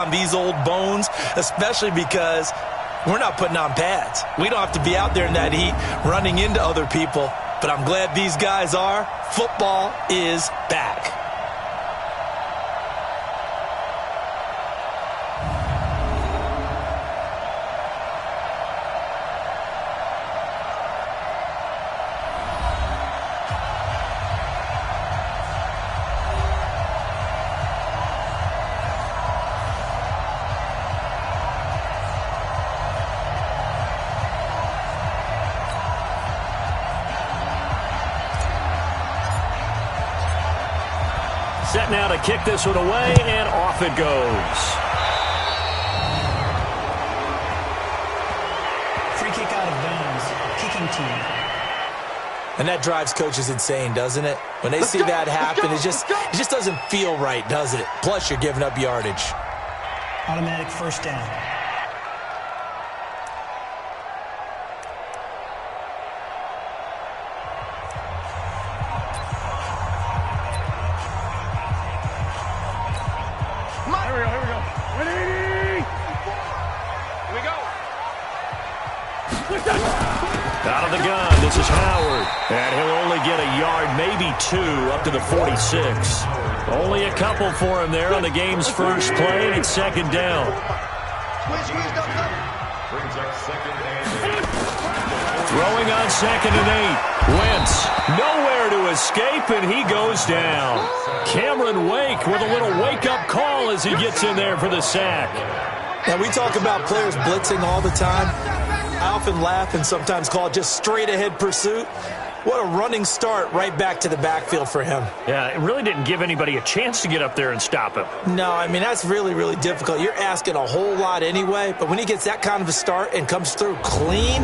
on these old bones, especially because we're not putting on pads. We don't have to be out there in that heat running into other people, but I'm glad these guys are. Football is back. Set now to kick this one away, and off it goes. Free kick out of bounds, kicking team. And that drives coaches insane, doesn't it? When they see that happen, it just doesn't feel right, does it? Plus, you're giving up yardage. Automatic first down. Out of the gun, this is Howard. And he'll only get a yard, maybe two, up to the 46. Only a couple for him there on the game's first play, and it's second down. Throwing on 2nd and 8. Wentz, nowhere to escape, and he goes down. Cameron Wake with a little wake-up call as he gets in there for the sack. Now, we talk about players blitzing all the time. I often laugh and sometimes call it just straight-ahead pursuit. What a running start right back to the backfield for him. Yeah, it really didn't give anybody a chance to get up there and stop him. No, I mean, that's really, really difficult. You're asking a whole lot anyway, but when he gets that kind of a start and comes through clean,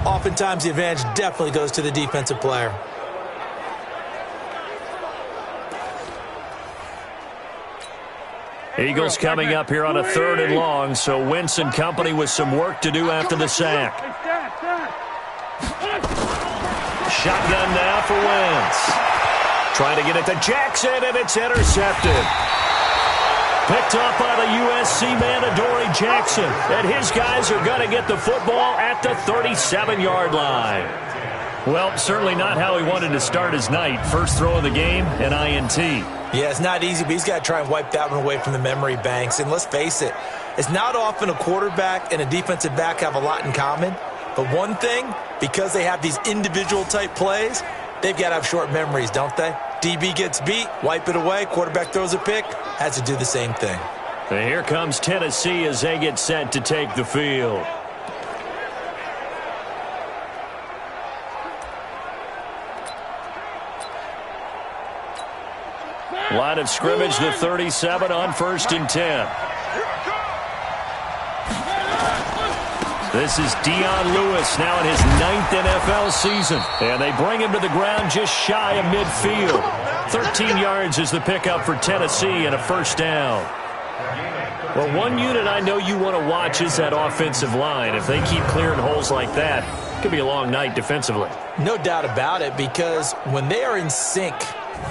oftentimes the advantage definitely goes to the defensive player. Eagles coming up here on a 3rd and long, so Wentz and company with some work to do after the sack. Shotgun now for Wentz. Trying to get it to Jackson, and it's intercepted. Picked up by the USC man, Adoree Jackson. And his guys are going to get the football at the 37-yard line. Well, certainly not how he wanted to start his night. First throw of the game, an INT. Yeah, it's not easy, but he's got to try and wipe that one away from the memory banks. And let's face it, it's not often a quarterback and a defensive back have a lot in common. But one thing, because they have these individual-type plays, they've got to have short memories, don't they? DB gets beat, wipe it away, quarterback throws a pick, has to do the same thing. And here comes Tennessee as they get set to take the field. Line of scrimmage, the 37 on 1st and 10. This is Dion Lewis now in his 9th NFL season. And they bring him to the ground just shy of midfield. 13 yards is the pickup for Tennessee and a first down. Well, one unit I know you want to watch is that offensive line. If they keep clearing holes like that, it could be a long night defensively. No doubt about it, because when they are in sync,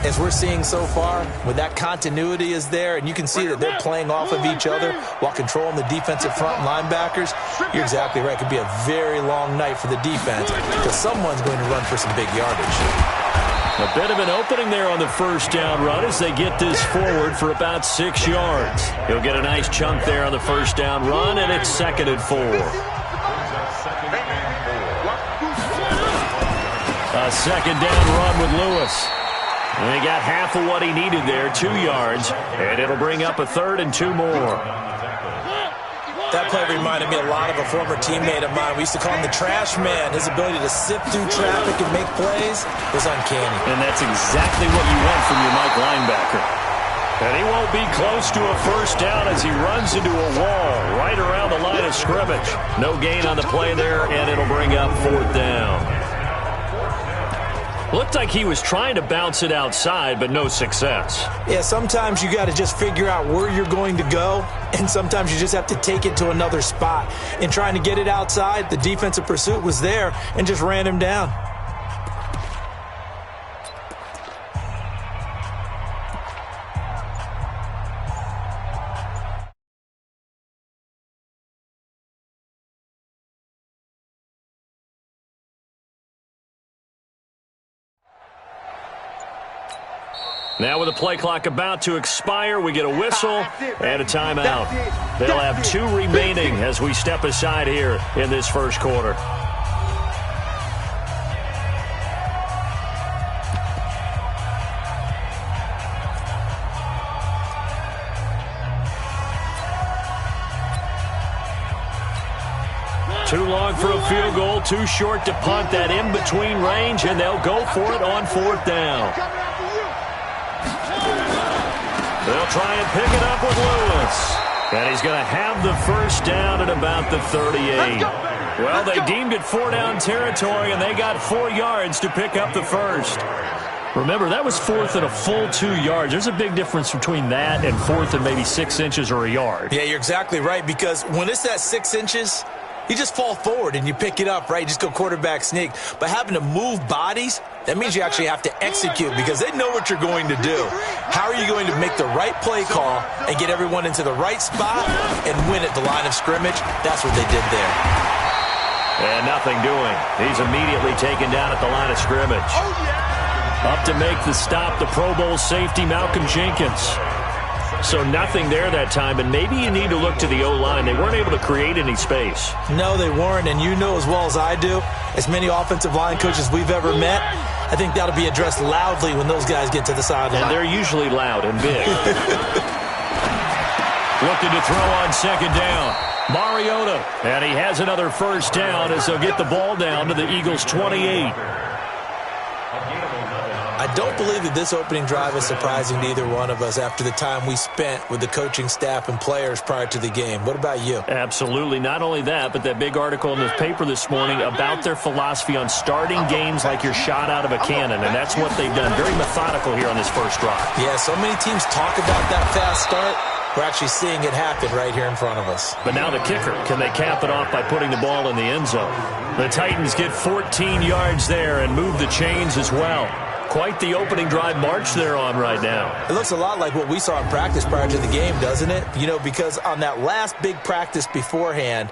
as we're seeing so far, when that continuity is there and you can see that they're playing off of each other while controlling the defensive front linebackers, you're exactly right. It could be a very long night for the defense because someone's going to run for some big yardage. A bit of an opening there on the first down run as they get this forward for about 6 yards. He'll get a nice chunk there on the first down run, and it's 2nd and 4. A 2nd down run with Lewis. And he got half of what he needed there, 2 yards, and it'll bring up a 3rd and 2 more. That play reminded me a lot of a former teammate of mine. We used to call him the trash man. His ability to sift through traffic and make plays was uncanny. And that's exactly what you want from your Mike linebacker. And he won't be close to a first down as he runs into a wall right around the line of scrimmage. No gain on the play there, and it'll bring up 4th down. Looked like he was trying to bounce it outside, but no success. Yeah, sometimes you got to just figure out where you're going to go, and sometimes you just have to take it to another spot. In trying to get it outside, the defensive pursuit was there and just ran him down. Now with the play clock about to expire, we get a whistle and a timeout. They'll have 2 remaining as we step aside here in this first quarter. Too long for a field goal, too short to punt that in-between range, and they'll go for it on 4th down. They'll try and pick it up with Lewis. And he's going to have the first down at about the 38. Well, they deemed it 4-down territory, and they got 4 yards to pick up the first. Remember, that was 4th and a full 2 yards. There's a big difference between that and 4th and maybe 6 inches or a yard. Yeah, you're exactly right, because when it's that 6 inches, you just fall forward and you pick it up, right? You just go quarterback sneak. But having to move bodies, that means you actually have to execute because they know what you're going to do. How are you going to make the right play call and get everyone into the right spot and win at the line of scrimmage? That's what they did there. And nothing doing. He's immediately taken down at the line of scrimmage. Up to make the stop, the Pro Bowl safety, Malcolm Jenkins. So nothing there that time, and maybe you need to look to the O-line. They weren't able to create any space. No, they weren't, and you know as well as I do, as many offensive line coaches we've ever met, I think that'll be addressed loudly when those guys get to the sideline. And they're usually loud and big. Looking to throw on 2nd down. Mariota, and he has another first down as they'll get the ball down to the Eagles' 28. I don't believe that this opening drive is surprising to either one of us after the time we spent with the coaching staff and players prior to the game. What about you? Absolutely. Not only that, but that big article in the paper this morning about their philosophy on starting games like you're shot out of a cannon, and that's what they've done. Very methodical here on this first drive. Yeah, so many teams talk about that fast start. We're actually seeing it happen right here in front of us. But now the kicker. Can they cap it off by putting the ball in the end zone? The Titans get 14 yards there and move the chains as well. Quite the opening drive march they're on right now. It looks a lot like what we saw in practice prior to the game, doesn't it? You know, because on that last big practice beforehand,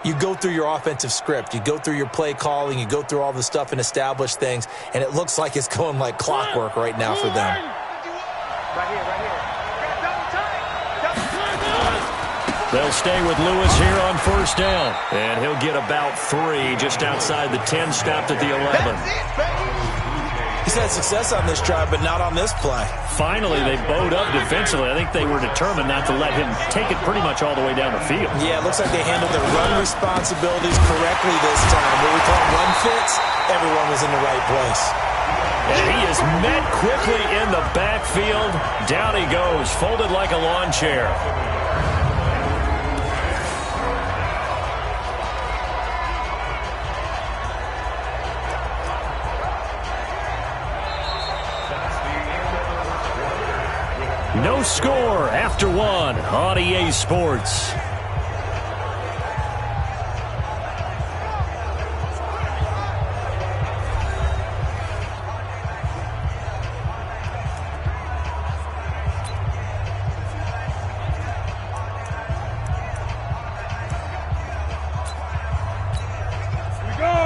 you go through your offensive script. You go through your play calling. You go through all the stuff and establish things. And it looks like it's going like clockwork right now for them. Right here. They'll stay with Lewis here on 1st down. And he'll get about 3 just outside the 10, stopped at the 11. He's had success on this drive, but not on this play. Finally, they bowed up defensively. I think they were determined not to let him take it pretty much all the way down the field. Yeah, it looks like they handled their run responsibilities correctly this time. What we call run fits, everyone was in the right place. And he is met quickly in the backfield. Down he goes, folded like a lawn chair. No score after 1 on EA Sports.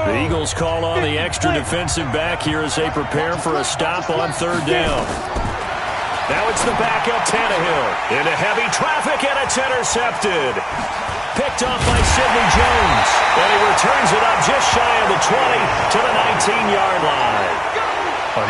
The Eagles call on the extra defensive back here as they prepare for a stop on 3rd down. Now it's the backup Tannehill into heavy traffic, and it's intercepted. Picked off by Sidney Jones, and he returns it up just shy of the 20 to the 19-yard line.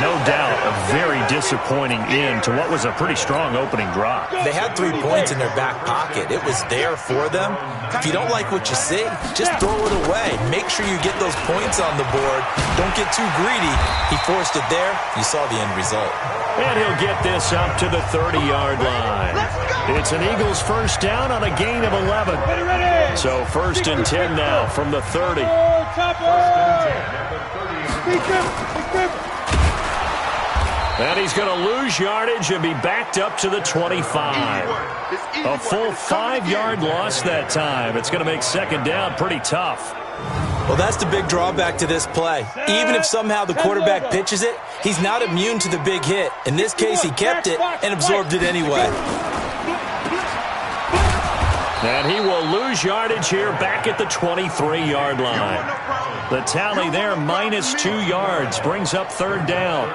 No doubt a very disappointing end to what was a pretty strong opening drive. They had 3 points in their back pocket. It was there for them. If you don't like what you see, just throw it away. Make sure you get those points on the board. Don't get too greedy. He forced it there. You saw the end result. And he'll get this up to the 30-yard line. It's an Eagles first down on a gain of 11. So 1st and 10 now from the 30. And he's going to lose yardage and be backed up to the 25. A full 5-yard loss that time. It's going to make 2nd down pretty tough. Well, that's the big drawback to this play. Even if somehow the quarterback pitches it, he's not immune to the big hit. In this case, he kept it and absorbed it anyway. And he will lose yardage here back at the 23-yard line. The tally there, -2 yards, brings up 3rd down.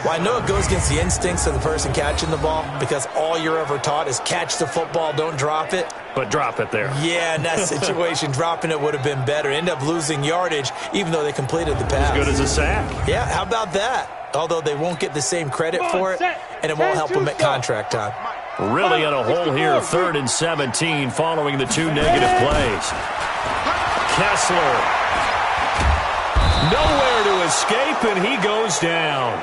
Well, I know it goes against the instincts of the person catching the ball because all you're ever taught is catch the football, don't drop it. But drop it there. Yeah, in that situation, dropping it would have been better. End up losing yardage, even though they completed the pass. As good as a sack. Yeah, how about that? Although they won't get the same credit for it, and it won't help them at contract time. Really in a hole here, 3rd and 17, following the 2 negative plays. Kessler. Nowhere to escape, and he goes down.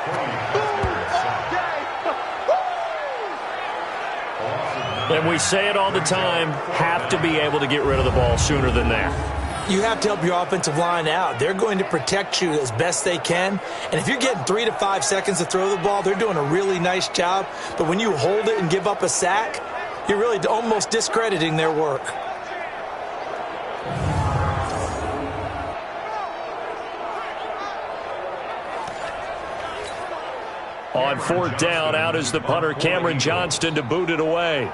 And we say it all the time, have to be able to get rid of the ball sooner than that. You have to help your offensive line out. They're going to protect you as best they can. And if you're getting 3 to 5 seconds to throw the ball, they're doing a really nice job. But when you hold it and give up a sack, you're really almost discrediting their work. On 4th down, out is the punter, Cameron Johnston, to boot it away.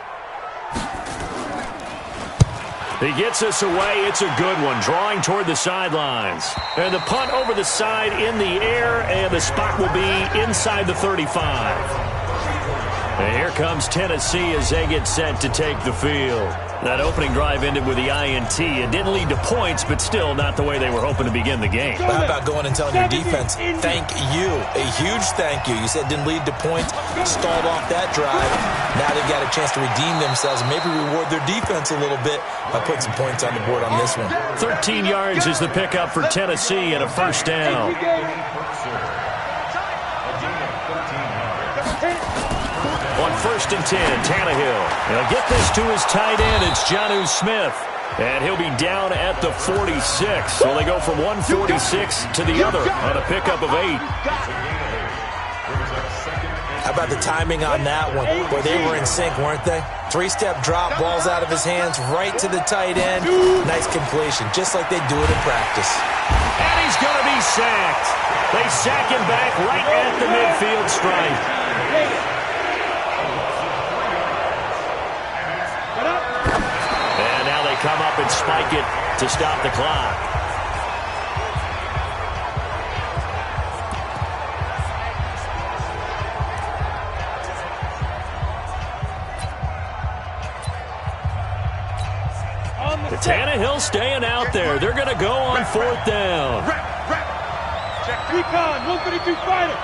He gets us away. It's a good one, drawing toward the sidelines. And the punt over the side in the air, and the spot will be inside the 35. And here comes Tennessee as they get set to take the field. That opening drive ended with the INT. It didn't lead to points, but still not the way they were hoping to begin the game. But how about going and telling your defense, thank you, a huge thank you. You said it didn't lead to points, stalled off that drive. Now they've got a chance to redeem themselves and maybe reward their defense a little bit by putting some points on the board on this one. 13 yards is the pickup for Tennessee and a 1st down. On 1st and 10, Tannehill. He'll get this to his tight end. It's Jonnu Smith. And he'll be down at the 46. So they go from 146 to the other on a pickup of 8. How about the timing on that one? Boy, they were in sync, weren't they? 3-step drop, balls out of his hands, right to the tight end. Nice completion, just like they do it in practice. And he's going to be sacked. They sack him back right at the midfield stripe. Come up and spike it to stop the clock. The Tannehill staying out there. They're going to go on 4th down. Recon, 132 fighter.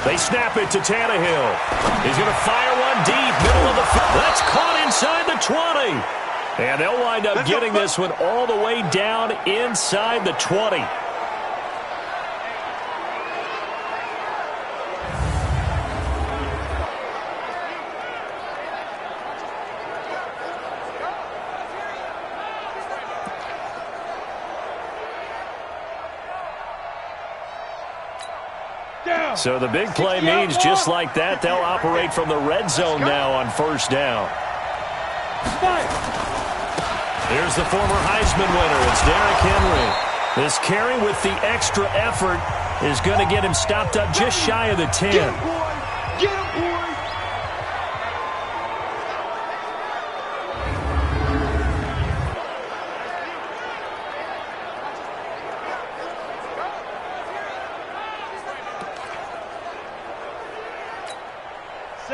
They snap it to Tannehill. He's going to fire one deep, middle of the field. That's caught inside the 20. And they'll wind up getting this one all the way down inside the 20. So the big play means just like that, they'll operate from the red zone now on 1st down. Here's the former Heisman winner. It's Derrick Henry. This carry with the extra effort is going to get him stopped up just shy of the 10. Get him, boy.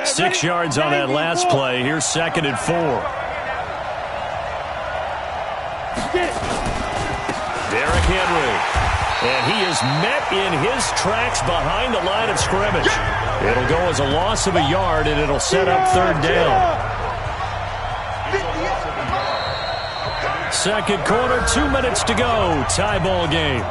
6 yards on that last play. Here's 2nd and 4. Derrick Henry. And he is met in his tracks behind the line of scrimmage. It'll go as a loss of a yard, and it'll set up 3rd down. 2nd quarter, 2 minutes to go. Tie ball game.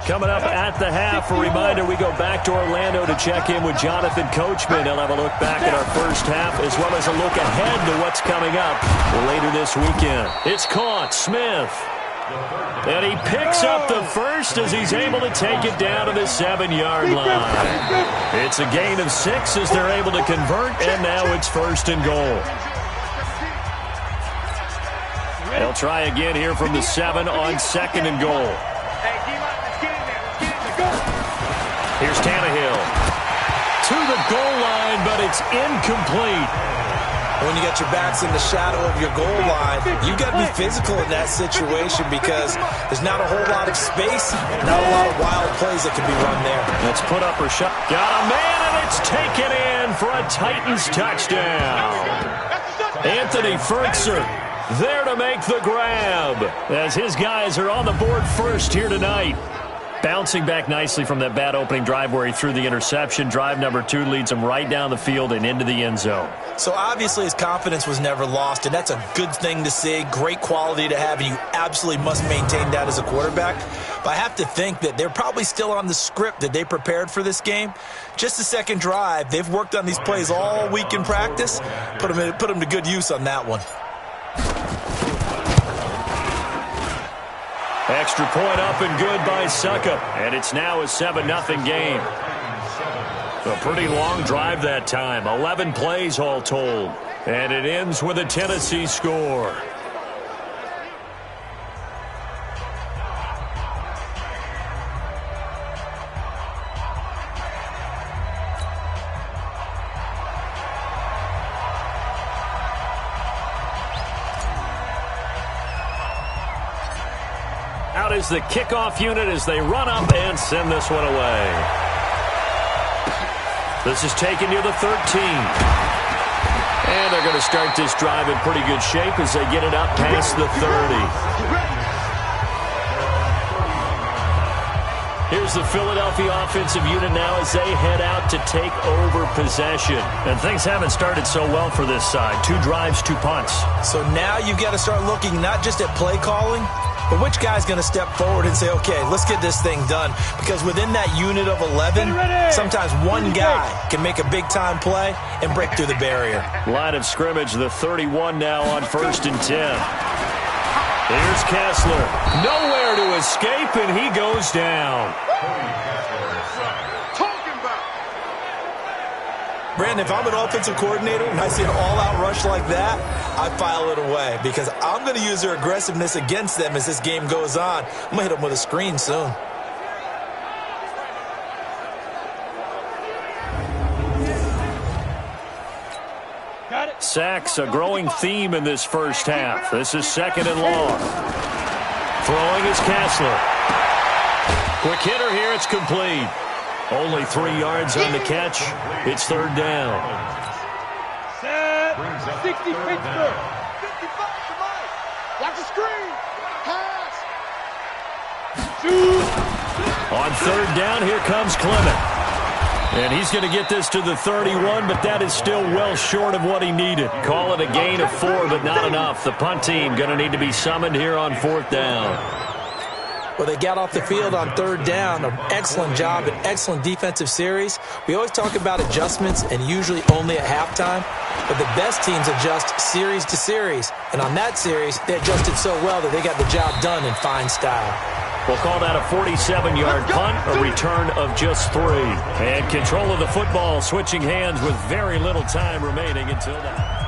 Coming up at the half, a reminder, we go back to Orlando to check in with Jonathan Coachman. He'll have a look back at our first half as well as a look ahead to what's coming up later this weekend. It's caught. Smith. And he picks up the first as he's able to take it down to the 7-yard line. It's a gain of 6 as they're able to convert, and now it's 1st and goal. They'll try again here from the 7 on 2nd and goal. Here's Tannehill. to the goal line, but it's incomplete. When you got your backs in the shadow of your goal line, you've got to be physical in that situation because there's not a whole lot of space, not a lot of wild plays that can be run there. Let's put up her shot. Got a man, and it's taken in for a Titans touchdown. Anthony Fertzer there to make the grab as his guys are on the board first here tonight. Bouncing back nicely from that bad opening drive where he threw the interception. Drive number 2 leads him right down the field and into the end zone. So obviously his confidence was never lost, and that's a good thing to see. Great quality to have, and you absolutely must maintain that as a quarterback. But I have to think that they're probably still on the script that they prepared for this game. Just the second drive, they've worked on these plays all week in practice. Put them to good use on that one. Extra point up and good by Suckup, and it's now a 7-0 game. A pretty long drive that time, 11 plays all told, and it ends with a Tennessee score. Out is the kickoff unit as they run up and send this one away. This is taken near the 13. And they're going to start this drive in pretty good shape as they get it up past the 30. Here's the Philadelphia offensive unit now as they head out to take over possession. And things haven't started so well for this side. 2 drives, 2 punts. So now you've got to start looking not just at play calling, but which guy's going to step forward and say, okay, let's get this thing done? Because within that unit of 11, sometimes one guy can make a big-time play and break through the barrier. Line of scrimmage, the 31 now on 1st and 10. Here's Kessler. Nowhere to escape, and he goes down. Brandon, if I'm an offensive coordinator and I see an all-out rush like that, I file it away because I'm going to use their aggressiveness against them as this game goes on. I'm going to hit them with a screen soon. Sacks, a growing theme in this first half. This is 2nd and long. Throwing is Kessler. Quick hitter here, it's complete. Only 3 yards on the catch. It's 3rd down. Set. 60 Pittsburgh. 55 to Mike. Watch the screen. Pass. Shoot. On 3rd down, here comes Clement. And he's going to get this to the 31, but that is still well short of what he needed. Call it a gain of 4, but not enough. The punt team going to need to be summoned here on 4th down. Well, they got off the field on 3rd down. An excellent job, an excellent defensive series. We always talk about adjustments and usually only at halftime, but the best teams adjust series to series. And on that series, they adjusted so well that they got the job done in fine style. We'll call that a 47-yard punt, a return of just 3. And control of the football switching hands with very little time remaining until that.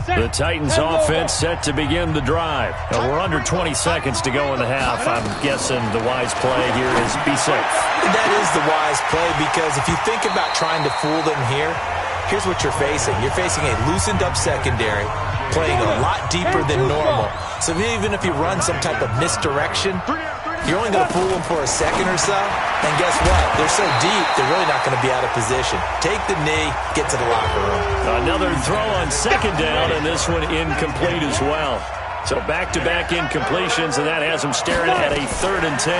The Titans offense set to begin the drive. Now we're under 20 seconds to go in the half. I'm guessing the wise play here is be safe. That is the wise play because if you think about trying to fool them here, here's what you're facing. You're facing a loosened up secondary, playing a lot deeper than normal. So even if you run some type of misdirection, you're only going to fool them for a second or so. And guess what? They're so deep, they're really not going to be out of position. Take the knee, get to the locker room. Another throw on 2nd down, and this one incomplete as well. So back-to-back incompletions, and that has them staring at a 3rd and 10.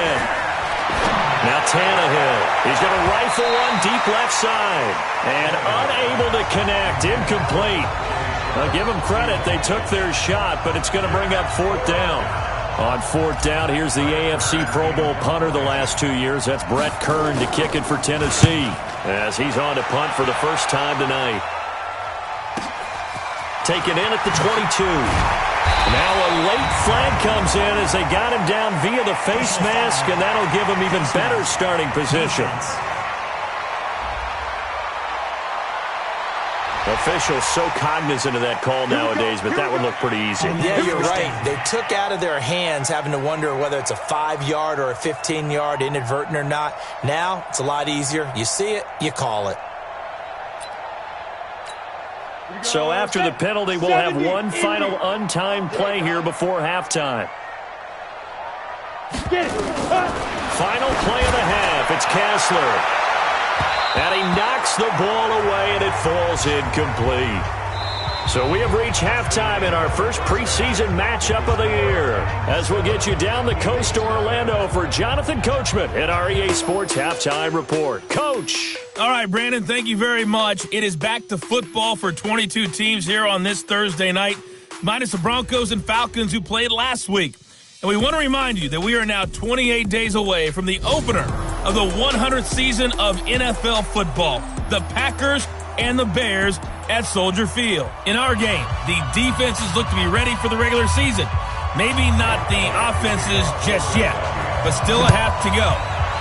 Now Tannehill. He's going to rifle one deep left side. And unable to connect. Incomplete. I'll give them credit. They took their shot, but it's going to bring up 4th down. On 4th down, here's the AFC Pro Bowl punter the last 2 years. That's Brett Kern to kick it for Tennessee as he's on to punt for the first time tonight. Taken in at the 22. Now a late flag comes in as they got him down via the face mask, and that'll give him even better starting position. Officials so cognizant of that call nowadays, but that would look pretty easy. Yeah, you're right. They took out of their hands having to wonder whether it's a 5-yard or a 15-yard, inadvertent or not. Now, it's a lot easier. You see it, you call it. So after the penalty, we'll have one final untimed play here before halftime. Final play of the half. It's Kessler. And he knocks the ball away, and it falls incomplete. So we have reached halftime in our first preseason matchup of the year, as we'll get you down the coast to Orlando for Jonathan Coachman at our EA Sports Halftime Report. Coach. All right, Brandon, thank you very much. It is back to football for 22 teams here on this Thursday night, minus the Broncos and Falcons who played last week. And we want to remind you that we are now 28 days away from the opener of the 100th season of NFL football, the Packers and the Bears at Soldier Field. In our game, the defenses look to be ready for the regular season. Maybe not the offenses just yet, but still a half to go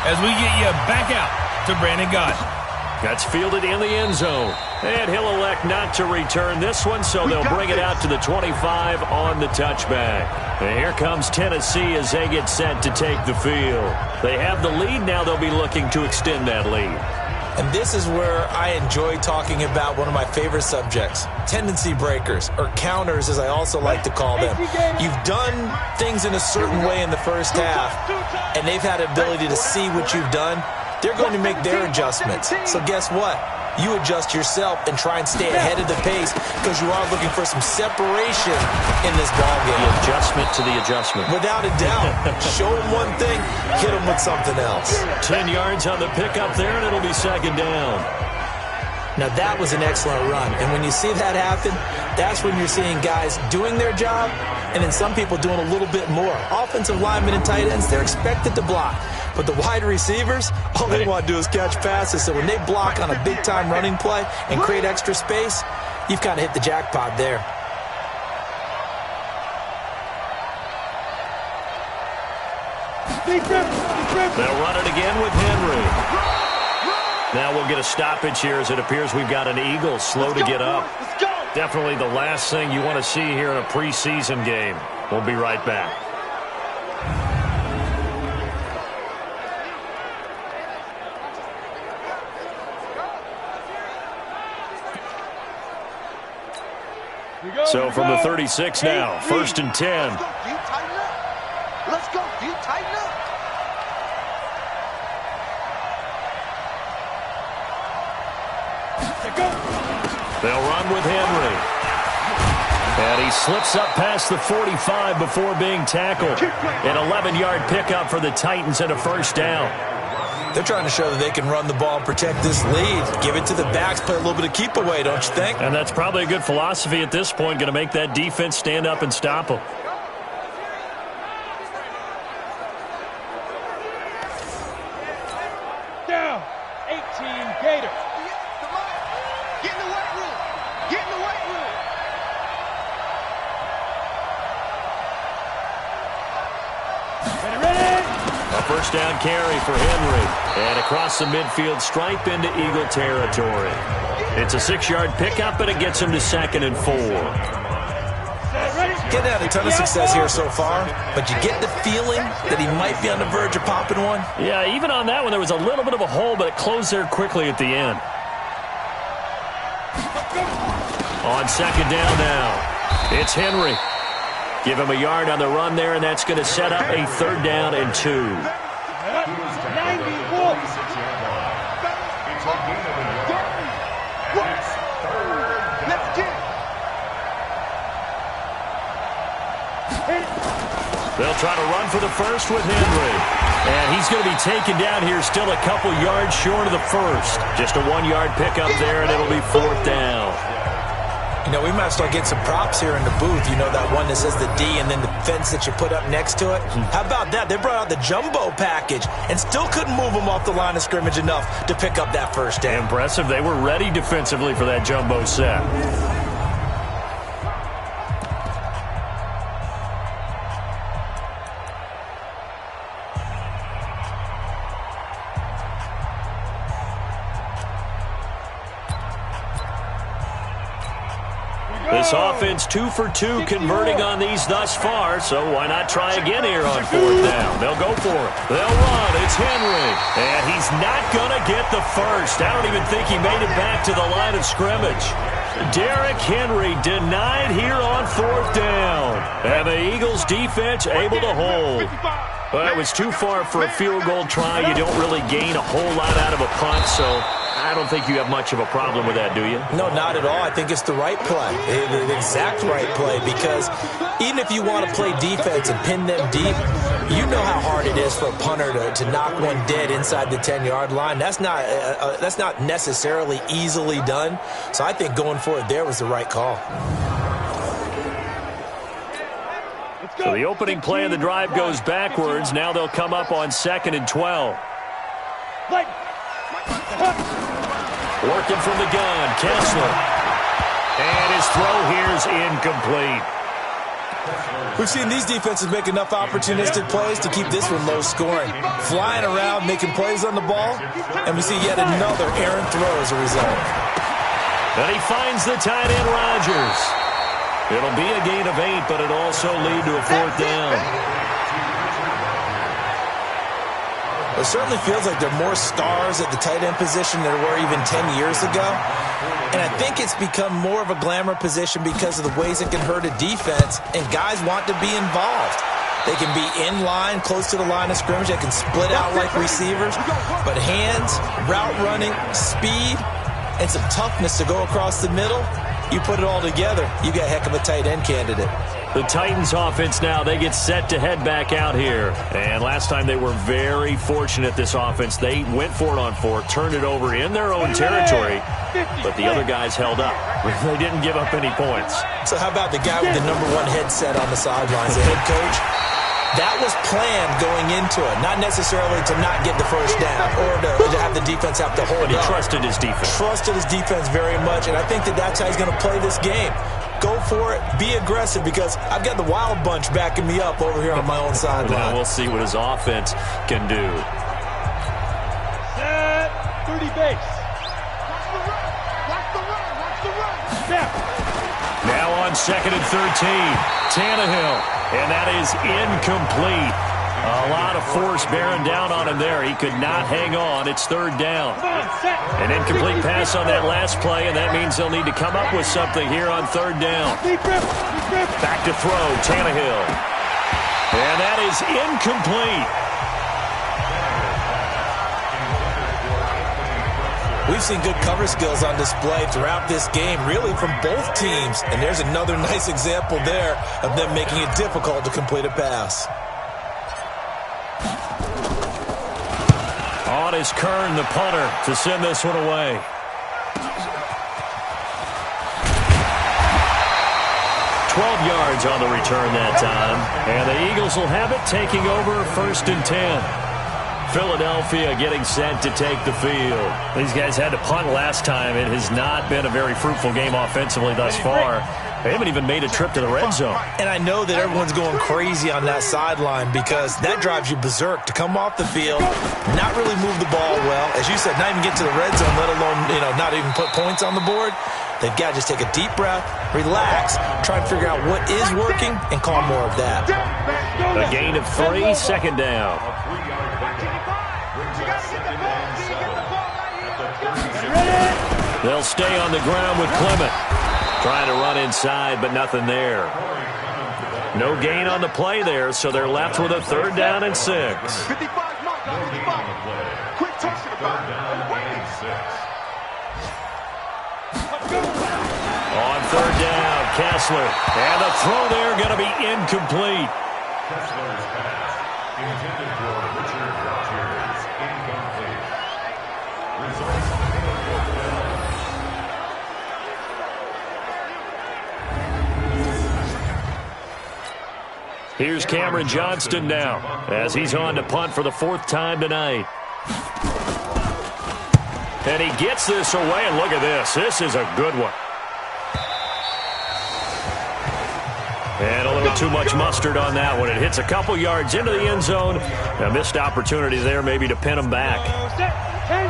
as we get you back out to Brandon Gaudin. That's fielded in the end zone. And he'll elect not to return this one, so they'll bring it out to the 25 on the touchback. And here comes Tennessee as they get set to take the field. They have the lead. Now they'll be looking to extend that lead. And this is where I enjoy talking about one of my favorite subjects, tendency breakers, or counters as I also like to call them. You've done things in a certain way in the first half, and they've had the ability to see what you've done. They're going to make their adjustments. So guess what? You adjust yourself and try and stay ahead of the pace because you are looking for some separation in this ballgame. The adjustment to the adjustment. Without a doubt. Show them one thing, hit them with something else. 10 yards on the pickup there, and it'll be second down. Now, that was an excellent run. And when you see that happen, that's when you're seeing guys doing their job and then some people doing a little bit more. Offensive linemen and tight ends, they're expected to block. But the wide receivers, all they want to do is catch passes. So when they block on a big-time running play and create extra space, you've kind of hit the jackpot there. They'll run it again with Henry. Now we'll get a stoppage here as it appears we've got an Eagle slow to get up. Definitely the last thing you want to see here in a preseason game. We'll be right back. So from the 36 now, 1st and 10. Let's go. Do you tighten up? They'll run with Henry. And he slips up past the 45 before being tackled. An 11-yard pickup for the Titans and a first down. They're trying to show that they can run the ball and protect this lead. Give it to the backs, play a little bit of keep away, don't you think? And that's probably a good philosophy at this point, going to make that defense stand up and stop them. Down. 18 Gators. Get in the weight room. Get in the weight room. Ready? A first down carry for Henry. And across the midfield stripe into Eagle territory. It's a 6-yard pickup, but it gets him to 2nd and 4. Getting had a ton of success here so far, but you get the feeling that he might be on the verge of popping one. Yeah, even on that one, there was a little bit of a hole, but it closed there quickly at the end. On 2nd down now, it's Henry. Give him a yard on the run there, and that's going to set up a 3rd down and 2. They'll try to run for the first with Henry. And he's going to be taken down here still a couple yards short of the first. Just a 1-yard pickup there, and it'll be 4th down. You know, we might start getting some props here in the booth. You know, that one that says the D and then the fence that you put up next to it. How about that? They brought out the jumbo package and still couldn't move them off the line of scrimmage enough to pick up that first down. Impressive. They were ready defensively for that jumbo set. This offense 2 for 2 converting on these thus far, so why not try again here on 4th down? They'll go for it. They'll run. It's Henry. And he's not going to get the first. I don't even think he made it back to the line of scrimmage. Derrick Henry denied here on 4th down. And the Eagles defense able to hold. Well, it was too far for a field goal try. You don't really gain a whole lot out of a punt, so I don't think you have much of a problem with that, do you? No, not at all. I think it's the right play, the exact right play, because even if you want to play defense and pin them deep, you know how hard it is for a punter to knock one dead inside the 10-yard line. That's not necessarily easily done. So I think going for it there was the right call. So the opening play of the drive goes backwards. Now they'll come up on 2nd and 12. Working from the gun, Kessler. And his throw here's incomplete. We've seen these defenses make enough opportunistic plays to keep this one low scoring. Flying around, making plays on the ball, and we see yet another errant throw as a result. And he finds the tight end, Rodgers. It'll be a gain of 8, but it'll also lead to a 4th down. It certainly feels like there are more stars at the tight end position than there were even 10 years ago. And I think it's become more of a glamour position because of the ways it can hurt a defense, and guys want to be involved. They can be in line, close to the line of scrimmage. They can split out like receivers. But hands, route running, speed, and some toughness to go across the middle, you put it all together, you got a heck of a tight end candidate. The Titans offense now, they get set to head back out here. And last time they were very fortunate, this offense. They went for it on 4, turned it over in their own territory, but the other guys held up. They didn't give up any points. So how about the guy with the #1 headset on the sidelines, the head coach? That was planned going into it, not necessarily to not get the first down or to have the defense have to hold But he up. trusted his defense. Trusted his defense very much, and I think that's how he's going to play this game. Go for it, be aggressive, because I've got the wild bunch backing me up over here on my own sideline. Now we'll see what his offense can do. Set 30 base. Watch the run. Snap. Now on 2nd and 13, Tannehill. And that is incomplete. A lot of force bearing down on him there. He could not hang on. It's 3rd down. An incomplete pass on that last play, and that means they'll need to come up with something here on 3rd down. Back to throw, Tannehill. And that is incomplete. We've seen good cover skills on display throughout this game, really from both teams. And there's another nice example there of them making it difficult to complete a pass. On is Kern, the punter, to send this one away. "12 yards on the return that time. And the Eagles will have it, taking over 1st and 10. Philadelphia getting set to take the field. These guys had to punt last time. It has not been a very fruitful game offensively thus far. They haven't even made a trip to the red zone. And I know that everyone's going crazy on that sideline because that drives you berserk to come off the field, not really move the ball well. As you said, not even get to the red zone, let alone, not even put points on the board. They've got to just take a deep breath, relax, try and figure out what is working, and call more of that. A gain of 3, 2nd down. They'll stay on the ground with Clement. Trying to run inside, but nothing there. No gain on the play there, so they're left with a 3rd down and 6. 55 mark on 55. Quit talking about it. On 3rd down, Kessler. And the throw there going to be incomplete. Kessler's pass intended for Richard Rodgers, incomplete. Results. Here's Cameron Johnston now as he's on to punt for the 4th time tonight. And he gets this away, and look at this. This is a good one. And a little too much mustard on that one. It hits a couple yards into the end zone. A missed opportunity there maybe to pin them back.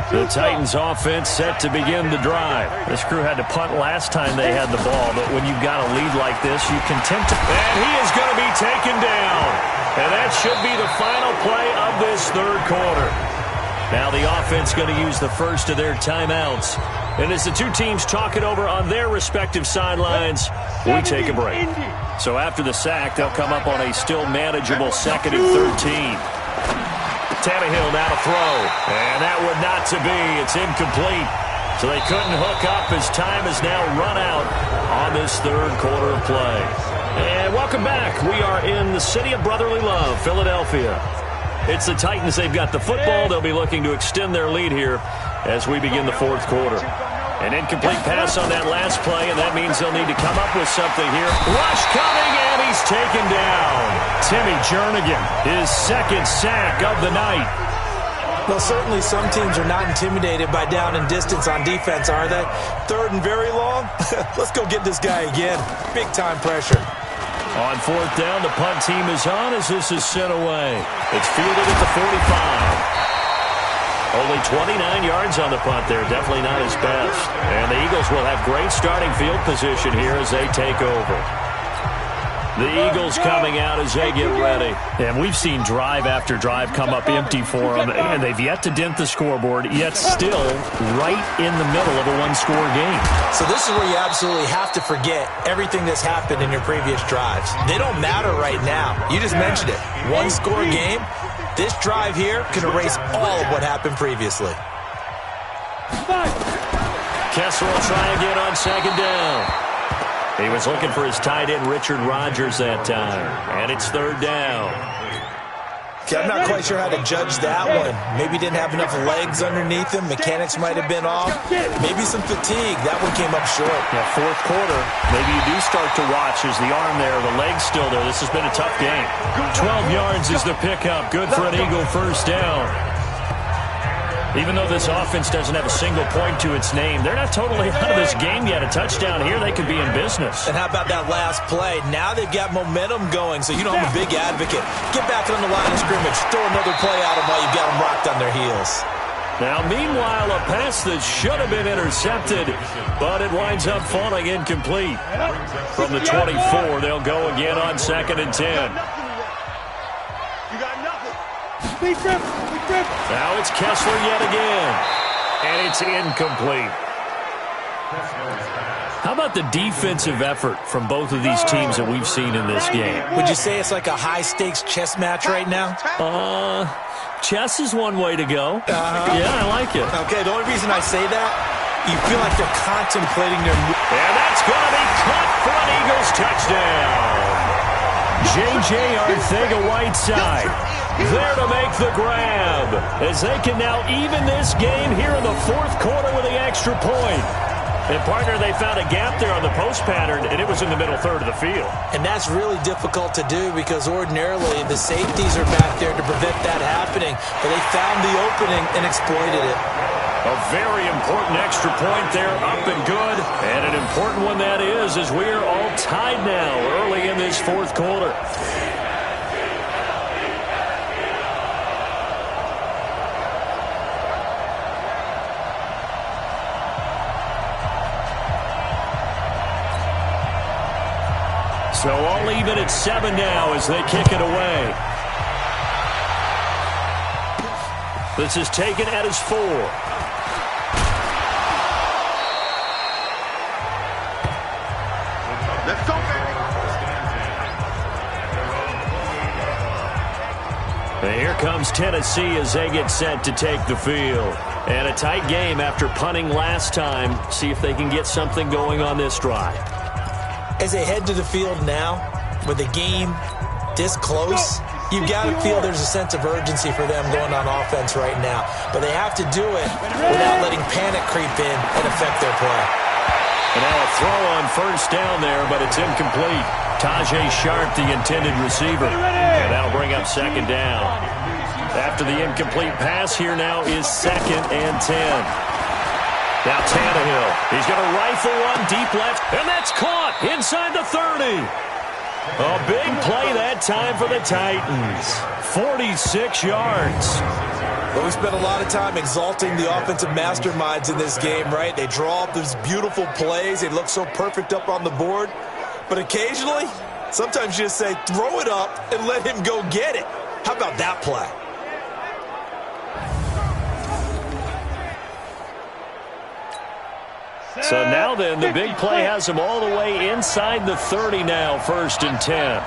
The Titans offense set to begin the drive. This crew had to punt last time they had the ball, but when you've got a lead like this, you can tend to... And he is going to be taken down. And that should be the final play of this third quarter. Now the offense going to use the first of their timeouts. And as the two teams talk it over on their respective sidelines, we take a break. So after the sack, they'll come up on a still manageable 2nd and 13. Tannehill now to throw. And that would not to be. It's incomplete. So they couldn't hook up as time has now run out on this third quarter of play. And welcome back. We are in the city of brotherly love, Philadelphia. It's the Titans. They've got the football. They'll be looking to extend their lead here as we begin the fourth quarter. An incomplete pass on that last play, and that means they'll need to come up with something here. Rush coming, and he's taken down. Timmy Jernigan, his second sack of the night. Well, certainly some teams are not intimidated by down and distance on defense, are they? 3rd and very long? Let's go get this guy again. Big-time pressure. On 4th down, the punt team is on as this is sent away. It's fielded at the 45. Only 29 yards on the punt there. Definitely not his best. And the Eagles will have great starting field position here as they take over. The Eagles coming out as they get ready. And we've seen drive after drive come up empty for them, and they've yet to dent the scoreboard, yet still right in the middle of a one-score game. So this is where you absolutely have to forget everything that's happened in your previous drives. They don't matter right now. You just mentioned it. One-score game. This drive here can erase all of what happened previously. Kessler will try again on 2nd down. He was looking for his tight end, Richard Rodgers, that time. And it's 3rd down. Okay, I'm not quite sure how to judge that one. Maybe didn't have enough legs underneath him. Mechanics might have been off. Maybe some fatigue. That one came up short. Yeah, fourth quarter, maybe you do start to watch. Is the arm there, the leg's still there. This has been a tough game. 12 yards is the pickup. Good for an Eagle first down. Even though this offense doesn't have a single point to its name, they're not totally out of this game yet. A touchdown here, they could be in business. And how about that last play? Now they've got momentum going, so you know I'm a big advocate. Get back on the line of scrimmage. Throw another play at them while you've got them rocked on their heels. Now, meanwhile, a pass that should have been intercepted, but it winds up falling incomplete. From the 24, they'll go again on 2nd and 10. You got nothing. Big trip. Now it's Kessler yet again, and it's incomplete. How about the defensive effort from both of these teams that we've seen in this game? Would you say it's like a high-stakes chess match right now? Chess is one way to go. Yeah, I like it. Okay, the only reason I say that, you feel like they're contemplating their move. And that's going to be caught for an Eagles touchdown. J.J. Arcega-Whiteside there to make the grab as they can now even this game here in the fourth quarter with the extra point. And, partner, they found a gap there on the post pattern, and it was in the middle third of the field. And that's really difficult to do because ordinarily the safeties are back there to prevent that happening. But they found the opening and exploited it. A very important extra point there, up and good. And an important one that is, as we are all tied now early in this fourth quarter. So all even at 7 now as they kick it away. This is taken at his 4. Let's go, baby. And here comes Tennessee as they get set to take the field. And a tight game after punting last time. See if they can get something going on this drive. As they head to the field now, with the game this close, you've got to feel there's a sense of urgency for them going on offense right now. But they have to do it without letting panic creep in and affect their play. And now a throw on first down there, but it's incomplete. Tajay Sharp, the intended receiver. And that'll bring up 2nd down. After the incomplete pass, here now is 2nd and 10. Now Tannehill, he's going to rifle one deep left, and that's caught inside the 30. A big play that time for the Titans. 46 yards. But we spent a lot of time exalting the offensive masterminds in this game, right? They draw up these beautiful plays. They look so perfect up on the board. But occasionally, sometimes you just say, throw it up and let him go get it. How about that play? So now then, the big play has them all the way inside the 30 now, 1st and 10.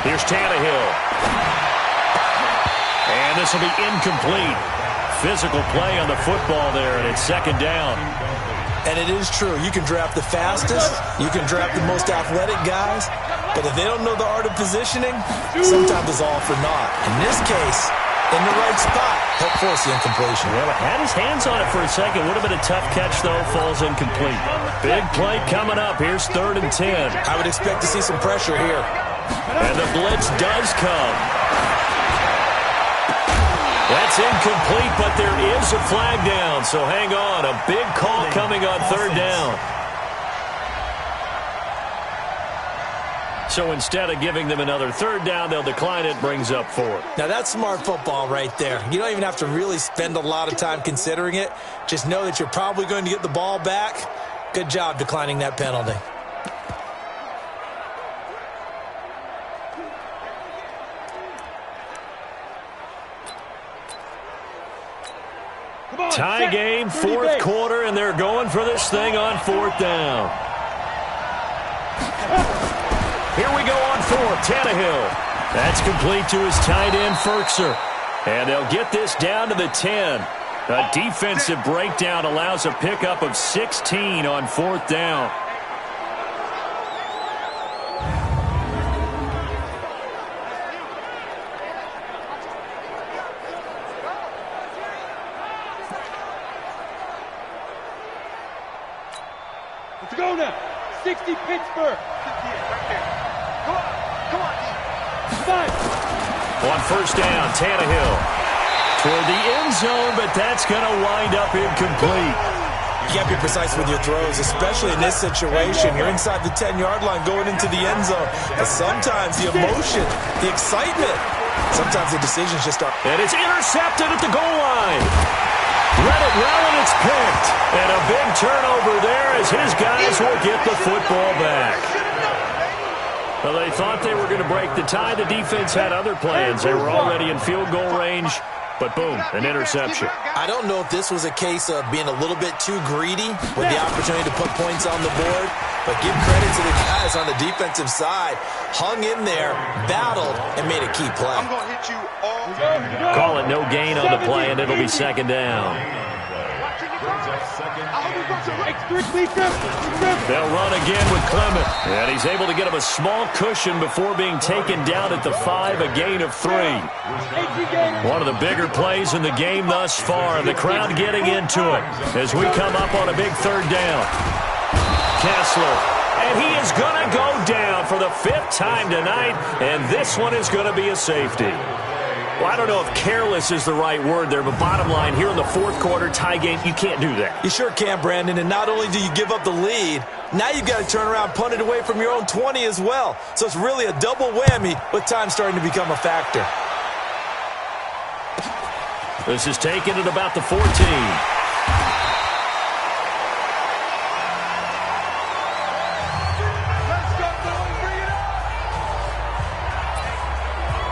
Here's Tannehill. And this will be incomplete. Physical play on the football there, and it's 2nd down. And it is true. You can draft the fastest. You can draft the most athletic guys. But if they don't know the art of positioning, sometimes it's all for naught. In this case, in the right spot, help force the incompletion. Well, had his hands on it for a second. Would have been a tough catch, though. Falls incomplete. Big play coming up. Here's 3rd and 10. I would expect to see some pressure here. And the blitz does come. That's incomplete, but there is a flag down. So hang on. A big call coming on 3rd down. So instead of giving them another 3rd down, they'll decline it. Brings up 4th. Now, that's smart football right there. You don't even have to really spend a lot of time considering it. Just know that you're probably going to get the ball back. Good job declining that penalty. Tie game, 4th quarter, and they're going for this thing on 4th down. Here we go on 4th. Tannehill. That's complete to his tight end, Ferkser. And they'll get this down to the 10. A defensive breakdown allows a pickup of 16 on 4th down. Let's go now. 60 Pittsburgh. Come on. 5. On 1st down, Tannehill toward the end zone, but that's going to wind up incomplete. You can't be precise with your throws, especially in this situation. You're inside the 10-yard line going into the end zone. But sometimes the emotion, the excitement, sometimes the decisions just aren't. And it's intercepted at the goal line. Let it well, and it's picked. And a big turnover there as his guys will get the football back. Well, they thought they were going to break the tie. The defense had other plans. They were already in field goal range, but boom, an interception. I don't know if this was a case of being a little bit too greedy with the opportunity to put points on the board, but give credit to the guys on the defensive side. Hung in there, battled, and made a key play. I'm going to hit you all. Call it no gain on the play, and it'll be 2nd down. They'll run again with Clement. And he's able to get him a small cushion before being taken down at the 5, a gain of 3. One of the bigger plays in the game thus far. The crowd getting into it as we come up on a big 3rd down. Kessler. And he is going to go down for the 5th time tonight. And this one is going to be a safety. Well, I don't know if careless is the right word there, but bottom line, here in the 4th quarter, tie game, you can't do that. You sure can, Brandon, and not only do you give up the lead, now you've got to turn around, punt it away from your own 20 as well. So it's really a double whammy with time starting to become a factor. This is taken at about the 14.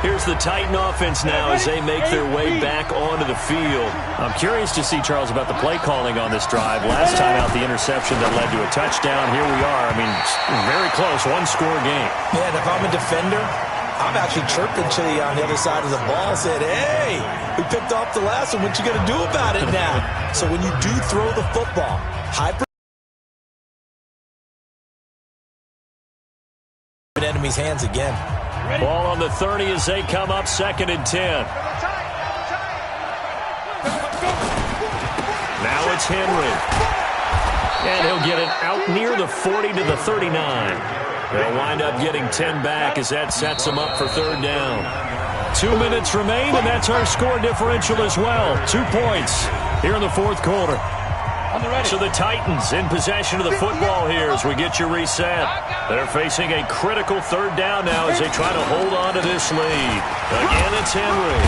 Here's the Titan offense now as they make their way back onto the field. I'm curious to see, Charles, about the play calling on this drive. Last time out, the interception that led to a touchdown. Here we are. I mean, very close, one-score game. Man, if I'm a defender, I'm actually chirping to you on the other side of the ball, said, hey, we picked off the last one. What you going to do about it now? So when you do throw the football, in enemy's hands again. Ball on the 30 as they come up, 2nd and 10. Now it's Henry. And he'll get it out near the 40 to the 39. They'll wind up getting 10 back as that sets them up for 3rd down. 2 minutes remain, and that's our score differential as well. 2 points here in the 4th quarter. So the Titans in possession of the football here as we get you reset. They're facing a critical third down now as they try to hold on to this lead. Again, it's Henry.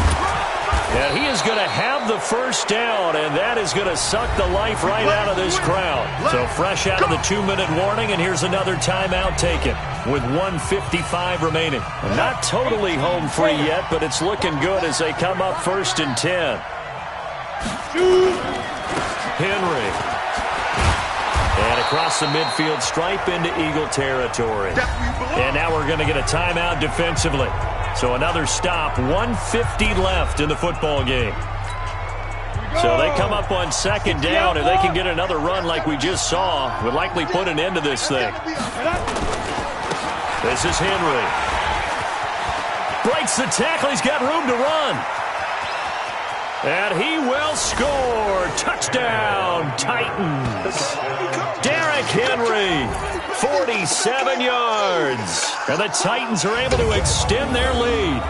And he is going to have the first down, and that is going to suck the life right out of this crowd. So fresh out of the 2-minute warning, and here's another timeout taken with 1:55 remaining. Not totally home free yet, but it's looking good as they come up 1st and 10. Henry. And across the midfield stripe into Eagle territory. And now we're going to get a timeout defensively. So another stop, 1:50 left in the football game. So they come up on 2nd down, and they can get another run like we just saw. Would likely put an end to this thing. This is Henry. Breaks the tackle. He's got room to run. And he will score. Touchdown, Titans. Derrick Henry, 47 yards. And the Titans are able to extend their lead.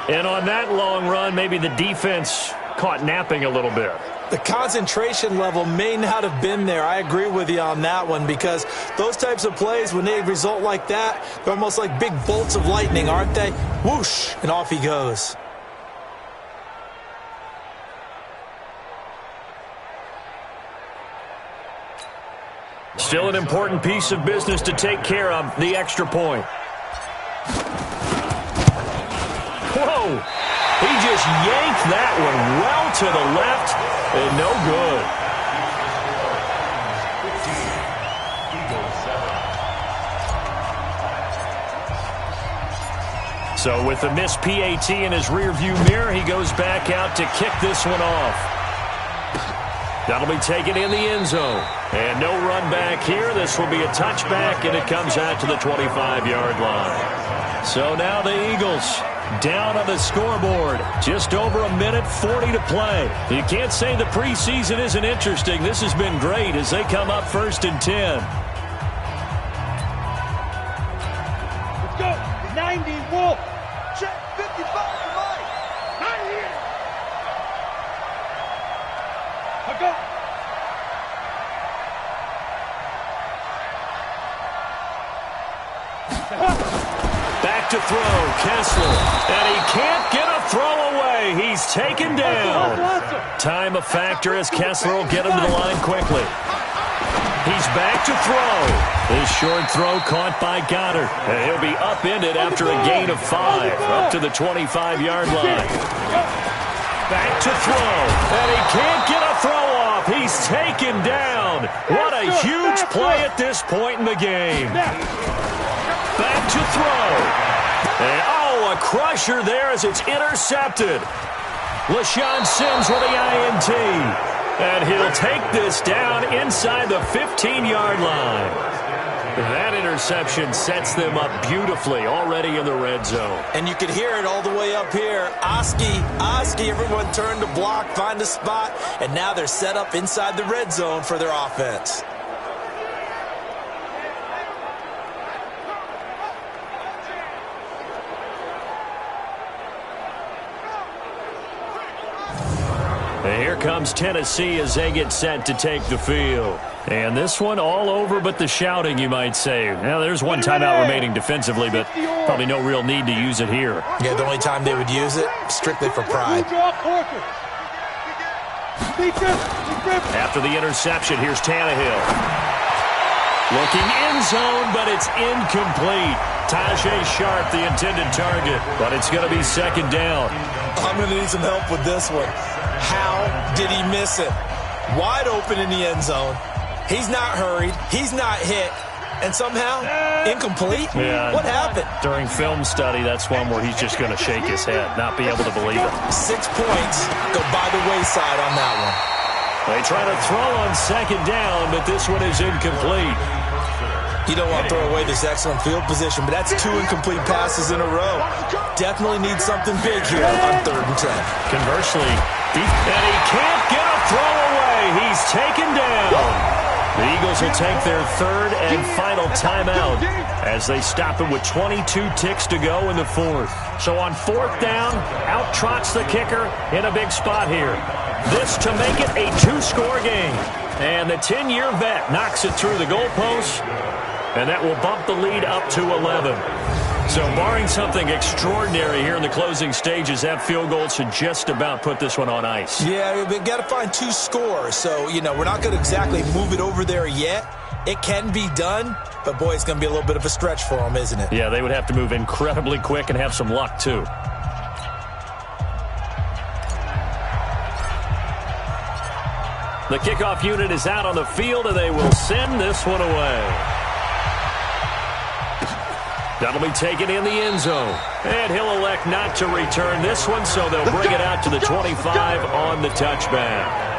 And on that long run, maybe the defense caught napping a little bit. The concentration level may not have been there. I agree with you on that one, because those types of plays, when they result like that, they're almost like big bolts of lightning, aren't they? Whoosh, and off he goes. Still an important piece of business to take care of, the extra point. Whoa! He just yanked that one well to the left, and no good. So with the missed PAT in his rearview mirror, he goes back out to kick this one off. That'll be taken in the end zone. And no run back here. This will be a touchback, and it comes out to the 25-yard line. So now the Eagles down on the scoreboard. Just over 1:40 to play. You can't say the preseason isn't interesting. This has been great as they come up 1st and 10. Let's go. 90 Wolf. Check 55 for Mike. 90. Let's go. Back to throw, Kessler. And he can't get a throw away. He's taken down. Time a factor as Kessler will get him to the line quickly. He's back to throw. His short throw caught by Goddard. And he'll be upended after a gain of 5, up to the 25-yard line. Back to throw. And he can't get a throw off. He's taken down. What a huge play at this point in the game. Back to throw. And, a crusher there as it's intercepted. LaShawn Sims with the INT. And he'll take this down inside the 15-yard line. That interception sets them up beautifully already in the red zone. And you could hear it all the way up here. Oski, everyone turned to block, find a spot, and now they're set up inside the red zone for their offense. And here comes Tennessee as they get set to take the field. And this one all over but the shouting, you might say. Now, there's one timeout remaining defensively, but probably no real need to use it here. Yeah, the only time they would use it, strictly for pride. After the interception, here's Tannehill. Looking end zone, but it's incomplete. Tajay Sharp, the intended target, but it's going to be 2nd down. I'm going to need some help with this one. How did he miss it? Wide open in the end zone. He's not hurried. He's not hit. And somehow, incomplete? Yeah. What happened? During film study, that's one where he's just going to shake his head, not be able to believe it. 6 points go by the wayside on that one. They try to throw on 2nd down, but this one is incomplete. You don't want to throw away this excellent field position, but that's 2 incomplete passes in a row. Definitely need something big here on 3rd and 10. Conversely, and he can't get a throw away. He's taken down. The Eagles will take their 3rd and final timeout as they stop it with 22 ticks to go in the 4th. So on 4th down, out trots the kicker in a big spot here. This to make it a 2-score game. And the 10-year vet knocks it through the goalpost, and that will bump the lead up to 11. So barring something extraordinary here in the closing stages, that field goal should just about put this one on ice. Yeah, we've got to find 2 scores. So, we're not going to exactly move it over there yet. It can be done, but, boy, it's going to be a little bit of a stretch for them, isn't it? Yeah, they would have to move incredibly quick and have some luck, too. The kickoff unit is out on the field, and they will send this one away. That'll be taken in the end zone. And he'll elect not to return this one, so they'll bring it out to the 25 on the touchback.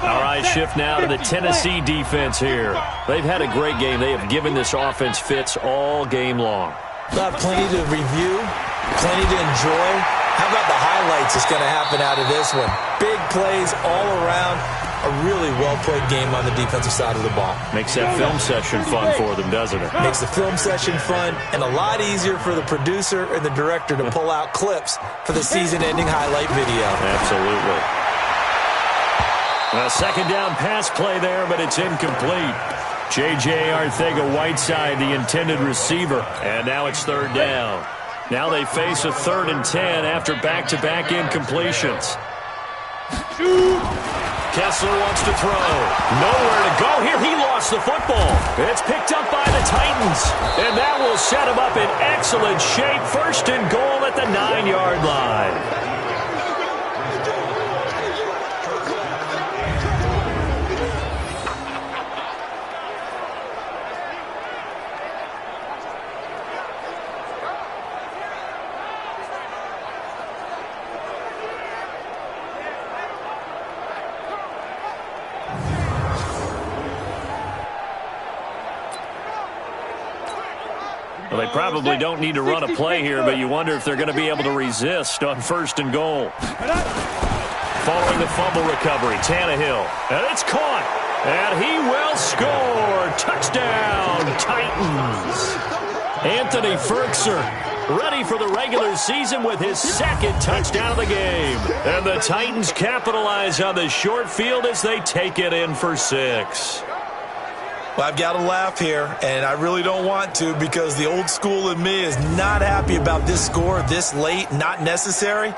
All right, shift now to the Tennessee defense here. They've had a great game. They have given this offense fits all game long. Plenty to review, plenty to enjoy. How about the highlights that's going to happen out of this one? Big plays all around. A really well-played game on the defensive side of the ball. Makes that film session fun for them, doesn't it? Makes the film session fun and a lot easier for the producer and the director to pull out clips for the season-ending highlight video. Absolutely. A second down pass play there, but it's incomplete. J.J. Arcega-Whiteside, the intended receiver. And now it's third down. Now they face a 3rd and 10 after back-to-back incompletions. Kessler wants to throw. Nowhere to go here. He lost the football. It's picked up by the Titans. And that will set him up in excellent shape. 1st and goal at the 9-yard line. Well, they probably don't need to run a play here, but you wonder if they're going to be able to resist on 1st and goal. Following the fumble recovery, Tannehill. And it's caught. And he will score. Touchdown, Titans. Anthony Ferkser ready for the regular season with his 2nd touchdown of the game. And the Titans capitalize on the short field as they take it in for 6. Well, I've got to laugh here, and I really don't want to because the old school in me is not happy about this score this late, not necessary.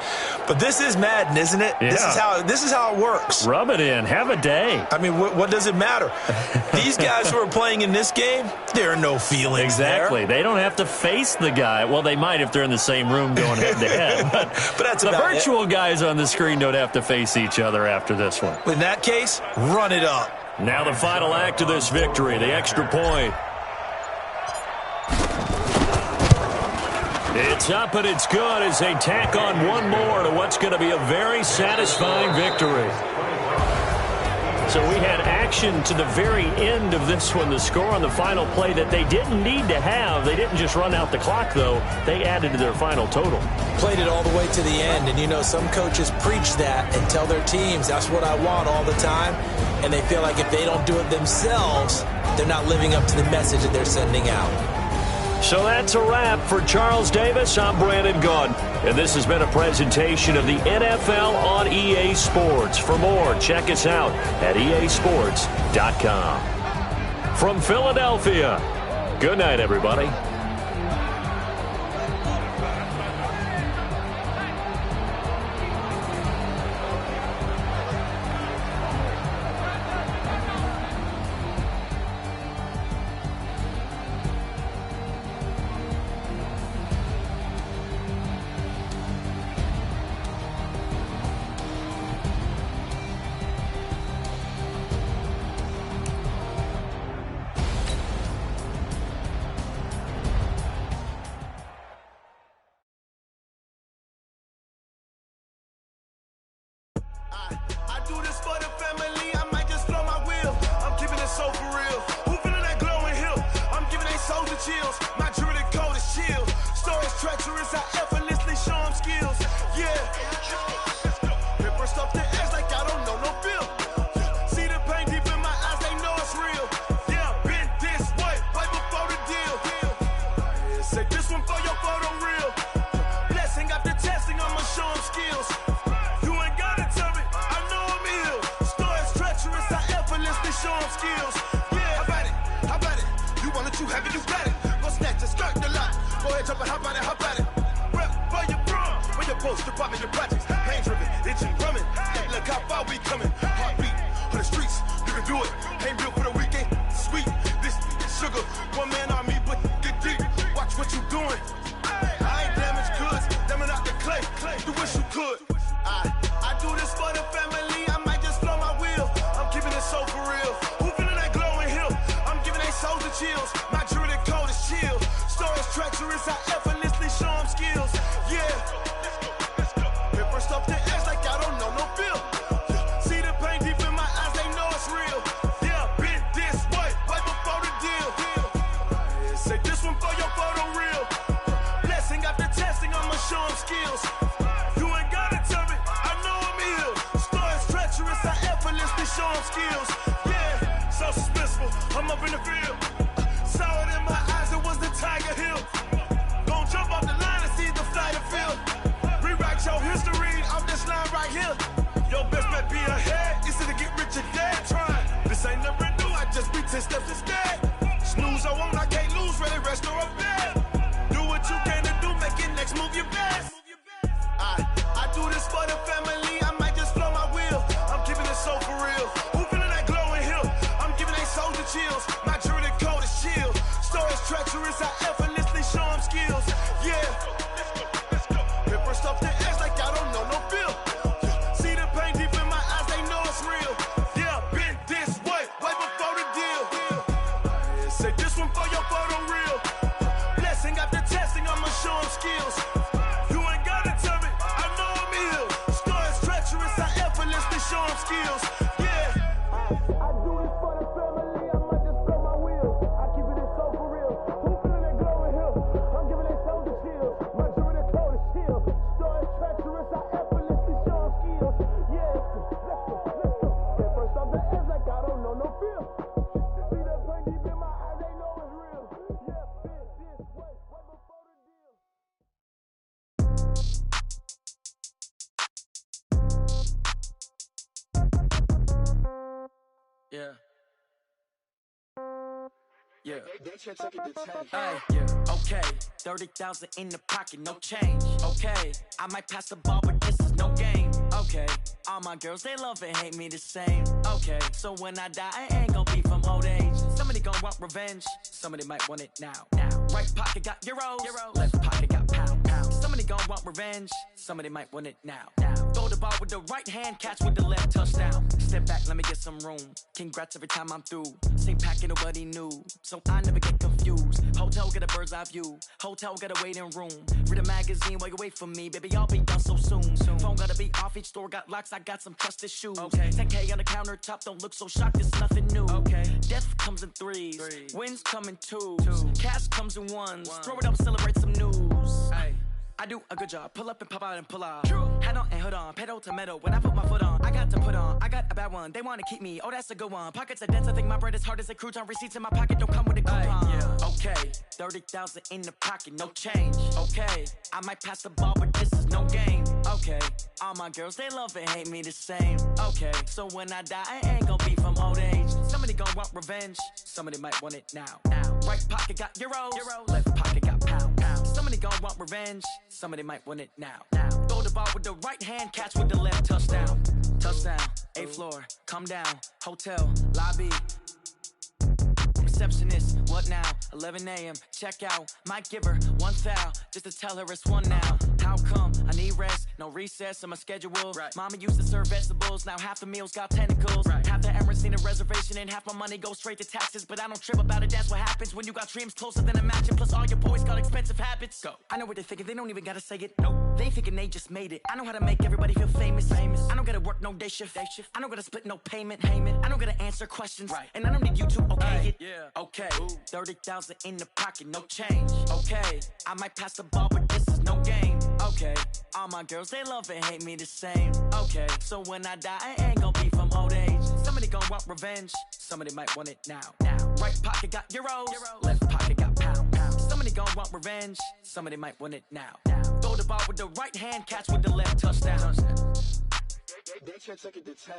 But this is Madden, isn't it? Yeah. This is how it works. Rub it in. Have a day. I mean, what does it matter? These guys who are playing in this game, there are no feelings Exactly. there. They don't have to face the guy. Well, they might if they're in the same room going head-to-head. But that's the about virtual guys on the screen don't have to face each other after this one. In that case, run it up. Now the final act of this victory, the extra point. It's up and it's good as they tack on one more to what's going to be a very satisfying victory. So we had action to the very end of this one. The score on the final play that they didn't need to have. They didn't just run out the clock, though. They added to their final total. Played it all the way to the end. And, some coaches preach that and tell their teams, that's what I want all the time. And they feel like if they don't do it themselves, they're not living up to the message that they're sending out. So that's a wrap for Charles Davis. I'm Brandon Gaudin, and this has been a presentation of the NFL on EA Sports. For more, check us out at easports.com. From Philadelphia, good night, everybody. Chills, my jewelry coat is chill. Storage treacherous, I effortlessly show them skills. Yeah, paper stuff the edge like I don't know no bill. See the pain deep in my eyes, they know it's real. Yeah, been this way, way before the deal. Say this one for your photo real. Blessing after testing, I'ma show them skills. You ain't gotta tell me, I know I'm ill. Storage treacherous, I effortlessly close to popping your projects. Pain driven, itching, drumming. Look how far we coming. Heartbeat on the streets, you can do it. Ain't built for the weekend. Sweet, this sugar. One man army, but get deep. Watch what you doing. I ain't damaged goods, damn it out the clay. You wish you could. I do this for the family. I might just blow my wheel. I'm keeping it so for real. Who feeling that glowing hill? I'm giving they souls the chills. My jewelry cold is chill. Stories treacherous, I effortlessly show them skills. Yeah. Hit first off the edge like I don't know no feel. See the pain deep in my eyes, they know it's real. Yeah, been this way, right before the deal. Say this one for your photo real. Blessing after testing, I'ma show them skills. You ain't gotta tell me, I know I'm ill. Stories treacherous, I effortlessly show them skills. Yeah, so suspenseful, I'm up in the field. Saw it in my eyes, it was the Tiger Hill. Gon' jump off the line and see the flight of field. Rewrite your history off this line right here. Your best bet be ahead, it's to get rich or dead trying. This ain't never new, I just be 10 steps instead. Snooze, I won't, I can't lose, ready, rest or a bed. Do what you can to do, make it next move your best. I do this for the family, I might just blow my wheel. I'm keeping it so for real. Who feeling that glowing hill? I'm giving they souls the chills. My jewelry cold is chill. Stories treacherous, I effortlessly show them skills. Yeah. Hit first off the edge like I don't know no feel. See the pain deep in my eyes, they know it's real. Yeah, been this way, way before the deal. Say this one for your photo real. Blessing after testing, I'ma show them skills. You ain't gotta tell me, I know I'm ill. Stories treacherous, I effortlessly show them skills. Yeah. I do this for the family, I might just blow my wheel. I keep it so for real. Who feeling that glowing hill? I'm giving they souls the chills. My jewelry cold is chill. Stories treacherous, I effortlessly show them skills. Yeah, let's go. Hit first off the edge like I don't know no feel. See that pain deep in my eyes, they know it's real. Yeah, been this way, right before the deal. Yeah. Yeah. Ay, yeah. Okay. 30,000 in the pocket, no change. Okay. I might pass the ball, but this is no game. Okay. All my girls, they love and hate me the same. Okay. So when I die, I ain't gon' be from old age. Somebody gon' want revenge. Somebody might want it now. Right pocket got euros. Left pocket got pound. Somebody gon' want revenge. Somebody might want it now. Throw the ball with the right hand, catch with the left, touchdown. Step back, let me get some room. Congrats every time I'm through. Same packet, nobody knew. So I never get confused. Hotel get a bird's eye view. Hotel get a waiting room. Read a magazine while you wait for me. Baby, I'll be done so soon. Phone gotta be off, each store got locks. I got some trusted shoes. 10K on the countertop, don't look so shocked, it's nothing new. Death comes in threes. Wins come in twos. Cash comes in ones. Throw it up, celebrate some news. I do a good job, pull up and pop out and pull out. Head on and hood on, pedal to metal. When I put my foot on, I got to put on. I got a bad one, they wanna keep me. Oh, that's a good one. Pockets are dense, I think my bread is hard as a crouton. Receipts in my pocket don't come with a coupon. Okay, 30,000 in the pocket, no change. Okay, I might pass the ball, but this is no game. Okay, all my girls, they love and hate me the same. Okay, so when I die, I ain't gon' be from old age. Somebody gon' want revenge, somebody might want it now. Right pocket got euros. Left pocket got pound. Somebody gon' want revenge, somebody might want it now. Throw the ball with the right hand, catch with the left, touchdown. Touchdown, 8th floor, come down, hotel, lobby. Receptionist, what now? 11 a.m., check out. Might give her one foul, just to tell her it's one now. How come? I need rest, no recess in my schedule. Mama used to serve vegetables, now half the meals got tentacles. Half the Emirates need a reservation and half my money goes straight to taxes. But I don't trip about it, that's what happens when you got dreams closer than a matching. Plus all your boys got expensive habits. Go. I know what they're thinking, they don't even gotta say it. Nope. They thinking they just made it. I know how to make everybody feel famous. I don't gotta work no day shift. I don't gotta split no payment. I don't gotta answer questions. And I don't need you to okay it. Okay, 30,000 in the pocket, no change. Okay, I might pass the ball, but this is no game. Okay, all my girls, they love and hate me the same. Okay, so when I die, I ain't gon' be from old age. Somebody gon' want revenge, somebody might want it now. Right pocket got euros, left pocket got pound. Somebody gon' want revenge, somebody might want it now. Throw the ball with the right hand, catch with the left, touchdown. They can't take it to 10.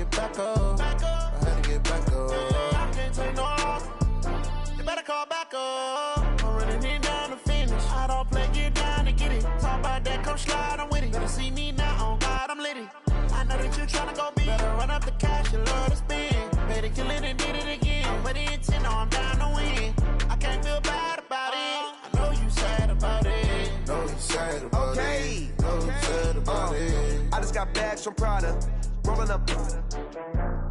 get back up. I had to get back up. I can't take no loss. You better call back up. I'm running it down to finish. I don't play, get down to get it. Talk about that, come slide, I'm with it. Better see me now, on God, I'm litty. I know that you tryna go big. Better run up the cash, you love to spend. Better kill it and did it again. I'm with the intent, no, I'm down to win. I can't feel bad about it. I know you sad about it. Know you sad about it. Know you sad about it. I just got bags from Prada. Rolling up.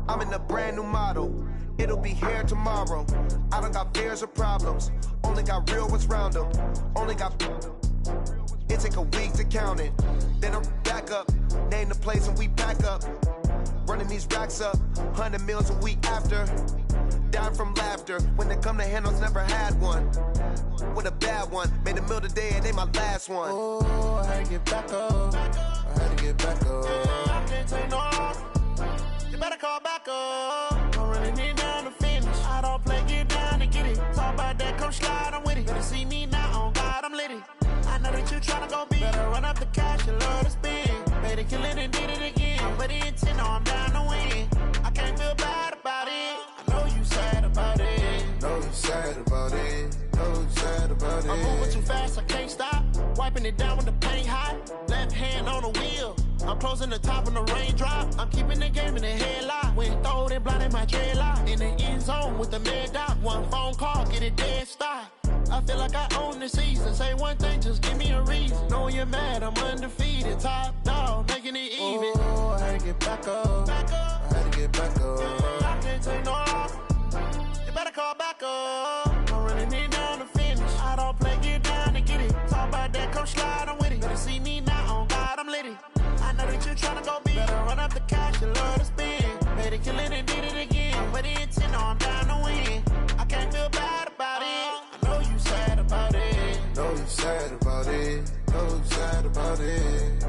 I'm in a brand new model. It'll be here tomorrow. I don't got fears or problems. Only got real ones round them. Only got. It take a week to count it. Then I'm back up. Name the place and we pack up. Running these racks up. 100 meals a week after. Down from laughter. When they come to handles, never had one. With a bad one. Made a meal today and they my last one. Oh, I had to get back up. I had to get back up. I can't take no loss. You better call back up. I'm running it down to finish. I don't play, get down to get it. Talk about that, come slide, I'm with it. Better see me now, on God, I'm litty. I know that you tryna go big. Better run up the cash, you love to spend. Made it, kill it, and did it again. I'm with the intent, no, I'm down to win. I can't feel bad about it. I know you sad about it. Know you sad about it. Know you sad about it. I'm moving too fast, I can't stop. Wiping it down with the paint hot. Left hand on the wheel. I'm closing the top when the raindrop. I'm keeping the game in the headlock. When throwed and blinded my dreadlock. In the end zone with the mad dot. One phone call, get it dead stop. I feel like I own the season. Say one thing, just give me a reason. Knowing you're mad, I'm undefeated. Top dog, making it even. Oh, I had to get back up. I had to get back up. I can't take no loss. You better call back up. I'm running it down to finish. I don't play, get down to get it. Talk about that, come slide, I'm with it. Better see me now, on God, I'm litty. I know that you tryna go big. Better run up the cash, you love to spend. Made it, kill it, and did it again. I'm with the intent, no, I'm down to win. I can't feel bad about it. I know you sad about it. Know you sad about it. Know you sad about it.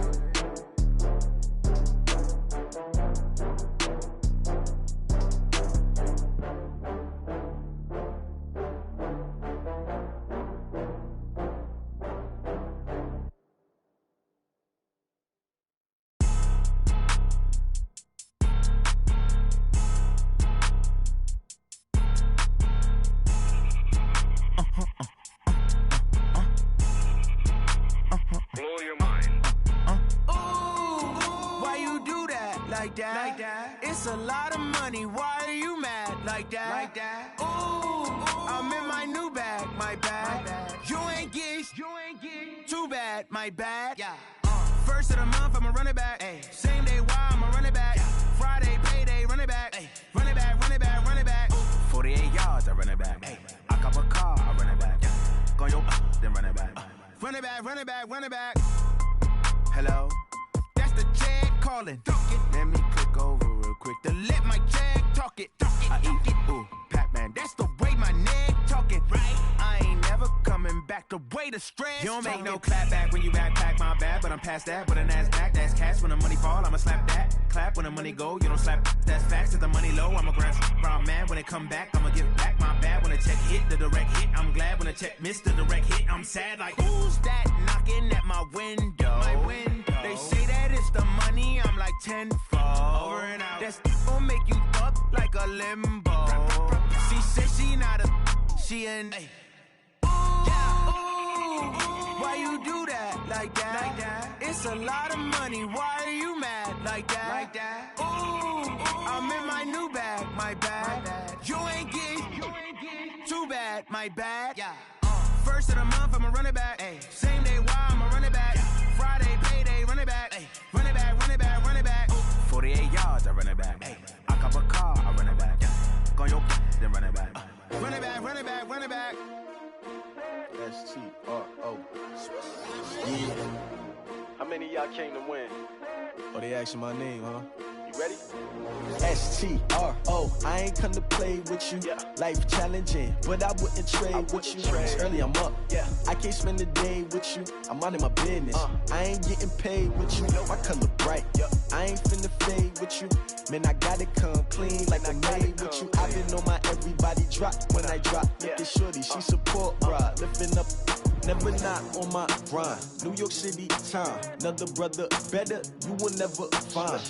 Like that. It's a lot of money. Why are you mad like that? Ooh, I'm in my new bag. My bad. You ain't get too bad. My bad. Yeah. First of the month, I'ma run it back. Ay. Same day, why I'ma run it back. Yeah. Friday, payday, run it back. Ay. Run it back, run it back, run it back. 48 yards, I run it back. Ay. I cop a car, I run it back. Yeah. Go yo, then run it back. Run it back, run it back, run it back. Hello? That's the Jag calling. Let me click over real quick to let my Jag talk it. I eat it. Ooh, Pac-Man, that's the way my neck talking. Right? I ain't never coming back the way the stress. You don't make no clap back when you backpack, my bad, but I'm past that. With a NASDAQ, that's cash. When the money fall, I'ma slap that. Clap when the money go, you don't slap. That's facts. If the money low, I'ma grab brown man. When it come back, I'ma give back my bad. When the check hit, the direct hit, I'm glad. When the check missed the direct hit, I'm sad. Like, who's that knocking at my window? My window. They say that it's the money, I'm like tenfold. Over and out. That's gon' make you up like a limbo. She said she not a, she an. Ay. Why you do that like that? It's a lot of money. Why are you mad like that? Ooh, I'm in my new bag. My bad. You ain't get too bad. My bad. Yeah. First of the month, I'ma run it back. Ay. Same day, why I'ma run it back. Friday, payday, run it back. Ay. Run it back, run it back, run it back. 48 yards, I run it back. Ay. I cop a car, I run it back. Go yo, then run it back. Run it back, run it back, run it back. S-T-R-O. Yeah. How many of y'all came to win? Oh, they asking my name, huh? You ready? S-T-R-O. I ain't come to play with you. Yeah. Life challenging, but I wouldn't trade with you. It's early, I'm up. Yeah. I can't spend the day with you. I'm minding my business. I ain't getting paid with you. My color bright. Yeah. I ain't finna fade with you. Man, I gotta come clean like I made with you. I've been on my everybody drop when I drop. Look at shorty, she support ride. Lifting up, never not on my grind. New York City time, another brother better, you will never find.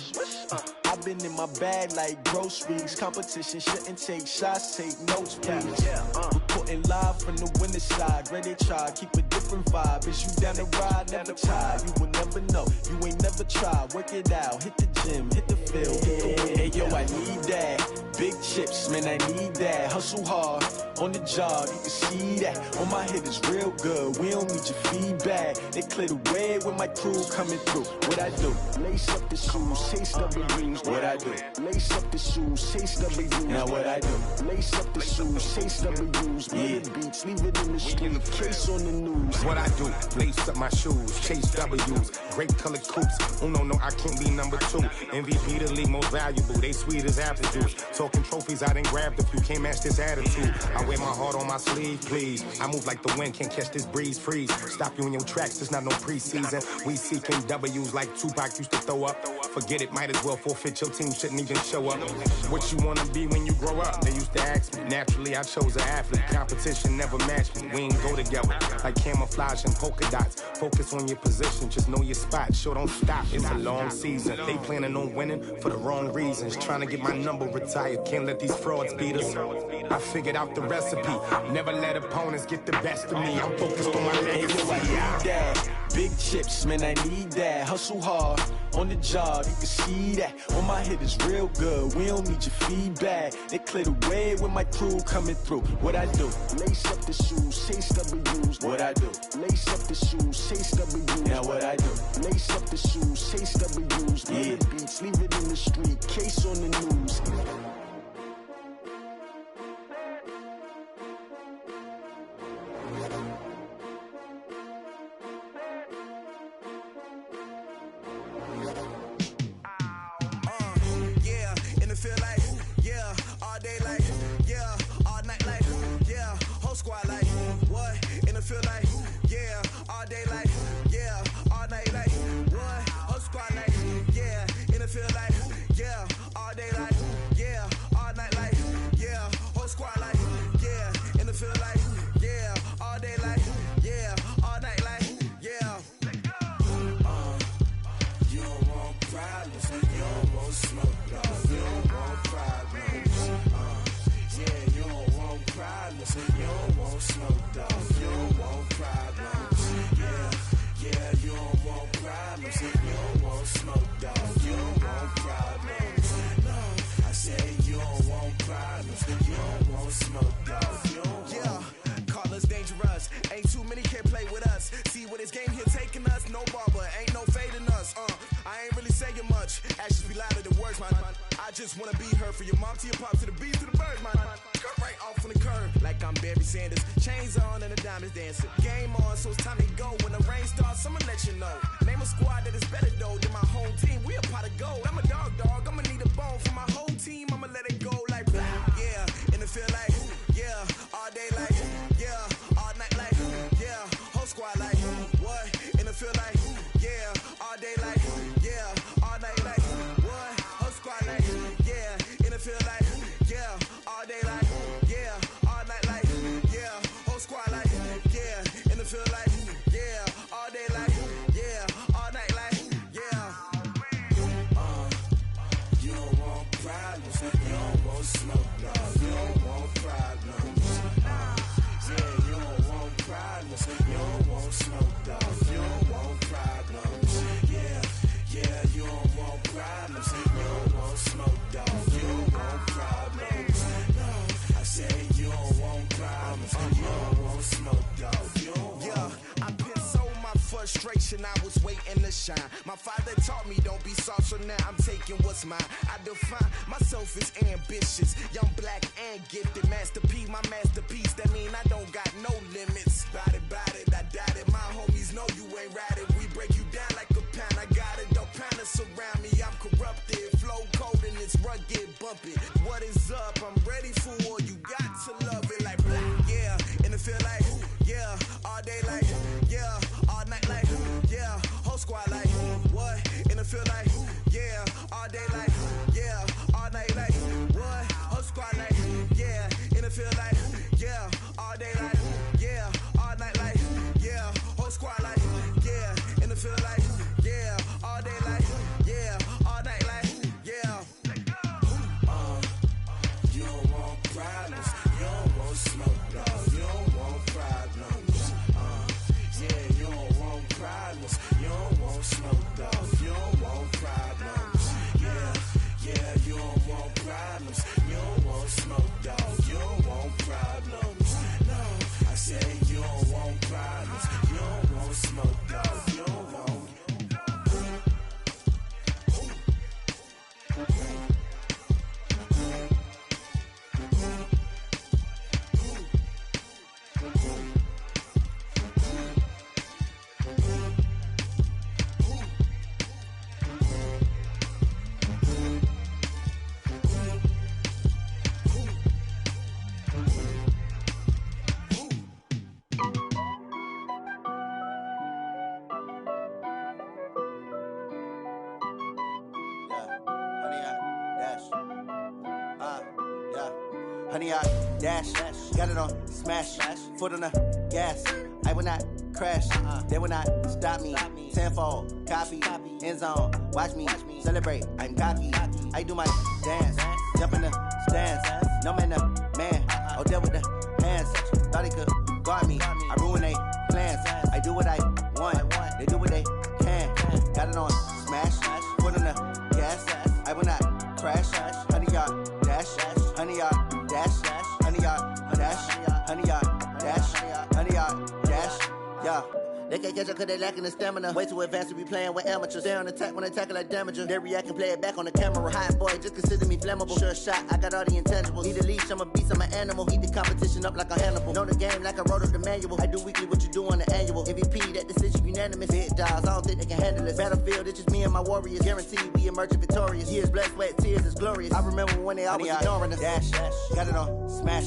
I've been in my bag like groceries. Competition shouldn't take shots, take notes, please. Reporting live from the winter side. Ready to try, keep a different vibe. Is you down the ride? Never tired. You will never know. You ain't never tried. Work it out. Hit the gym, hit the field. Hey yo, I need that. Big chips, man, I need that. Hustle hard on the job, you can see that. On my head is real good. We don't need your feedback. They clear the way with my crew coming through. What I do? Lace up the shoes, chase W's. What I do? Lace up the shoes, chase W's. Now what I do? Lace up the shoes, chase W's. Yeah, beats, leave it in the street, case on the news. What I do? Lace up my shoes, chase W's. Great colored coops. Oh no, I can't be number 2. MVP the league most valuable. They sweet as apple juice. Talking trophies, I done grabbed a few. Can't match this attitude. I wear my heart on my sleeve, please. I move like the wind, can't catch this breeze, freeze. Stop you in your tracks, it's not no preseason. We seeking W's like Tupac used to throw up. Forget it, might as well forfeit. Your team shouldn't even show up. What you wanna be when you grow up? They used to ask me. Naturally, I chose an athlete. Competition never matched me. We ain't go together like camouflage and polka dots. Focus on your position, just know your spot. Sure, don't stop. It's a long season. They planning on winning for the wrong reasons. Trying to get my number retired. Can't let these frauds beat us. I figured out the recipe. Never let opponents get the best of me. I'm focused on my legacy. I need that. Big chips, man, I need that. Hustle hard on the job, you can see that. On my head is real good. We don't need your feedback. They clear the way with my crew coming through. What I do? Lace up the shoes, chase W's. What I do? Lace up the shoes, chase W's. Now what I do? Lace up the shoes, chase W's. Yeah, beats, leave it in the street, case on the news. I was waiting to shine. My father taught me don't be soft, so now I'm taking what's mine. I define myself as ambitious, young, black, and gifted. Master P, my masterpiece. That mean I don't got no limits. Bout it, I doubt it. My homies know you ain't ratted. We break you down like a pound. I got it, don't pound us around me. I'm corrupted, flow cold and it's rugged, bumpy. What is up? I'm ready for war. You got to love it like black, yeah. And it feel like, yeah, all day like, yeah, all night like, yeah, whole squad like, what? And it feel like, yeah, all day like, yeah, all night like, what? Whole squad like, yeah, and it feel like, yeah, all day like, yeah, all night like, yeah, whole squad like, yeah, and it feel like, yeah, all day like, yeah, all night like, yeah. honey, I dash. Got it on smash, foot on the gas. I will not crash, they will not stop me. Tenfold, copy, end zone, watch me celebrate. I'm cocky, I do my dance, jump in the stands. No man, man, oh, there with the hands. Thought he could guard me, I ruin they plans. I do what I want, they do what they can. Got it on smash, foot on the gas. I will not crash, honey, yard dash, honey, yard dash, honey, yard dash, honey, yard dash, honey, yard dash. Yeah. They can't catch up cause they lacking the stamina. Way too advanced to be playing with amateurs. Stay on attack when they tackle like damager. They react and play it back on the camera. Hot boy, just consider me flammable. Sure shot, I got all the intangibles. Need a leash, I'm a beast, I'm an animal. Eat the competition up like a Hannibal. Know the game like I wrote up the manual. I do weekly what you do on the annual. MVP, that decision unanimous. Big dogs, I don't think they can handle it. Battlefield, it's just me and my warriors. Guaranteed we emerging victorious. Years, blood, sweat, tears, is glorious. I remember when they always ignoring us. Dash, got it on smash,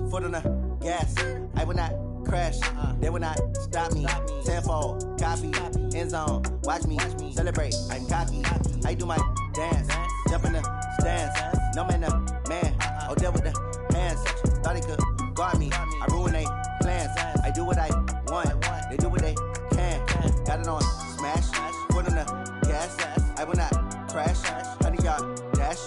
foot on the gas. I will not crash, they will not stop me. Tenfold, copy, end zone, watch me celebrate. I'm cocky, I do my dance, jump in the stands. No man, man, oh, there with the hands. Thought he could guard me, I ruin they plans. I do what I want, they do what they can. Got it on smash, foot on the gas. I will not crash, honey, yard dash,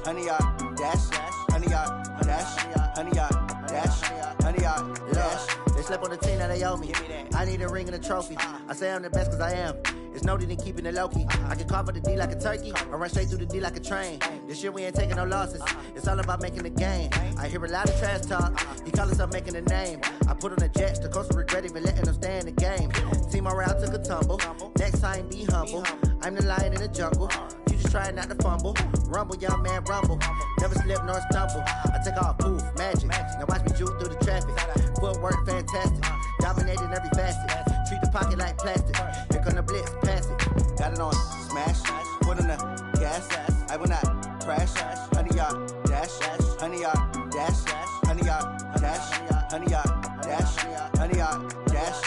honey, yard dash, honey, yard dash, honey, yard dash, honey, yard dash. They slept on the team that they owe me. I need a ring and a trophy. I say I'm the best cause I am. It's no need in keeping it low-key. I can carve up the D like a turkey or run straight through the D like a train. This year we ain't taking no losses. It's all about making the game. I hear a lot of trash talk. He call himself making a name. I put on the Jets. The coach will regret even letting them stay in the game. Team morale took a tumble. Next time be humble. I'm the lion in the jungle. You just trying not to fumble. Rumble, young man, rumble. Never slip nor stumble. I take off, poof, magic. Now watch me juke through the traffic. Footwork fantastic. Dominating every facet. Treat the pocket like plastic. Here come the blitz, pass it. Got it on smash. Foot on the gas. I will not crash. Honey, yard dash. Honey, yard dash. Honey, yard dash. Honey, yard dash. Honey, yard dash.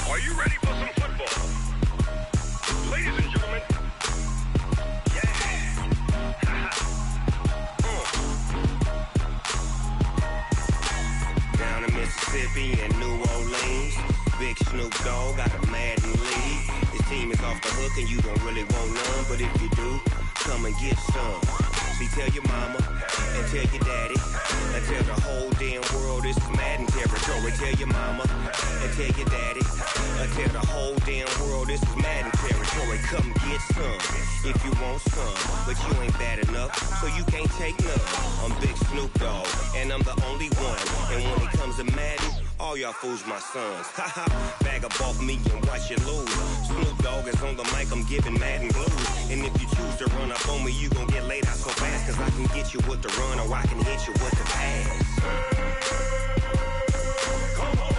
Are you ready for some football? Ladies and gentlemen, Down in Mississippi and New Orleans, Big Snoop Dogg got a Madden league. His team is off the hook and you don't really want none, but if you do, come and get some. See, tell your mama and tell your daddy and tell the whole damn world this is Madden territory. Tell your mama and tell your daddy and tell the whole damn world this is Madden territory. Come get some if you want some, but you ain't bad enough, so you can't take none. I'm Big Snoop Dogg and I'm the only one. And when it comes to Madden, all y'all fools my sons. Haha, bag up off me and watch you lose. Snoop Dogg is on the mic, I'm giving Madden blues. And if you choose to run up on me, you gon' get laid out so fast. Cause I can get you with the run or I can hit you with the pass. Come on.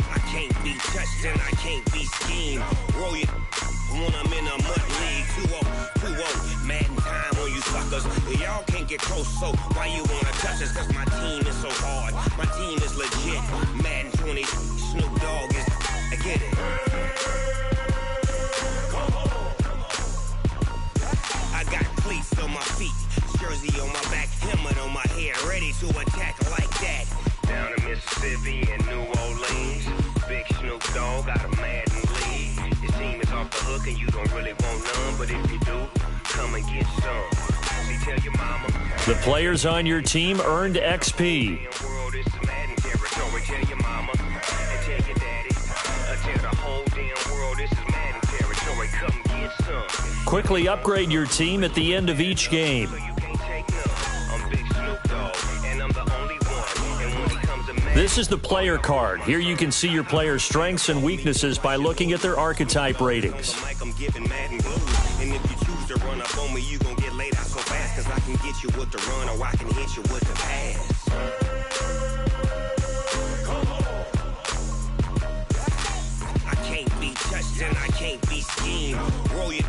I can't be touched and I can't be schemed. Roll you when I'm in a mud league. 2-0, Madden time on you suckers. Y'all can't get close, so why you wanna touch us? Cause my team is so hard, my team is legit. Madden 20, Snoop Dogg is, I get it. Come on. I got cleats on my feet, jersey on my back, helmet on my head, ready to attack like that. Down in Mississippi and New Orleans, Big Snoop Dogg got a Madden league. His team is off the hook and you don't really want none, but if you do, come and get some. See, tell your mama. The players on your team earned XP. Tell your mama and tell your daddy. Tell the whole damn world this is Madden territory. Come get some. Quickly upgrade your team at the end of each game. This is the player card. Here you can see your player's strengths and weaknesses by looking at their archetype ratings. I'm giving Madden blues. And if you choose to run up on me, you gon' get laid out so fast. Cause I can get you with the run or I can hit you with the pass. Come on. I can't be touched and I can't be scared. scheme. Roll your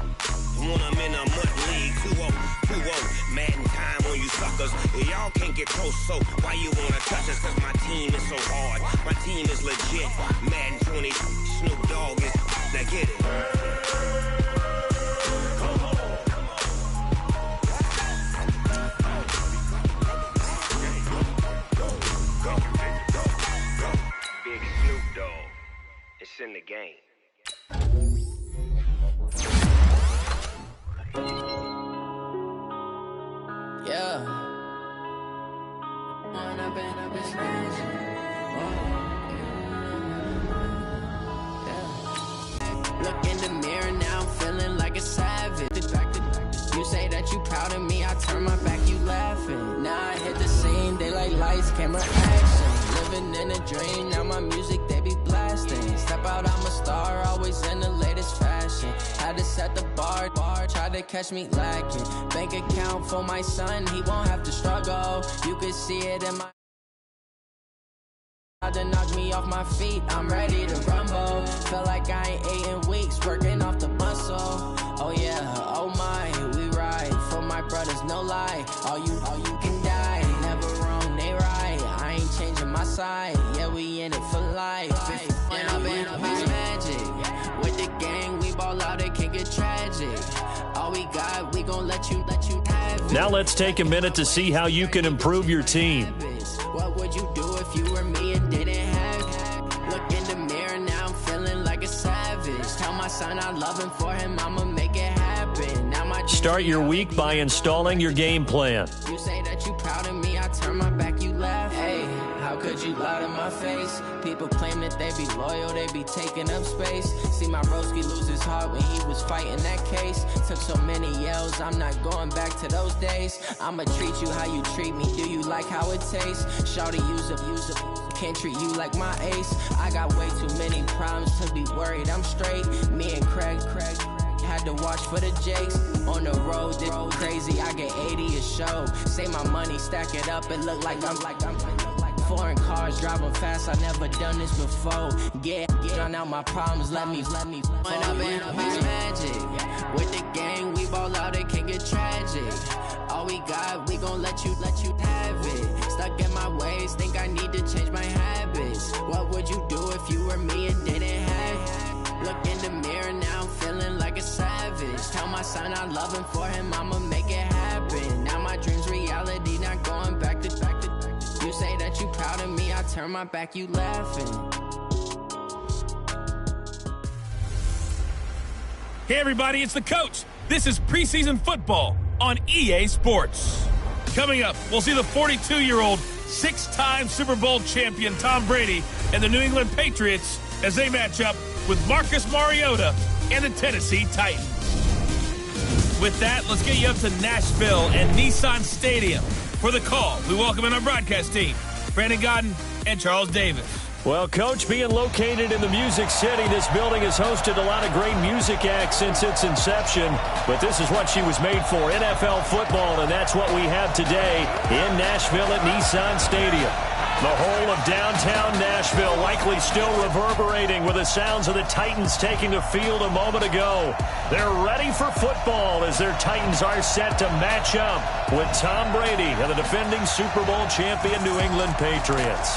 when I'm in a mud league. 2-0, Madden time on you suckers. Y'all can't get close, so why you wanna touch us? Cause my team is so hard. My team is legit. Madden 20, Snoop Dogg is. Now get it. Big Snoop Dogg. It's in the game. Yeah. Look in the mirror now, I'm feeling like a savage. You say that you proud of me, I turn my back, you laughing. Now I hit the scene, they like lights, camera, action. Living in a dream, now my music, they be blasting. Step out, I'm a star, always in the latest fashion. Had to set the bar, try to catch me lacking. Bank account for my son, he won't have to struggle. You could see it in my... To knock me off my feet, I'm ready to rumble. Feel like I ain't ate in weeks, working off the muscle. Oh yeah, oh my, we ride for my brothers, no lie. All you can die, never wrong, they right. I ain't changing my side, yeah, we in it for life. When I've been magic, with the gang, we ball out, it can get tragic. All we got, we gon' let you have it. Now let's take a minute to see how you can improve your team. What would you do if you were me and didn't have it? Look in the mirror, now I'm feeling like a savage. Tell my son I love him, for him I'ma make it happen. Now my Start your week by installing your game plan. You say that you proud of me, I turn my back, you laugh. Hey, how could you lie to my face? People claim that they be loyal, they be taking up space. See my broski lose his heart when he was fighting that case. Took so many yells, I'm not going back to those days. I'ma treat you how you treat me, do you like how it tastes? Shawty, use up, can't treat you like my ace. I got way too many problems to be worried, I'm straight. Me and Craig had to watch for the Jakes. On the road, this crazy, I get 80 a show. Say my money, stack it up, it look like I'm foreign cars, driving fast, I never done this before. Get drown out my problems, let me When I've been magic, with the gang, we ball out, it can get tragic. All we got, we gon' let you have it. Stuck in my ways, think I need to change my habits. What would you do if you were me and didn't have it? Look in the mirror, now I'm feeling like a savage. Tell my son I love him, for him I'ma make it happen. Now my dream's reality, not going back to You say that you proud of me, I turn my back, you laughing. Hey everybody, it's the coach. This is preseason football on EA Sports. Coming up, we'll see the 42-year-old, 6-time Super Bowl champion Tom Brady and the New England Patriots as they match up with Marcus Mariota and the Tennessee Titans. With that, let's get you up to Nashville and Nissan Stadium. For the call, we welcome in our broadcast team, Brandon Godden and Charles Davis. Well, Coach, being located in the Music City, this building has hosted a lot of great music acts since its inception. But this is what she was made for, NFL football, and that's what we have today in Nashville at Nissan Stadium. The whole of downtown Nashville likely still reverberating with the sounds of the Titans taking the field a moment ago. They're ready for football as their Titans are set to match up with Tom Brady and the defending Super Bowl champion New England Patriots.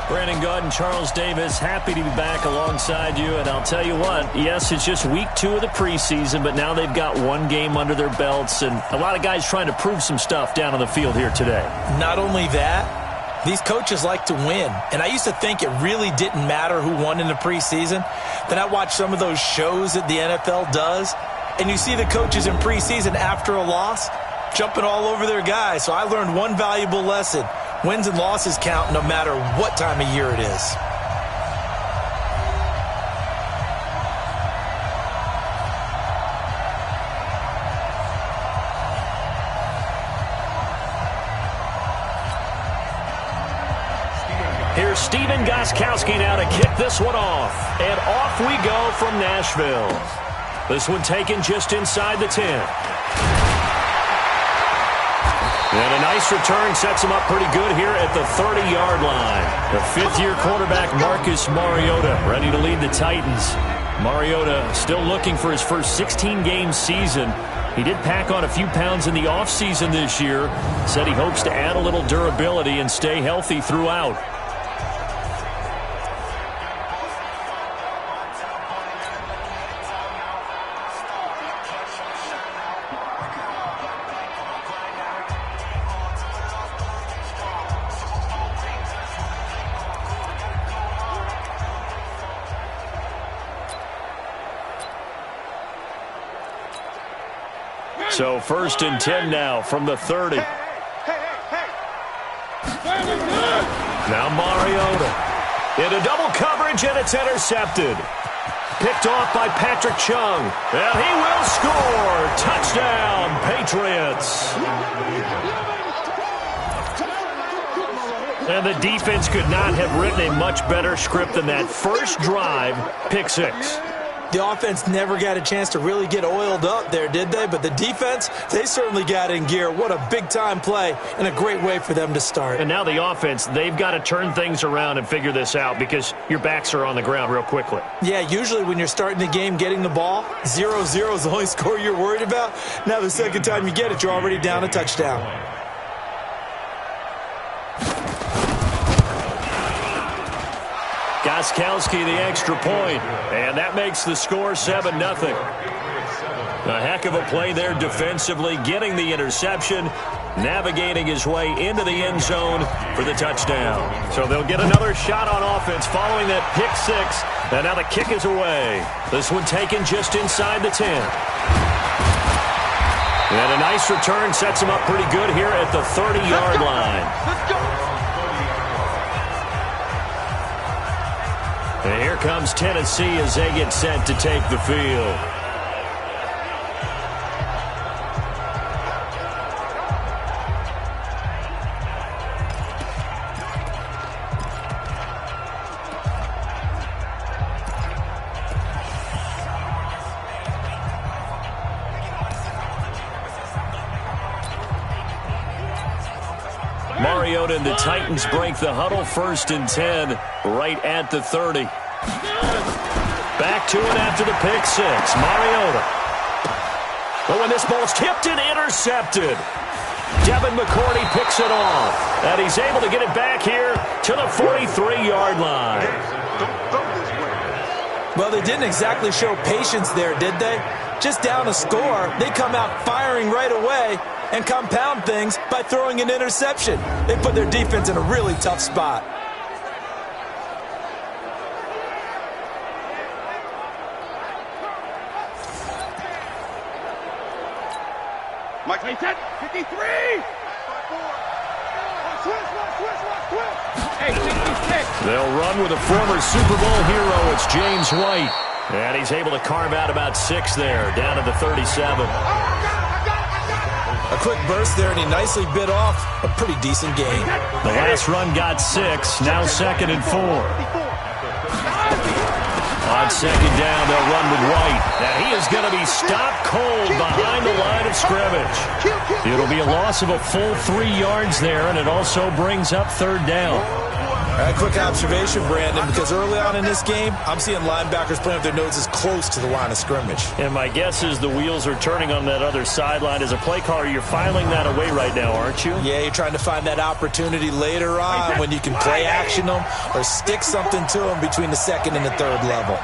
Brandon Godden, Charles Davis, happy to be back alongside you. And I'll tell you what, yes, it's just week 2 of the preseason, but now they've got one game under their belts, and a lot of guys trying to prove some stuff down on the field here today. Not only that, these coaches like to win. And I used to think it really didn't matter who won in the preseason. Then I watched some of those shows that the NFL does, and you see the coaches in preseason after a loss jumping all over their guys. So I learned one valuable lesson. Wins and losses count no matter what time of year it is. Here's Steven Gostkowski now to kick this one off. And off we go from Nashville. This one taken just inside the 10. And a nice return sets him up pretty good here at the 30-yard line. The 5th-year quarterback, Marcus Mariota, ready to lead the Titans. Mariota still looking for his first 16-game season. He did pack on a few pounds in the offseason this year. Said he hopes to add a little durability and stay healthy throughout. So 1st and 10 now from the 30. Now Mariota into double coverage, and it's intercepted. Picked off by Patrick Chung, and he will score. Touchdown, Patriots. And the defense could not have written a much better script than that first drive, pick 6. The offense never got a chance to really get oiled up there, did they? But the defense, they certainly got in gear. What a big-time play and a great way for them to start. And now the offense, they've got to turn things around and figure this out because your backs are on the ground real quickly. Yeah, usually when you're starting the game getting the ball, 0-0 is the only score you're worried about. Now the second time you get it, you're already down a touchdown. Gostkowski the extra point, and that makes the score 7-0. A heck of a play there defensively, getting the interception, navigating his way into the end zone for the touchdown. So they'll get another shot on offense following that pick 6, and now the kick is away. This one taken just inside the 10. And a nice return sets him up pretty good here at the 30-yard line. Let's go. And here comes Tennessee as they get set to take the field. Mariota and the Titans break the huddle, 1st and 10, right at the 30. Back to it after the pick 6. Mariota. Oh, and this ball's tipped and intercepted. Devin McCourty picks it off, and he's able to get it back here to the 43-yard line. Well, they didn't exactly show patience there, did they? Just down a score, they come out firing right away and compound things by throwing an interception. They put their defense in a really tough spot. Mike, 53! Hey, 66! They'll run with a former Super Bowl hero. It's James White. And he's able to carve out about 6 there, down to the 37. A quick burst there, and he nicely bit off a pretty decent gain. The last run got 6, now 2nd and 4. On 2nd down, they'll run with White. Now he is going to be stopped cold behind the line of scrimmage. It'll be a loss of a full 3 yards there, and it also brings up 3rd down. A quick observation, Brandon, because early on in this game, I'm seeing linebackers playing with their noses close to the line of scrimmage. And my guess is the wheels are turning on that other sideline. As a play caller, you're filing that away right now, aren't you? Yeah, you're trying to find that opportunity later on when you can play action them or stick something to them between the 2nd and the 3rd level.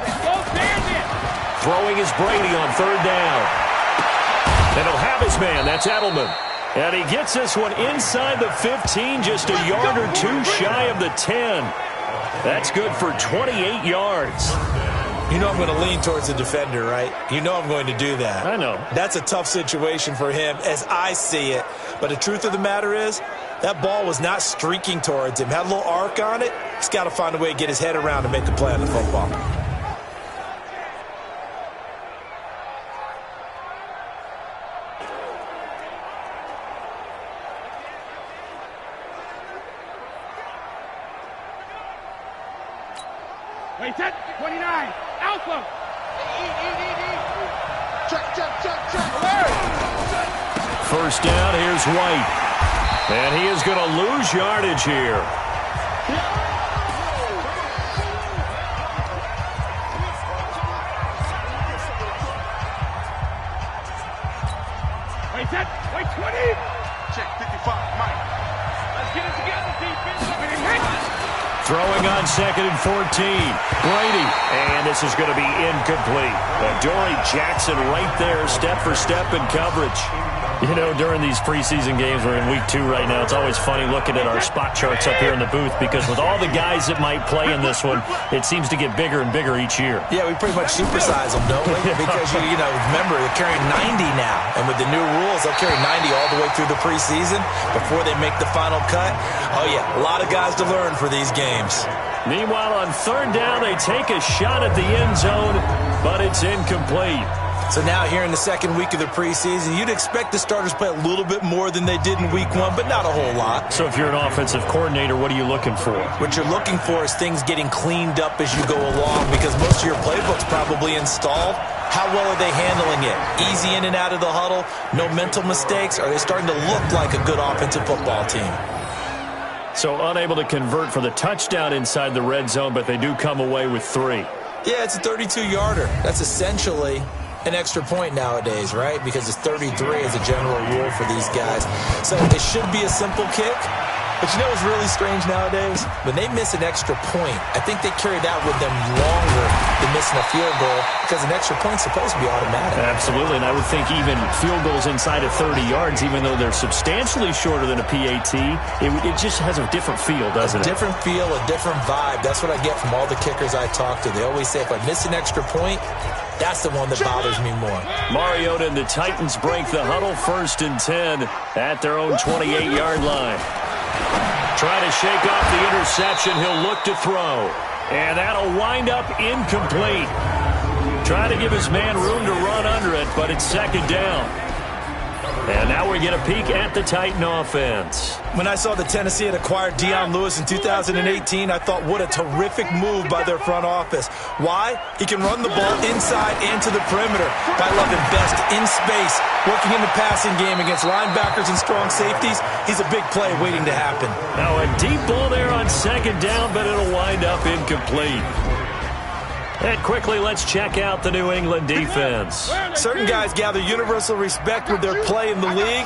Throwing is Brady on 3rd down. And he'll have his man. That's Edelman. And he gets this one inside the 15, just a yard or 2 shy of the 10. That's good for 28 yards. You know I'm going to lean towards the defender, right? You know I'm going to do that. I know. That's a tough situation for him as I see it. But the truth of the matter is, that ball was not streaking towards him. Had a little arc on it. He's got to find a way to get his head around and make a play on the football. Wait, 10, 29, Alpha. Check. Alert. 1st down, here's White. And he is going to lose yardage here. Throwing on 2nd and 14. Brady. And this is going to be incomplete. Adoree Jackson right there, step for step in coverage. You know, during these preseason games, we're in week 2 right now, it's always funny looking at our spot charts up here in the booth because with all the guys that might play in this one, it seems to get bigger and bigger each year. Yeah, we pretty much supersize them, don't we? Because, you know, remember, they're carrying 90 now. And with the new rules, they'll carry 90 all the way through the preseason before they make the final cut. Oh, yeah, a lot of guys to learn for these games. Meanwhile, on 3rd down, they take a shot at the end zone, but it's incomplete. So now here in the 2nd week of the preseason, you'd expect the starters play a little bit more than they did in week 1, but not a whole lot. So if you're an offensive coordinator, what are you looking for? What you're looking for is things getting cleaned up as you go along because most of your playbook's probably installed. How well are they handling it? Easy in and out of the huddle, no mental mistakes? Are they starting to look like a good offensive football team? So unable to convert for the touchdown inside the red zone, but they do come away with 3. Yeah, it's a 32-yarder. That's essentially an extra point nowadays, right? Because it's 33 as a general rule for these guys. So it should be a simple kick. But you know what's really strange nowadays? When they miss an extra point, I think they carry that with them longer than missing a field goal because an extra point's supposed to be automatic. Absolutely, and I would think even field goals inside of 30 yards, even though they're substantially shorter than a PAT, it just has a different feel, doesn't it? A different feel, a different vibe. That's what I get from all the kickers I talk to. They always say if I miss an extra point, that's the one that bothers me more. Mariota and the Titans break the huddle, 1st and 10 at their own 28-yard line. Trying to shake off the interception. He'll look to throw. And that'll wind up incomplete. Trying to give his man room to run under it, but it's 2nd down. And now we get a peek at the Titan offense. When I saw that Tennessee had acquired Deion Lewis in 2018, I thought what a terrific move by their front office. Why? He can run the ball inside and to the perimeter. By loving best in space, working in the passing game against linebackers and strong safeties. He's a big play waiting to happen. Now a deep ball there on 2nd down, but it'll wind up incomplete. And quickly, let's check out the New England defense. Certain guys gather universal respect with their play in the league,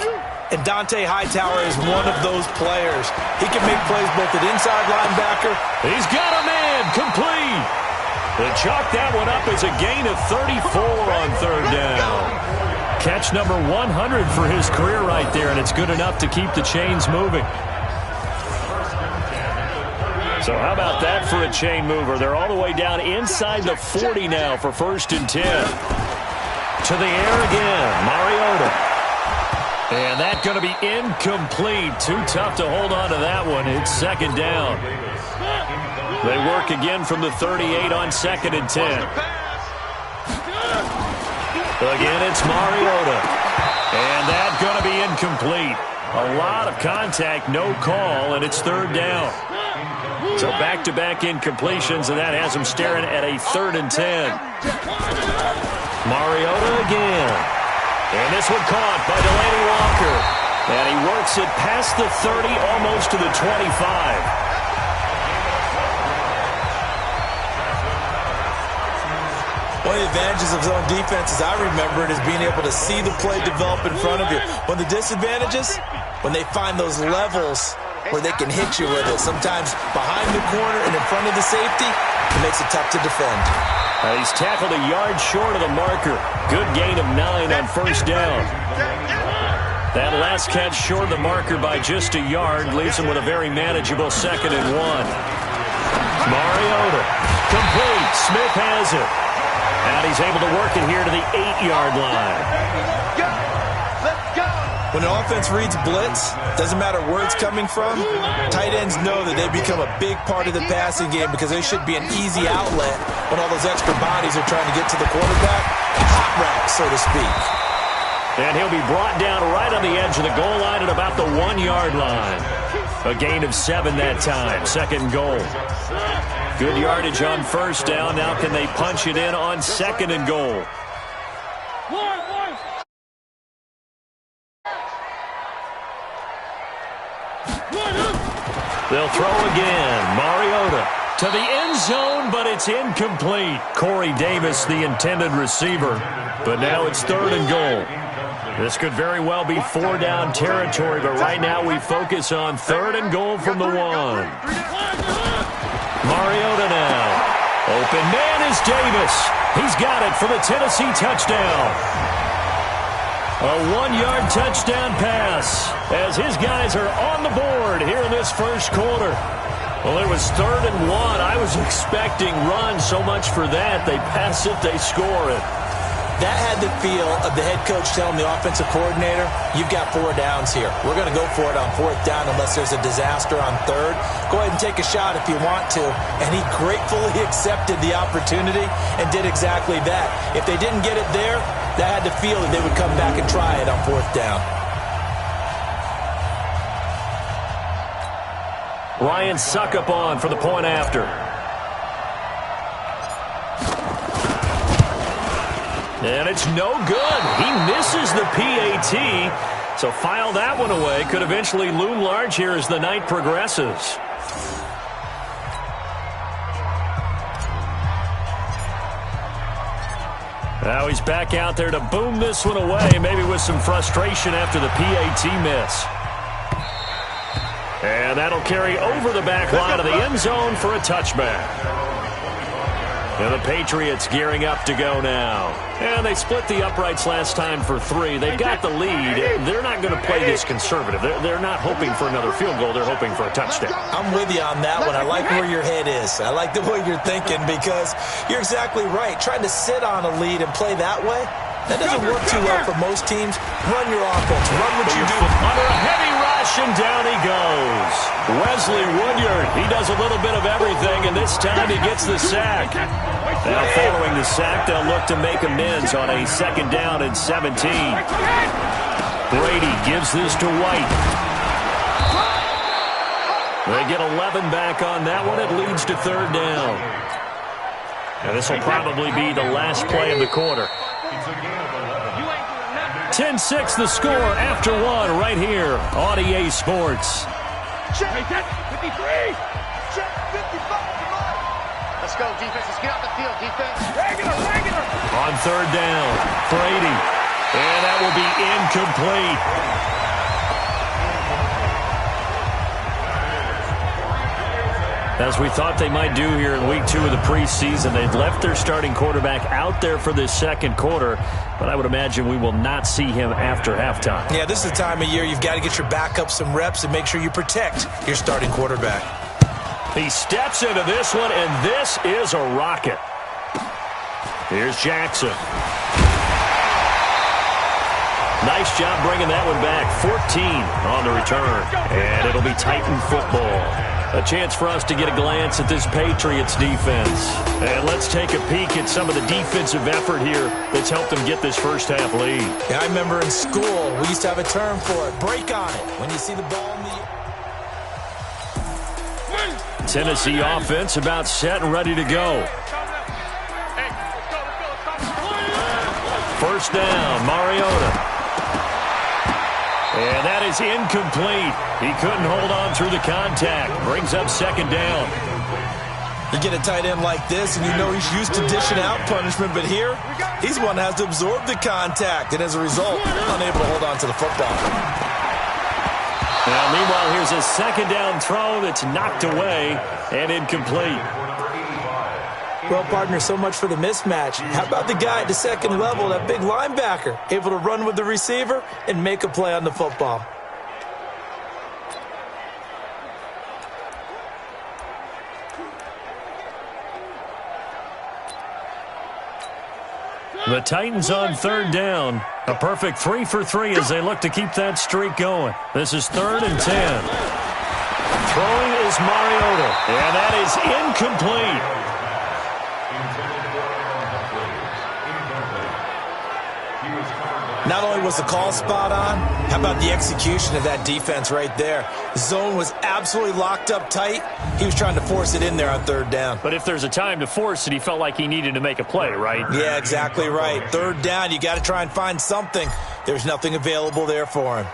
and Dante Hightower is one of those players. He can make plays both at inside linebacker. He's got a man complete. They chalk that one up as a gain of 34 on 3rd down. Catch number 100 for his career right there, and it's good enough to keep the chains moving. So how about that for a chain mover? They're all the way down inside the 40 now for 1st and 10. To the air again, Mariota. And that's going to be incomplete. Too tough to hold on to that one. It's 2nd down. They work again from the 38 on 2nd and 10. Again, it's Mariota. And that's going to be incomplete. A lot of contact, no call, and it's 3rd down. So back-to-back incompletions, and that has him staring at a 3rd and 10. Mariota again. And this one caught by Delaney Walker. And he works it past the 30, almost to the 25. One of the advantages of zone defense, as I remember it, is being able to see the play develop in front of you. One of the disadvantages, when they find those levels where they can hit you with it. Sometimes behind the corner and in front of the safety, it makes it tough to defend. He's tackled a yard short of the marker. Good gain of 9 on 1st down. That last catch short of the marker by just a yard leaves him with a very manageable 2nd and 1. Mariota, complete. Smith has it. And he's able to work it here to the 8-yard line. When an offense reads blitz, doesn't matter where it's coming from, tight ends know that they become a big part of the passing game because they should be an easy outlet when all those extra bodies are trying to get to the quarterback. A hot route, so to speak. And he'll be brought down right on the edge of the goal line at about the 1-yard line. A gain of 7 that time, 2nd goal. Good yardage on 1st down. Now can they punch it in on 2nd and goal? They'll throw again. Mariota to the end zone, but it's incomplete. Corey Davis, the intended receiver. But now it's 3rd and goal. This could very well be 4-down territory, but right now we focus on 3rd and goal from the 1. and man is Davis. He's got it for the Tennessee touchdown. A 1-yard touchdown pass as his guys are on the board here in this first quarter. Well, it was 3rd and 1. I was expecting run so much for that. They pass it, they score it. That had the feel of the head coach telling the offensive coordinator, you've got 4 downs here. We're going to go for it on 4th down unless there's a disaster on 3rd. Go ahead and take a shot if you want to. And he gratefully accepted the opportunity and did exactly that. If they didn't get it there, that had the feel that they would come back and try it on 4th down. Ryan Suckup on for the point after. And it's no good. He misses the PAT. So file that one away. Could eventually loom large here as the night progresses. Now he's back out there to boom this one away, maybe with some frustration after the PAT miss. And that'll carry over the back line of the end zone for a touchback. And the Patriots gearing up to go now. And they split the uprights last time for 3. They've got the lead. They're not going to play this conservative. They're not hoping for another field goal. They're hoping for a touchdown. I'm with you on that one. I like where your head is. I like the way you're thinking because you're exactly right. Trying to sit on a lead and play that way, that doesn't work too well for most teams. Run your offense. Run what you do. Under a heavy rush, and down he goes. Wesley Woodyard, he does a little bit of everything, and this time he gets the sack. Now following the sack, they'll look to make amends on a 2nd down and 17. Brady gives this to White. They get 11 back on that one. It leads to 3rd down. Now this will probably be the last play of the quarter. 10-6 the score after 1 right here on EA Sports. Check 53. Check 55. Let's go, defense. Let's get out the field, defense. Regular. On 3rd down, Brady. And that will be incomplete. As we thought they might do here in week 2 of the preseason, they've left their starting quarterback out there for this 2nd quarter, but I would imagine we will not see him after halftime. Yeah, this is the time of year you've got to get your backup some reps and make sure you protect your starting quarterback. He steps into this one, and this is a rocket. Here's Jackson. Nice job bringing that one back. 14 on the return, and it'll be Titan football. A chance for us to get a glance at this Patriots defense. And let's take a peek at some of the defensive effort here that's helped them get this first half lead. Yeah, I remember in school, we used to have a term for it. Break on it. When you see the ball in the... Tennessee offense about set and ready to go. 1st down, Mariota. And that is incomplete. He couldn't hold on through the contact. Brings up 2nd down. You get a tight end like this, and you know he's used to dishing out punishment, but here, he's one that has to absorb the contact, and as a result, unable to hold on to the football. Now, meanwhile, here's a 2nd down throw that's knocked away and incomplete. Well, partner, so much for the mismatch. How about the guy at the 2nd level, that big linebacker, able to run with the receiver and make a play on the football? The Titans on 3rd down. A perfect 3 for 3 as they look to keep that streak going. This is 3rd and 10. Throwing is Mariota, and that is incomplete. Not only was the call spot on, how about the execution of that defense right there? The zone was absolutely locked up tight. He was trying to force it in there on 3rd down. But if there's a time to force it, he felt like he needed to make a play, right? Yeah, exactly right. 3rd down, you got to try and find something. There's nothing available there for him.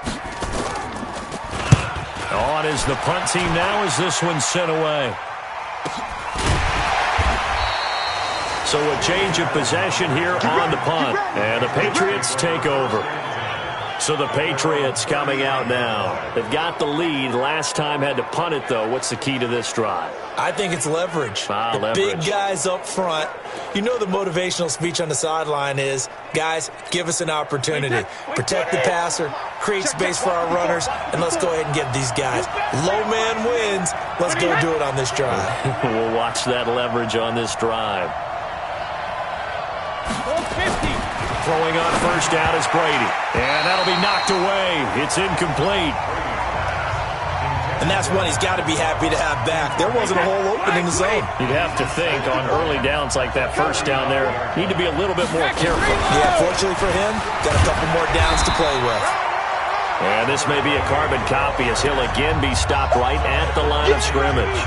On is the punt team now as this one's sent away. So a change of possession here on the punt. And the Patriots take over. So the Patriots coming out now. They've got the lead. Last time had to punt it, though. What's the key to this drive? I think it's leverage. Leverage. Big guys up front. You know the motivational speech on the sideline is, guys, give us an opportunity. Protect the passer, create space for our runners, and let's go ahead and get these guys. Low man wins. Let's go do it on this drive. We'll watch that leverage on this drive. Throwing on first down is Brady. And that'll be knocked away. It's incomplete. And that's one he's got to be happy to have back. There wasn't a hole open in the zone. You'd have to think on early downs like that first down there, need to be a little bit more careful. Yeah, fortunately for him, got a couple more downs to play with. And this may be a carbon copy as he'll again be stopped right at the line of scrimmage.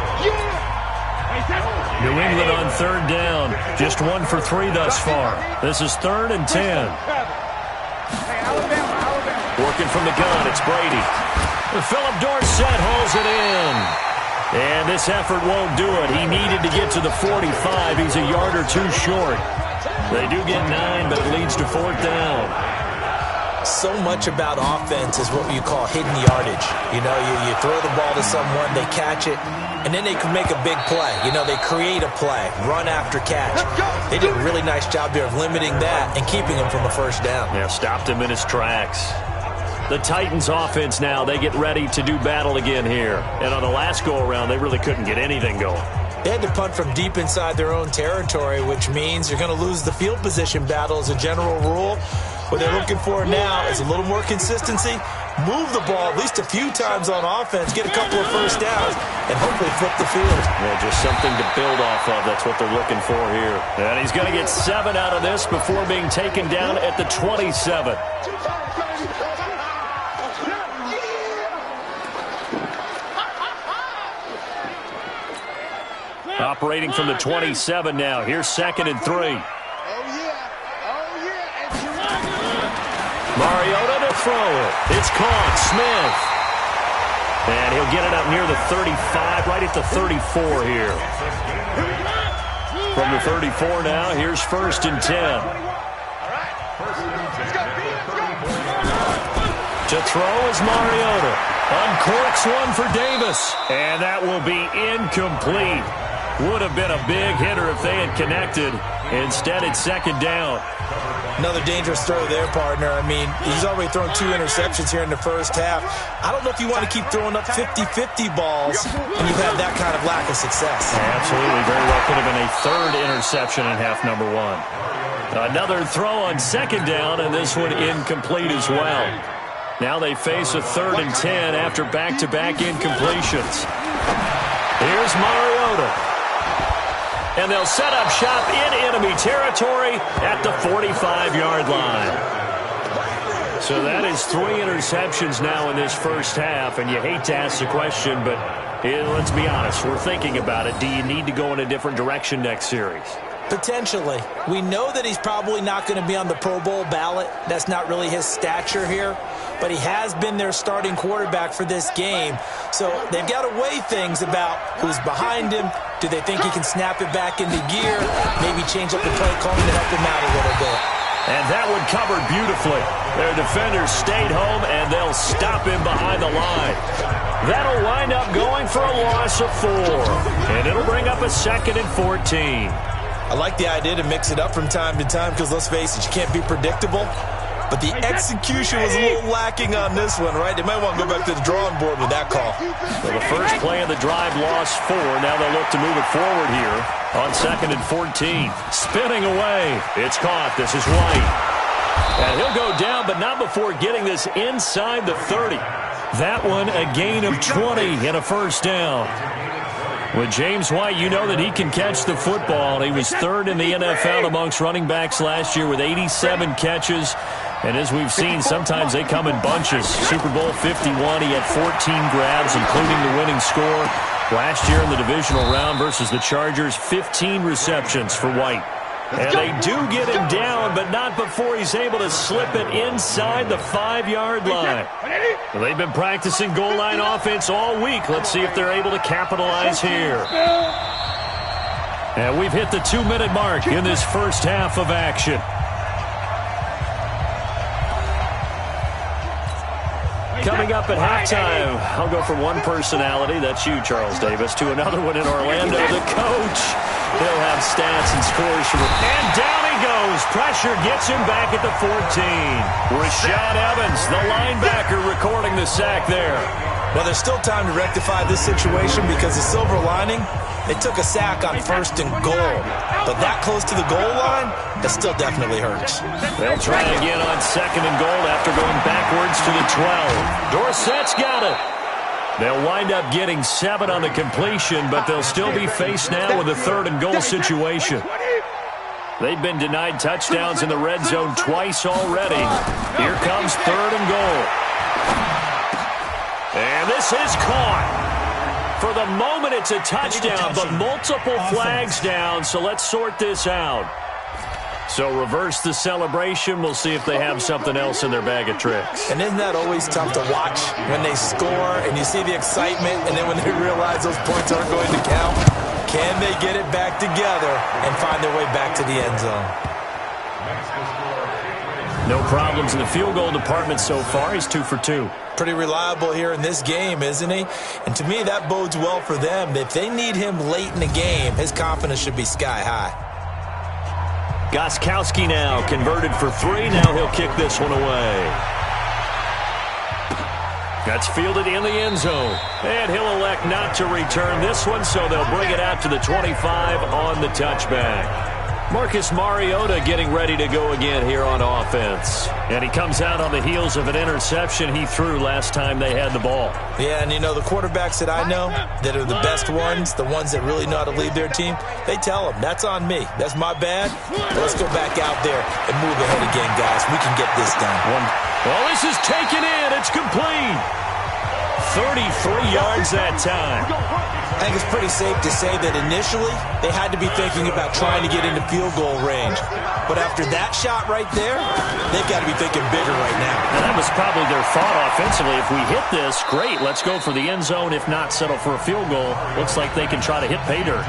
New England on third down. Just 1 for 3 thus far. This is 3rd and 10. Working from the gun, it's Brady. Philip Dorsett holds it in. And this effort won't do it. He needed to get to the 45. He's a yard or 2 short. They do get 9, but it leads to 4th down. So much about offense is what you call hidden yardage. You know, you throw the ball to someone, they catch it, and then they can make a big play. You know, they create a play, run after catch. They did a really nice job there of limiting that and keeping him from a first down. Yeah, stopped him in his tracks. The Titans offense now, they get ready to do battle again here. And on the last go-around, they really couldn't get anything going. They had to punt from deep inside their own territory, which means you're going to lose the field position battle as a general rule. What they're looking for now is a little more consistency, move the ball at least a few times on offense, get a couple of first downs, and hopefully flip the field. Yeah, just something to build off of. That's what they're looking for here. And he's going to get 7 out of this before being taken down at the 27. Operating from the 27 now. Here's 2nd and 3. Mariota to throw it. It's caught. Smith. And he'll get it up near the 35, right at the 34 here. From the 34 now, here's 1st and 10. To throw is Mariota. Uncorks one for Davis. And that will be incomplete. Would have been a big hitter if they had connected. Instead, it's 2nd down. Another dangerous throw there, partner. I mean, he's already thrown 2 interceptions here in the first half. I don't know if you want to keep throwing up 50-50 balls and you've had that kind of lack of success. Absolutely. Very well could have been a 3rd interception in half number 1. Another throw on 2nd down, and this one incomplete as well. Now they face a 3rd and 10 after back-to-back incompletions. Here's Mariota. And they'll set up shop in enemy territory at the 45-yard line. So that is 3 interceptions now in this first half, and you hate to ask the question, but let's be honest, we're thinking about it. Do you need to go in a different direction next series? Potentially. We know that he's probably not going to be on the Pro Bowl ballot. That's not really his stature here. But he has been their starting quarterback for this game. So they've got to weigh things about who's behind him. Do they think he can snap it back into gear? Maybe change up the play calling to help him out a little bit. And that one covered beautifully. Their defenders stayed home, and they'll stop him behind the line. That'll wind up going for a loss of 4. And it'll bring up a 2nd and 14. I like the idea to mix it up from time to time because, let's face it, you can't be predictable. But the execution was a little lacking on this one, right? They might want to go back to the drawing board with that call. Well, the first play of the drive lost 4. Now they'll look to move it forward here on 2nd and 14. Spinning away. It's caught. This is White. And he'll go down, but not before getting this inside the 30. That one a gain of 20 and a first down. With James White, you know that he can catch the football. He was 3rd in the NFL amongst running backs last year with 87 catches. And as we've seen, sometimes they come in bunches. Super Bowl 51, he had 14 grabs, including the winning score. Last year in the divisional round versus the Chargers, 15 receptions for White. And they do get him down, but not before he's able to slip it inside the 5-yard line. Well, they've been practicing goal line offense all week. Let's see if they're able to capitalize here. And we've hit the 2-minute mark in this first half of action. Coming up at halftime, I'll go from one personality, that's you, Charles Davis, to another one in Orlando, the coach. He'll have stats and scores. And down he goes. Pressure gets him back at the 14. Rashad Evans, the linebacker, recording the sack there. Well, there's still time to rectify this situation because the silver lining, they took a sack on 1st and goal. But that close to the goal line, that still definitely hurts. They'll try again on 2nd and goal after going backwards to the 12. Dorsett's got it. They'll wind up getting 7 on the completion, but they'll still be faced now with a 3rd and goal situation. They've been denied touchdowns in the red zone twice already. Here comes 3rd and goal. And this is caught. For the moment, it's a touchdown, but multiple flags down, so let's sort this out. So reverse the celebration. We'll see if they have something else in their bag of tricks. And isn't that always tough to watch when they score and you see the excitement, and then when they realize those points aren't going to count? Can they get it back together and find their way back to the end zone? No problems in the field goal department so far. He's 2 for 2. Pretty reliable here in this game, isn't he? And to me, that bodes well for them. If they need him late in the game, his confidence should be sky high. Gostkowski now converted for 3. Now he'll kick this one away. That's fielded in the end zone. And he'll elect not to return this one, so they'll bring it out to the 25 on the touchback. Marcus Mariota getting ready to go again here on offense. And he comes out on the heels of an interception he threw last time they had the ball. Yeah, and you know, the quarterbacks that I know that are the best ones, the ones that really know how to lead their team, they tell them, that's on me. That's my bad. But let's go back out there and move ahead again, guys. We can get this done. Well, this is taken in. It's complete. 33 yards that time. I think it's pretty safe to say that initially they had to be thinking about trying to get into field goal range. But after that shot right there, they've got to be thinking bigger right now. And that was probably their thought offensively. If we hit this, great. Let's go for the end zone. If not, settle for a field goal. Looks like they can try to hit pay dirt.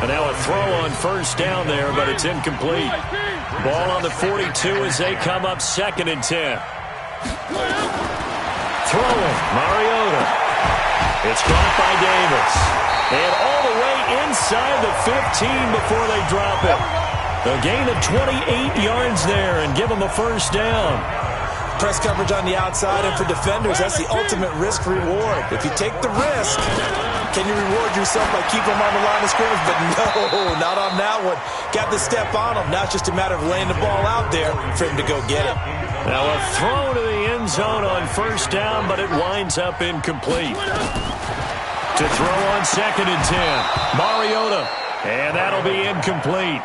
And now a throw on 1st down there, but it's incomplete. Ball on the 42 as they come up 2nd and 10. Throwing, Mariota. It's caught by Davis. And all the way inside the 15 before they drop it. A gain of 28 yards there and give them a 1st down. Press coverage on the outside, and for defenders, that's the ultimate risk-reward. If you take the risk, can you reward yourself by keeping them on the line of scrimmage? But no, not on that one. Got the step on them. Now it's just a matter of laying the ball out there for him to go get it. Now a throw to the end zone on 1st down, but it winds up incomplete. To throw on 2nd and 10. Mariota. And that'll be incomplete.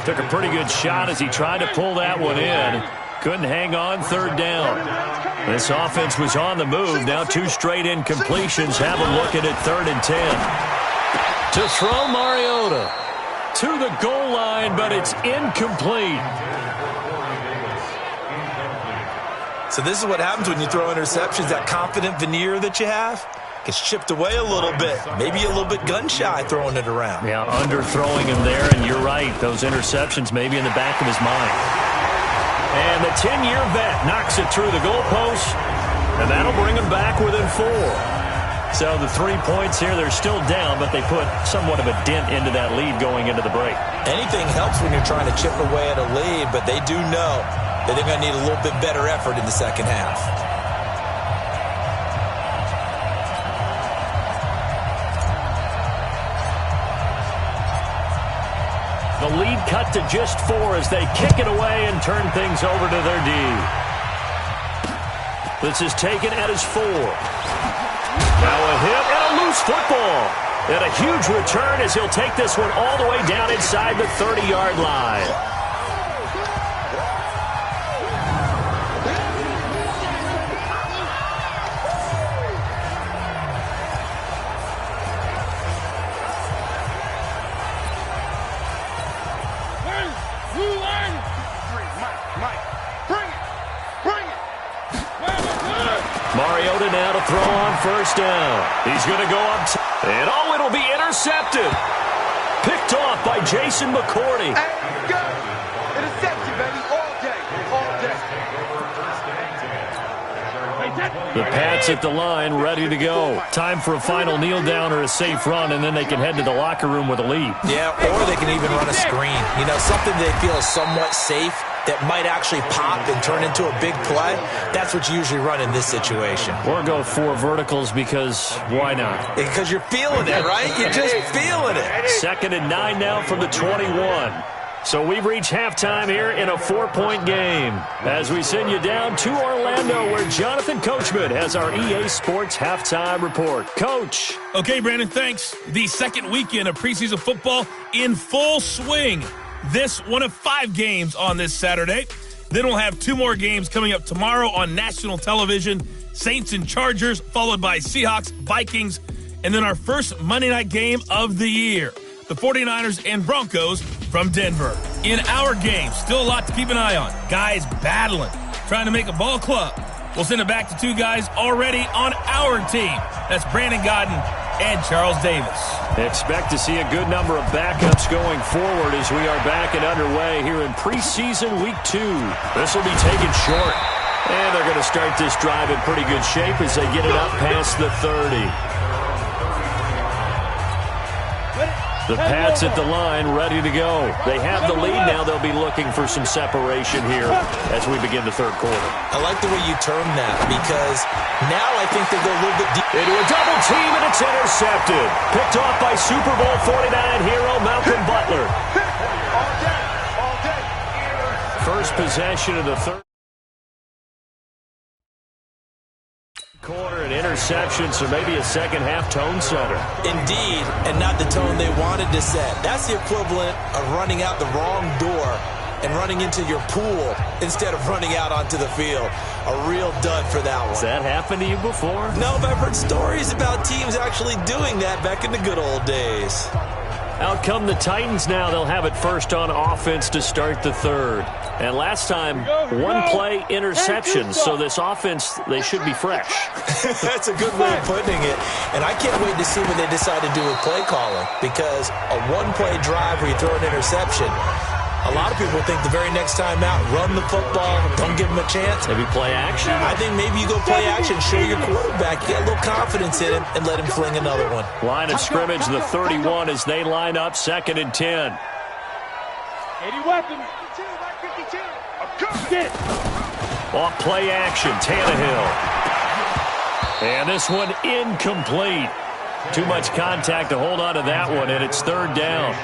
Took a pretty good shot as he tried to pull that one in. Couldn't hang on 3rd down. This offense was on the move. Now 2 straight incompletions. Have them looking at 3rd and 10. To throw Mariota. To the goal line, but it's incomplete. So this is what happens when you throw interceptions. That confident veneer that you have gets chipped away a little bit. Maybe a little bit gun-shy throwing it around. Yeah, underthrowing him there, and you're right. Those interceptions maybe in the back of his mind. And the 10-year vet knocks it through the goalpost, and that'll bring him back within 4. So the 3 points here, they're still down, but they put somewhat of a dent into that lead going into the break. Anything helps when you're trying to chip away at a lead, but they do know that they're going to need a little bit better effort in the second half. The lead cut to just 4 as they kick it away and turn things over to their D. This is taken at his 4. Now a hit and a loose football. And a huge return as he'll take this one all the way down inside the 30-yard line. Mariota now to throw on 1st down. He's going to go up. And it'll be intercepted. Picked off by Jason McCourty. Hey, go. Interception, baby. All day. All day. The Pats at the line, ready to go. Time for a final kneel down or a safe run, and then they can head to the locker room with a lead. Yeah, or they can even run a screen. You know, something they feel is somewhat safe that might actually pop and turn into a big play. That's what you usually run in this situation. Or go 4 verticals because why not? Because you're feeling it, right? You're just feeling it. 2nd and 9 now from the 21. So we've reached halftime here in a 4-point game as we send you down to Orlando where Jonathan Coachman has our EA Sports halftime report. Coach. Okay, Brandon, thanks. The second weekend of preseason football in full swing. This one of 5 games on this Saturday. Then we'll have 2 more games coming up tomorrow on national television. Saints and Chargers, followed by Seahawks, Vikings, and then our first Monday night game of the year. The 49ers and Broncos from Denver. In our game, still a lot to keep an eye on. Guys battling, trying to make a ball club. We'll send it back to 2 guys already on our team. That's Brandon Godden and Charles Davis. Expect to see a good number of backups going forward as we are back and underway here in preseason week 2. This will be taken short. And they're going to start this drive in pretty good shape as they get it up past the 30. The Pats at the line, ready to go. They have the lead now. They'll be looking for some separation here as we begin the third quarter. I like the way you term that because now I think they go a little bit deep. Into a double team, and it's intercepted. Picked off by Super Bowl 49 hero Malcolm Butler. First possession of the third quarter, an interception, so maybe a second-half tone setter. Indeed, and not the tone they wanted to set. That's the equivalent of running out the wrong door and running into your pool instead of running out onto the field. A real dud for that one. Has that happened to you before? No, but I've heard stories about teams actually doing that back in the good old days. Out come the Titans now. They'll have it first on offense to start the third. And last time, 1-play interception. So this offense, they should be fresh. That's a good way of putting it. And I can't wait to see what they decide to do with play calling. Because a 1-play drive where you throw an interception, a lot of people think the very next time out, run the football, don't give them a chance. Maybe play action. I think maybe you go play action, show your quarterback, you got a little confidence in him, and let him fling another one. Line of scrimmage, the 31 as they line up, 2nd and 10. 80 weapons. 52. Off play action, Tannehill. And this one incomplete. Too much contact to hold on to that one, and it's 3rd down.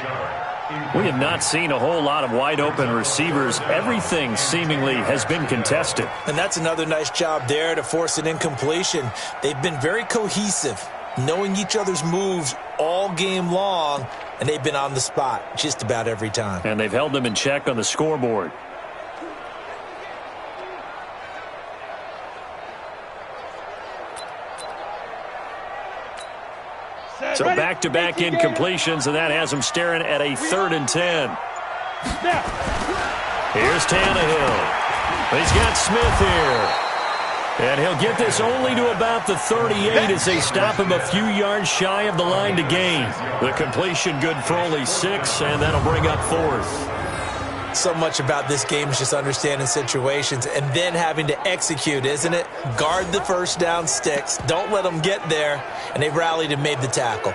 We have not seen a whole lot of wide-open receivers. Everything seemingly has been contested. And that's another nice job there to force an incompletion. They've been very cohesive, knowing each other's moves all game long, and they've been on the spot just about every time. And they've held them in check on the scoreboard. So back-to-back incompletions, and that has them staring at a 3rd and 10. Here's Tannehill. He's got Smith here. And he'll get this only to about the 38 as they stop him a few yards shy of the line to gain. The completion good for only 6, and that'll bring up 4th. So much about this game is just understanding situations and then having to execute, isn't it? Guard the first down sticks. Don't let them get there. And they rallied and made the tackle.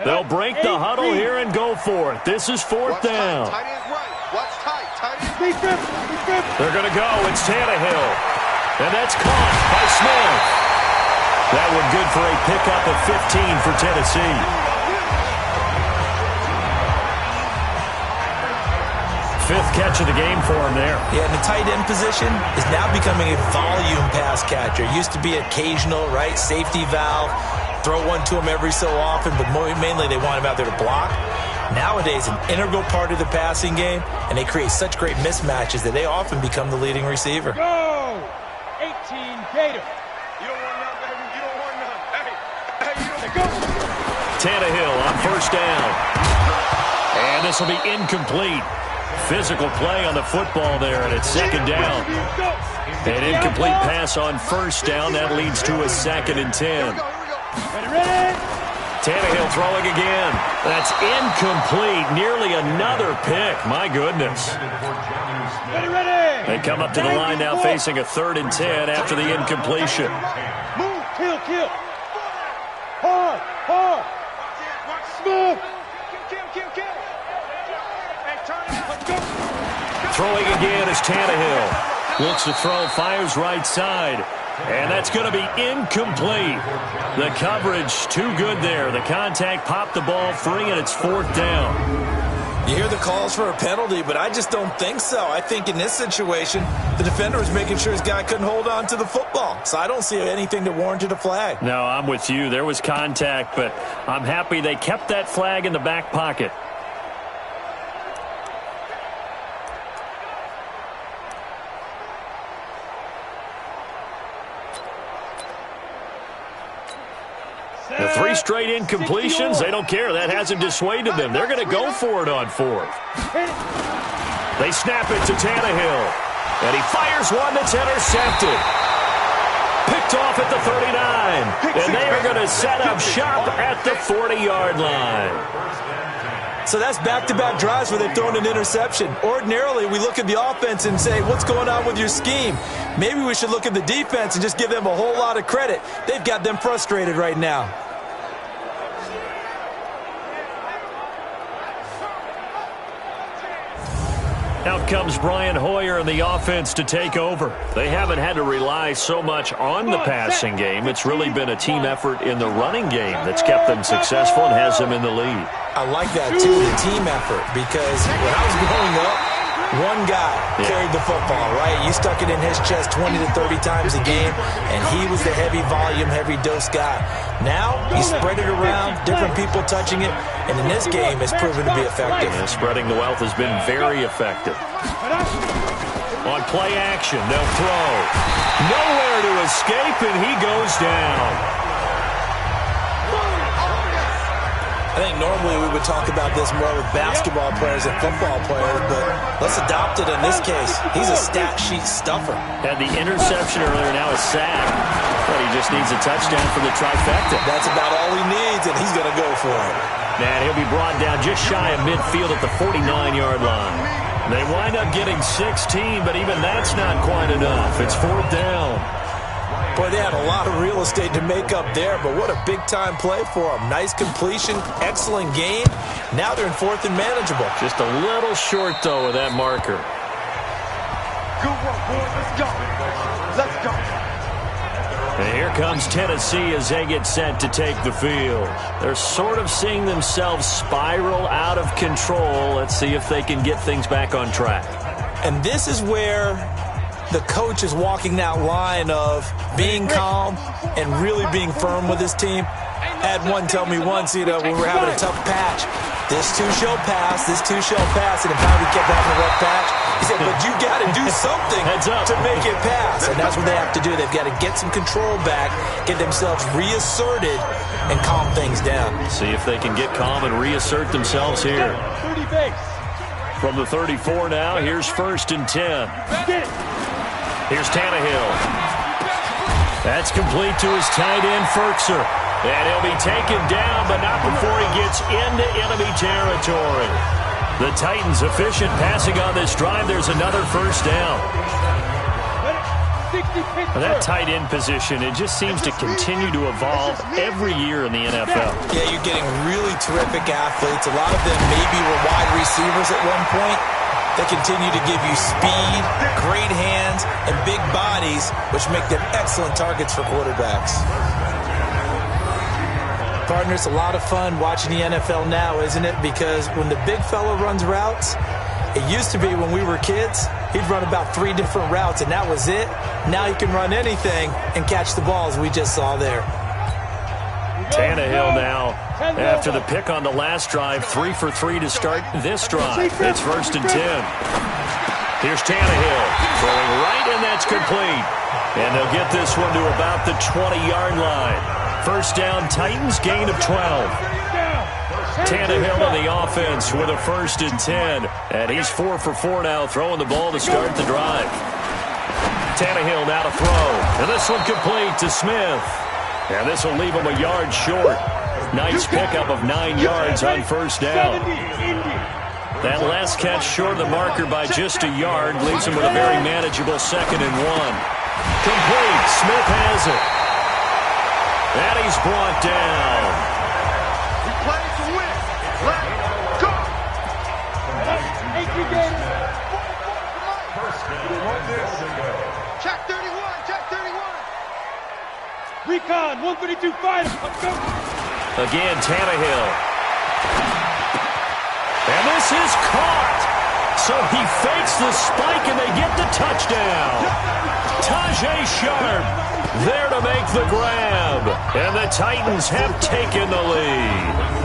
They'll break the huddle here and go for it. This is 4th down. They're going to go. It's Tannehill. And that's caught by Smith. That one good for a pickup of 15 for Tennessee. 5th catch of the game for him there. Yeah, and the tight end position is now becoming a volume pass catcher. It used to be occasional, right? Safety valve. Throw one to him every so often, but mainly they want him out there to block. Nowadays, an integral part of the passing game, and they create such great mismatches that they often become the leading receiver. Go! 18 Gator. You don't want none, baby. You don't want none. Hey, you don't go. Tannehill on 1st down. And this will be incomplete. Physical play on the football there, and it's 2nd down. An incomplete pass on 1st down. That leads to a 2nd and 10. Tannehill throwing again. That's incomplete. Nearly another pick. My goodness. They come up to the line now facing a 3rd and 10 after the incompletion. Move, kill. Hard. Smooth. Kill. Hey, turn it. Let's go. Throwing again is Tannehill. Looks to throw, fires right side. And that's going to be incomplete. The coverage too good there. The contact popped the ball free, and it's 4th down. You hear the calls for a penalty, but I just don't think so. I think in this situation, the defender was making sure his guy couldn't hold on to the football. So I don't see anything that warranted a flag. No, I'm with you. There was contact, but I'm happy they kept that flag in the back pocket. The 3 straight incompletions, they don't care. That hasn't dissuaded them. They're going to go for it on 4th. They snap it to Tannehill. And he fires one that's intercepted. Picked off at the 39. And they are going to set up shop at the 40-yard line. So that's back-to-back drives where they've thrown an interception. Ordinarily, we look at the offense and say, what's going on with your scheme? Maybe we should look at the defense and just give them a whole lot of credit. They've got them frustrated right now. Out comes Brian Hoyer in the offense to take over. They haven't had to rely so much on the passing game. It's really been a team effort in the running game that's kept them successful and has them in the lead. I like that, too, the team effort, because when I was growing up, one guy carried the football, right? You stuck it in his chest 20 to 30 times a game, and he was the heavy volume, heavy dose guy. Now, you spread it around, different people touching it, and in this game, it's proven to be effective. And spreading the wealth has been very effective. On play action, they'll throw. Nowhere to escape, and he goes down. I think normally we would talk about this more with basketball players and football players, but let's adopt it in this case. He's a stat sheet stuffer. Had the interception earlier, now a sack. But he just needs a touchdown for the trifecta. That's about all he needs, and he's going to go for it. And he'll be brought down just shy of midfield at the 49-yard line. They wind up getting 16, but even that's not quite enough. It's 4th down. Boy, they had a lot of real estate to make up there, but what a big-time play for them. Nice completion, excellent game. Now they're in 4th and manageable. Just a little short, though, of that marker. Good work, boys. Let's go. And here comes Tennessee as they get set to take the field. They're sort of seeing themselves spiral out of control. Let's see if they can get things back on track. And this is where the coach is walking that line of being calm and really being firm with his team. I had one tell me once, when we were having a tough patch, this too shall pass, and if we kept having a rough patch, he said, but you got to do something to make it pass. And that's what they have to do. They've got to get some control back, get themselves reasserted, and calm things down. See if they can get calm and reassert themselves here. From the 34 now, here's 1st and 10. Here's Tannehill. That's complete to his tight end, Ferkser. And he'll be taken down, but not before he gets into enemy territory. The Titans efficient passing on this drive. There's another 1st down. That tight end position, it just seems to continue to evolve every year in the NFL. Yeah, you're getting really terrific athletes. A lot of them maybe were wide receivers at one point. They continue to give you speed, great hands, and big bodies, which make them excellent targets for quarterbacks. Partner, it's a lot of fun watching the NFL now, isn't it? Because when the big fella runs routes, it used to be when we were kids, he'd run about 3 different routes, and that was it. Now he can run anything and catch the balls we just saw there. Tannehill now, after the pick on the last drive, 3 for 3 to start this drive. It's 1st and 10. Here's Tannehill throwing right, and that's complete. And they'll get this one to about the 20-yard line. 1st down, Titans, gain of 12. Tannehill in the offense with a 1st and 10. And he's 4 for 4 now, throwing the ball to start the drive. Tannehill now to throw. And this one complete to Smith. And this will leave him a yard short. Nice pickup of 9 yards on first down. That last catch short of the marker by just a yard leaves him with a very manageable 2nd and 1. Complete. Smith has it. And he's brought down. We play to win. Let's go. Check 31. Check 31. Recon, 132 fighter. Let's go. Again, Tannehill. And this is caught. So he fakes the spike and they get the touchdown. Tajay Sharp there to make the grab. And the Titans have taken the lead.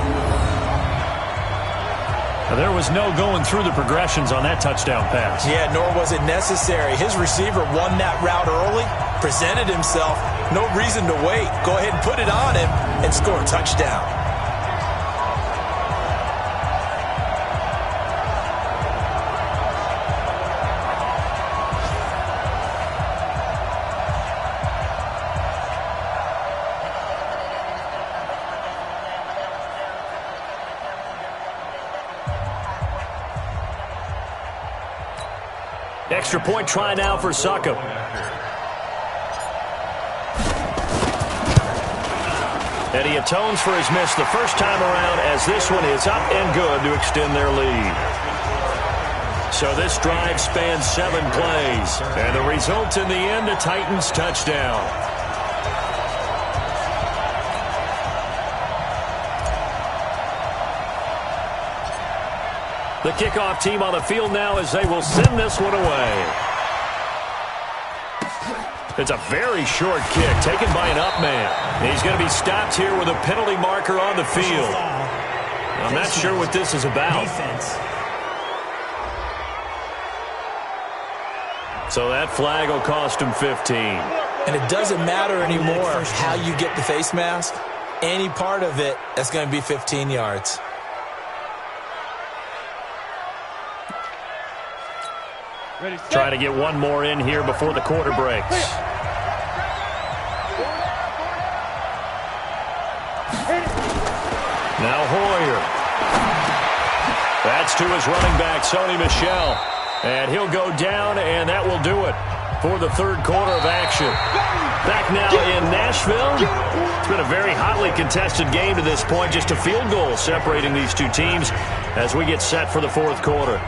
There was no going through the progressions on that touchdown pass. Yeah, nor was it necessary. His receiver won that route early, presented himself. No reason to wait. Go ahead and put it on him and score a touchdown. Extra point try now for Succop. And he atones for his miss the first time around as this one is up and good to extend their lead. So this drive spans 7 plays. And the result in the end, a Titans touchdown. The kickoff team on the field now as they will send this one away. It's a very short kick taken by an up man. And he's going to be stopped here with a penalty marker on the field. I'm not sure what this is about. So that flag will cost him 15. And it doesn't matter anymore how you get the face mask. Any part of it, that's going to be 15 yards. Try to get one more in here before the quarter breaks. Now Hoyer. That's to his running back, Sony Michel. And he'll go down, and that will do it for the third quarter of action. Back now in Nashville. It's been a very hotly contested game to this point. Just a field goal separating these two teams as we get set for the fourth quarter.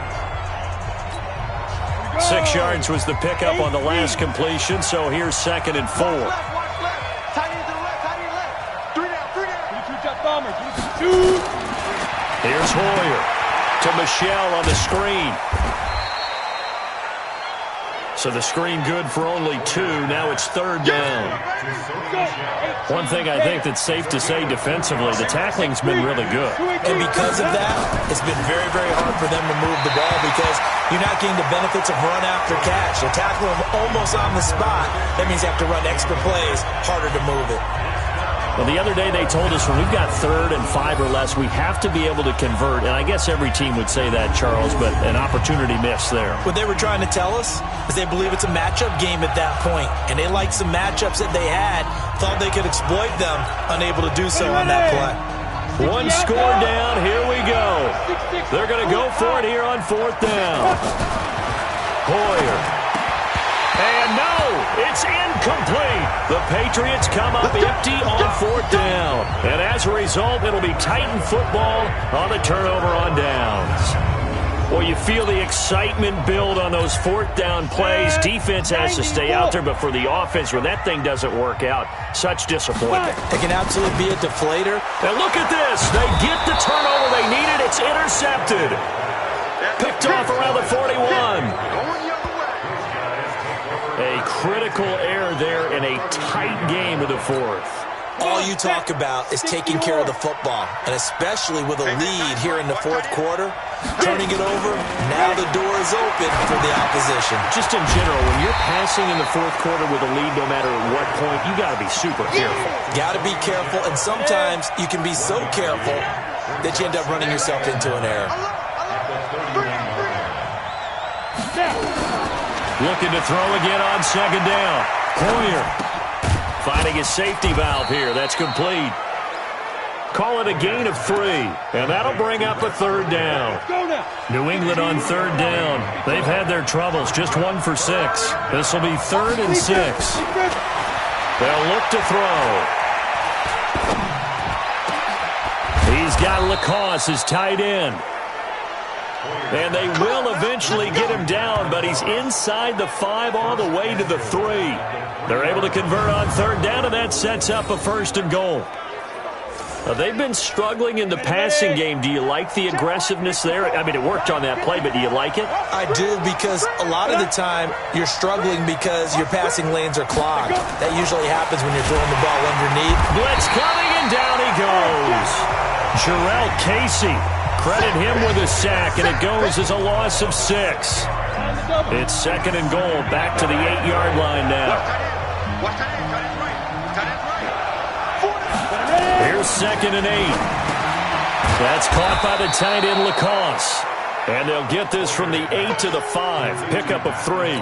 6 yards was the pickup on the last completion, so here's 2nd and 4. Tight end to the left, tight end to the left. 3 down. 2 jump bombers. 2. Here's Hoyer to Michel on the screen. So the screen good for only 2. Now it's 3rd down. One thing I think that's safe to say defensively, the tackling's been really good. And because of that, it's been very, very hard for them to move the ball because you're not getting the benefits of run after catch. You tackle them almost on the spot. That means you have to run extra plays, harder to move it. Well, the other day they told us when we've got 3rd and 5 or less, we have to be able to convert. And I guess every team would say that, Charles, but an opportunity missed there. What they were trying to tell us is they believe it's a matchup game at that point, and they liked some matchups that they had, thought they could exploit them, unable to do so on that play. One score down, here we go. They're going to go for it here on 4th down. Hoyer. And no, it's incomplete. The Patriots come up empty on 4th down. And as a result, it'll be Titan football on the turnover on downs. Well, you feel the excitement build on those 4th down plays. Defense has to stay out there, but for the offense, when that thing doesn't work out, such disappointment. It can absolutely be a deflator. And look at this. They get the turnover they needed. It's intercepted. Picked off around the 41. A critical error there in a tight game of the 4th. All you talk about is taking care of the football, and especially with a lead here in the 4th quarter, turning it over, now the door is open for the opposition. Just in general, when you're passing in the 4th quarter with a lead, no matter at what point, you got to be super careful. Got to be careful, and sometimes you can be so careful that you end up running yourself into an error. Looking to throw again on 2nd down. Hoyer finding his safety valve here. That's complete. call it a gain of 3. And that'll bring up a third down. New England on third down. They've had their troubles, just 1 for 6. This will be 3rd and 6. They'll look to throw. He's got Lacoste as tight end. And they will eventually get him down, but he's inside the 5 all the way to the 3. They're able to convert on third down, and that sets up a 1st and goal. They've been struggling in the passing game. Do you like the aggressiveness there? I mean, it worked on that play, but do you like it? I do, because a lot of the time you're struggling because your passing lanes are clogged. That usually happens when you're throwing the ball underneath. Blitz coming, and down he goes. Jarrell Casey, credit him with a sack, and it goes as a loss of 6. It's 2nd and goal, back to the 8-yard line now. Here's 2nd and 8. That's caught by the tight end Lacoste. And they'll get this from the 8 to the 5. Pickup of 3.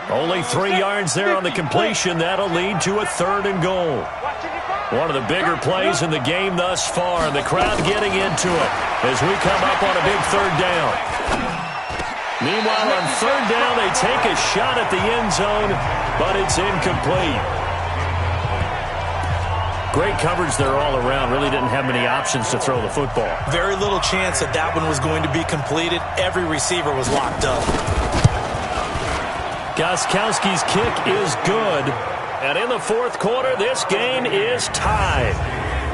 Only 3 yards there on the completion. That'll lead to a 3rd and goal. One of the bigger plays in the game thus far. The crowd getting into it as we come up on a big 3rd down. Meanwhile, on 3rd down, they take a shot at the end zone, but it's incomplete. Great coverage there all around. Really didn't have many options to throw the football. Very little chance that that one was going to be completed. Every receiver was locked up. Gostkowski's kick is good. And in the 4th quarter, this game is tied.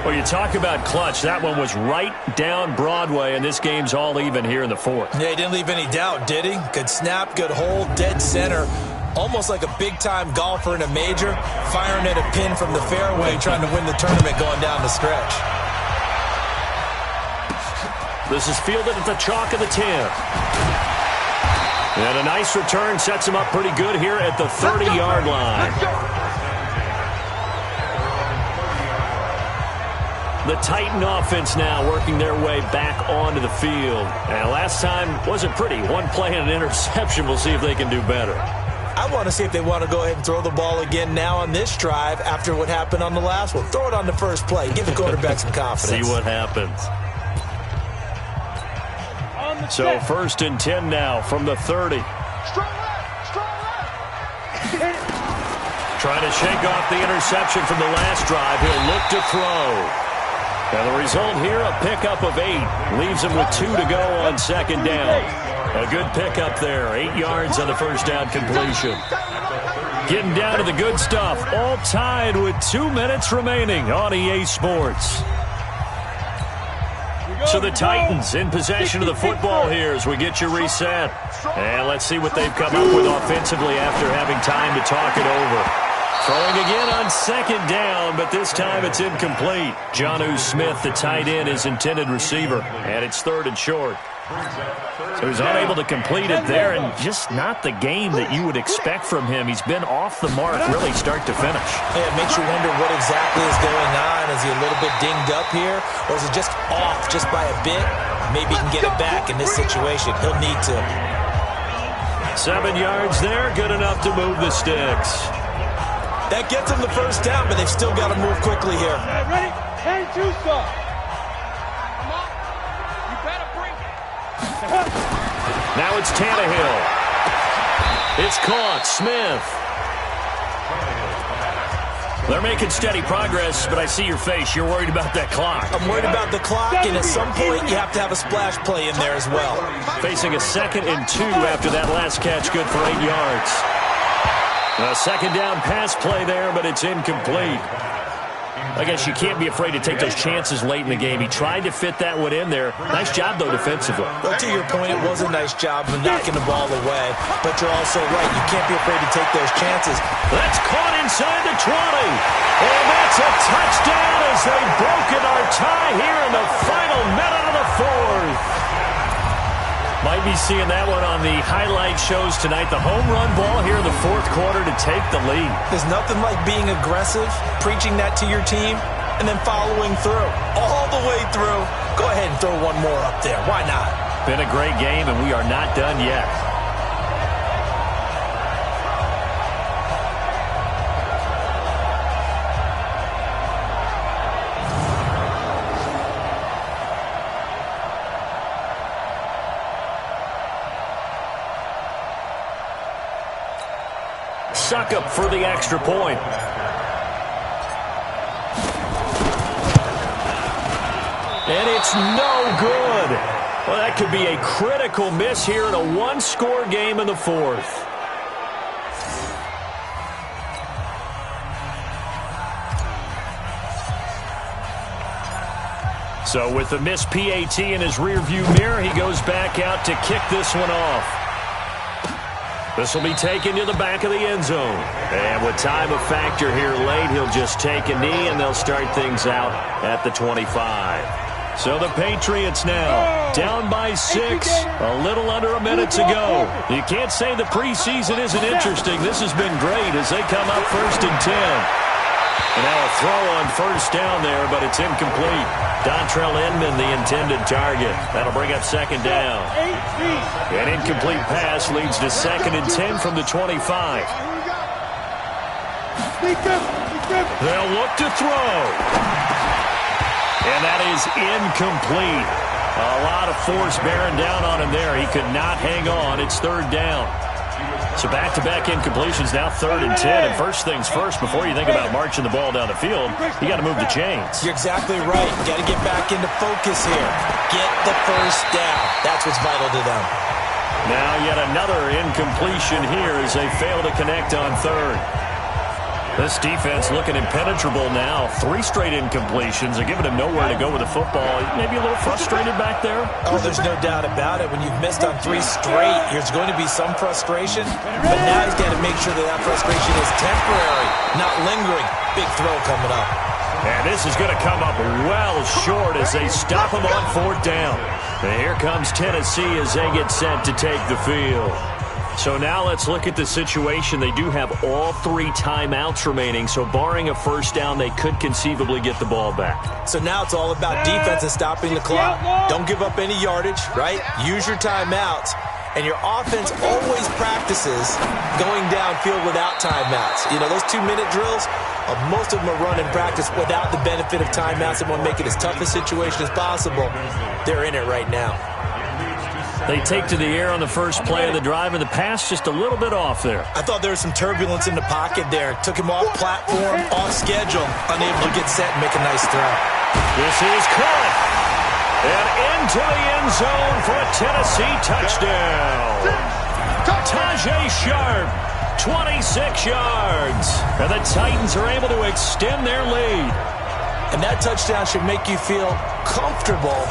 Well, you talk about clutch. That one was right down Broadway, and this game's all even here in the 4th. Yeah, he didn't leave any doubt, did he? Good snap, good hold, dead center. Almost like a big-time golfer in a major, firing at a pin from the fairway, trying to win the tournament going down the stretch. This is fielded at the chalk of the 10. And a nice return sets him up pretty good here at the 30-yard line. The Titan offense now working their way back onto the field. And last time wasn't pretty. One play and an interception. We'll see if they can do better. I want to see if they want to go ahead and throw the ball again now on this drive after what happened on the last one. Throw it on the first play. Give the quarterback some confidence. See what happens. So 1st and 10 now from the 30. Trying to shake off the interception from the last drive. He'll look to throw. And the result here, a pickup of 8. Leaves him with 2 to go on 2nd down. A good pickup there. 8 yards on the first down completion. Getting down to the good stuff. All tied with 2 minutes remaining on EA Sports. So the Titans in possession of the football here as we get you reset. And let's see what they've come up with offensively after having time to talk it over. Throwing again on 2nd down, but this time it's incomplete. Jonnu Smith, the tight end, is intended receiver, and it's 3rd and short. So he's unable to complete it there, and just not the game that you would expect from him. He's been off the mark really start to finish. Yeah, it makes you wonder what exactly is going on. Is he a little bit dinged up here, or is it just off just by a bit? Maybe he can get it back in this situation. He'll need to. 7 yards there, good enough to move the sticks. That gets them the first down, but they've still got to move quickly here. Ready? 10-2 stop. Come on. You better bring it. Now it's Tannehill. It's caught. Smith. They're making steady progress, but I see your face. You're worried about that clock. I'm worried about the clock, and at some point you have to have a splash play in there as well. Facing a 2nd and 2 after that last catch, good for 8 yards. A 2nd down pass play there, but it's incomplete. I guess you can't be afraid to take those chances late in the game. He tried to fit that one in there. Nice job, though, defensively. Well, to your point, it was a nice job of knocking the ball away. But you're also right. You can't be afraid to take those chances. That's caught inside the 20. And that's a touchdown as they've broken our tie here in the final minute of the 4th. Might be seeing that one on the highlight shows tonight. The home run ball here in the 4th quarter to take the lead. There's nothing like being aggressive, preaching that to your team, and then following through. All the way through. Go ahead and throw one more up there. Why not? Been a great game, and we are not done yet. Suck up for the extra point. And it's no good. Well, that could be a critical miss here in a one-score game in the fourth. So with the missed PAT in his rearview mirror, he goes back out to kick this one off. This will be taken to the back of the end zone. And with time a factor here late, he'll just take a knee, and they'll start things out at the 25. So the Patriots now down by 6, a little under a minute to go. You can't say the preseason isn't interesting. This has been great as they come up 1st and 10. And now a throw on first down there, but it's incomplete. Dontrell Inman, the intended target. That'll bring up 2nd down. An incomplete pass leads to 2nd and 10 from the 25. They'll look to throw. And that is incomplete. A lot of force bearing down on him there. He could not hang on. It's 3rd down. So back-to-back incompletions, now 3rd and 10. And first things first, before you think about marching the ball down the field, you got to move the chains. You're exactly right. You got to get back into focus here. Get the first down. That's what's vital to them. Now yet another incompletion here as they fail to connect on 3rd. This defense looking impenetrable now. 3 straight incompletions. They're giving him nowhere to go with the football. Maybe a little frustrated back there? Oh, there's no doubt about it. When you've missed on 3 straight, there's going to be some frustration. But now he's got to make sure that frustration is temporary, not lingering. Big throw coming up. And this is going to come up well short as they stop him on 4th down. And here comes Tennessee as they get set to take the field. So now let's look at the situation. They do have all 3 timeouts remaining, so barring a first down, they could conceivably get the ball back. So now it's all about defense and stopping the clock. Don't give up any yardage, right? Use your timeouts. And your offense always practices going downfield without timeouts. You know, those 2-minute drills, most of them are run in practice without the benefit of timeouts. They want to make it as tough a situation as possible. They're in it right now. They take to the air on the first play of the drive, and the pass just a little bit off there. I thought there was some turbulence in the pocket there. Took him off platform, off schedule, unable to get set and make a nice throw. This is caught. And into the end zone for a Tennessee touchdown. Tajay Sharp, 26 yards. And the Titans are able to extend their lead. And that touchdown should make you feel comfortable.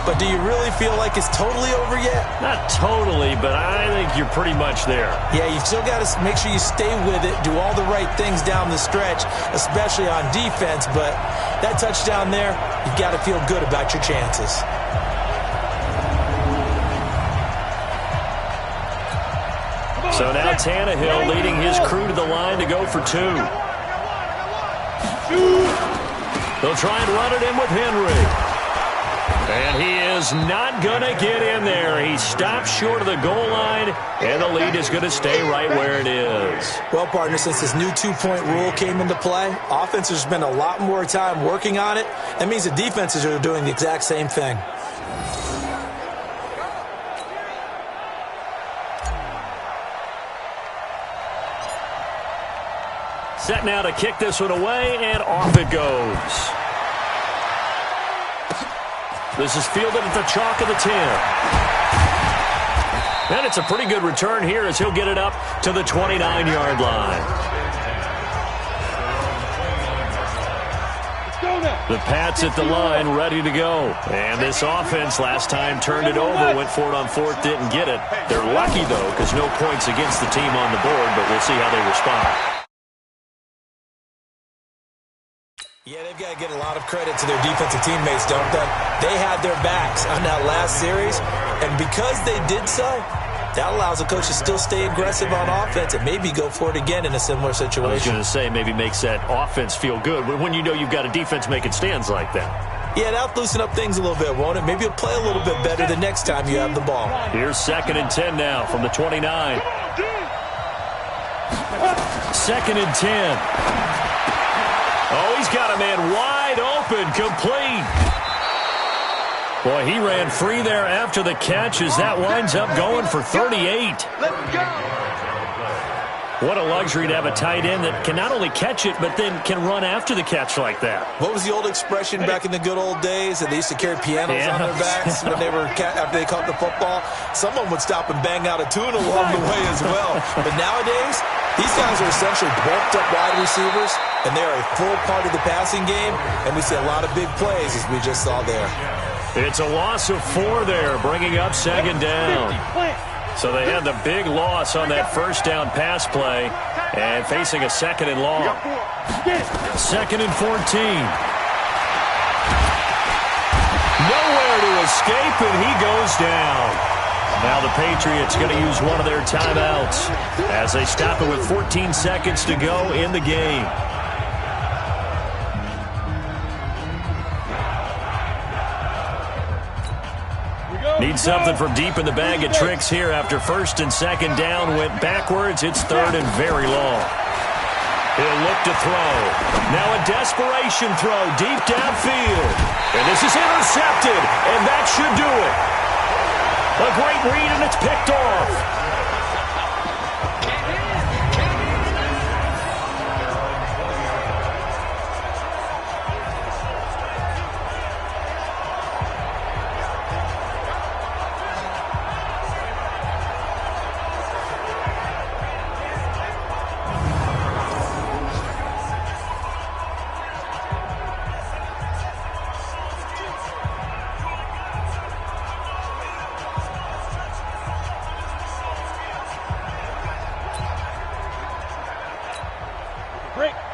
But do you really feel like it's totally over yet? Not totally, but I think you're pretty much there. Yeah, you've still got to make sure you stay with it, do all the right things down the stretch, especially on defense. But that touchdown there, you've got to feel good about your chances. So now Tannehill leading his crew to the line to go for 2. They'll try and run it in with Henry. And he is not going to get in there. He stops short of the goal line, and the lead is going to stay right where it is. Well, partner, since this new 2-point rule came into play, offenses spend a lot more time working on it. That means the defenses are doing the exact same thing. Set now to kick this one away, and off it goes. This is fielded at the chalk of the 10. And it's a pretty good return here as he'll get it up to the 29-yard line. The Pats at the line, ready to go. And this offense last time turned it over, went for it on 4th, didn't get it. They're lucky, though, because no points against the team on the board, but we'll see how they respond. Yeah, they've got to get a lot of credit to their defensive teammates, don't they? They had their backs on that last series, and because they did so, that allows the coach to still stay aggressive on offense and maybe go for it again in a similar situation. I was going to say maybe makes that offense feel good, but when you know you've got a defense making stands like that. Yeah, that'll loosen up things a little bit, won't it? Maybe you'll play a little bit better the next time you have the ball. Here's 2nd and 10 now from the 29. 2nd and 10. Oh, he's got a man wide open, complete. Boy, he ran free there after the catch as that winds up going for 38. What a luxury to have a tight end that can not only catch it, but then can run after the catch like that. What was the old expression back in the good old days? That they used to carry pianos on their backs when they were after they caught the football. Someone would stop and bang out a tune along the way as well. But nowadays, these guys are essentially bulked up wide receivers, and they're a full part of the passing game, and we see a lot of big plays as we just saw there. It's a loss of 4 there, bringing up second down. So they had the big loss on that first down pass play and facing a second and long. Second and 14. Nowhere to escape, and he goes down. Now the Patriots going to use one of their timeouts as they stop it with 14 seconds to go in the game. Need something from deep in the bag of tricks here after first and second down went backwards. It's third and very long. He'll look to throw. Now a desperation throw deep downfield. And this is intercepted, and that should do it. A great read, and it's picked off.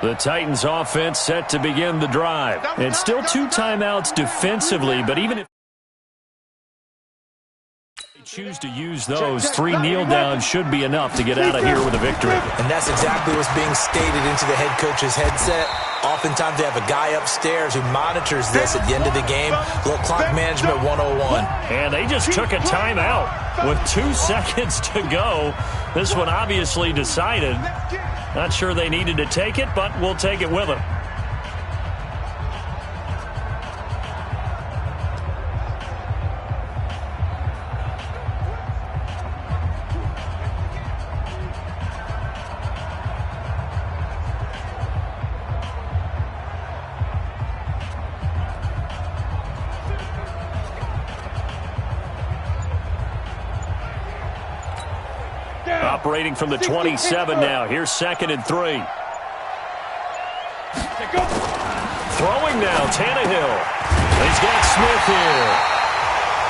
The Titans offense set to begin the drive. And still 2 timeouts defensively, but even if they choose to use those, 3 kneel downs should be enough to get out of here with a victory. And that's exactly what's being stated into the head coach's headset. Oftentimes they have a guy upstairs who monitors this at the end of the game. Little clock management 101. And they just took a timeout with 2 seconds to go. This one obviously decided. Not sure they needed to take it, but we'll take it with them. Operating from the 27 now. Here's second and 3. Throwing now, Tannehill. He's got Smith here.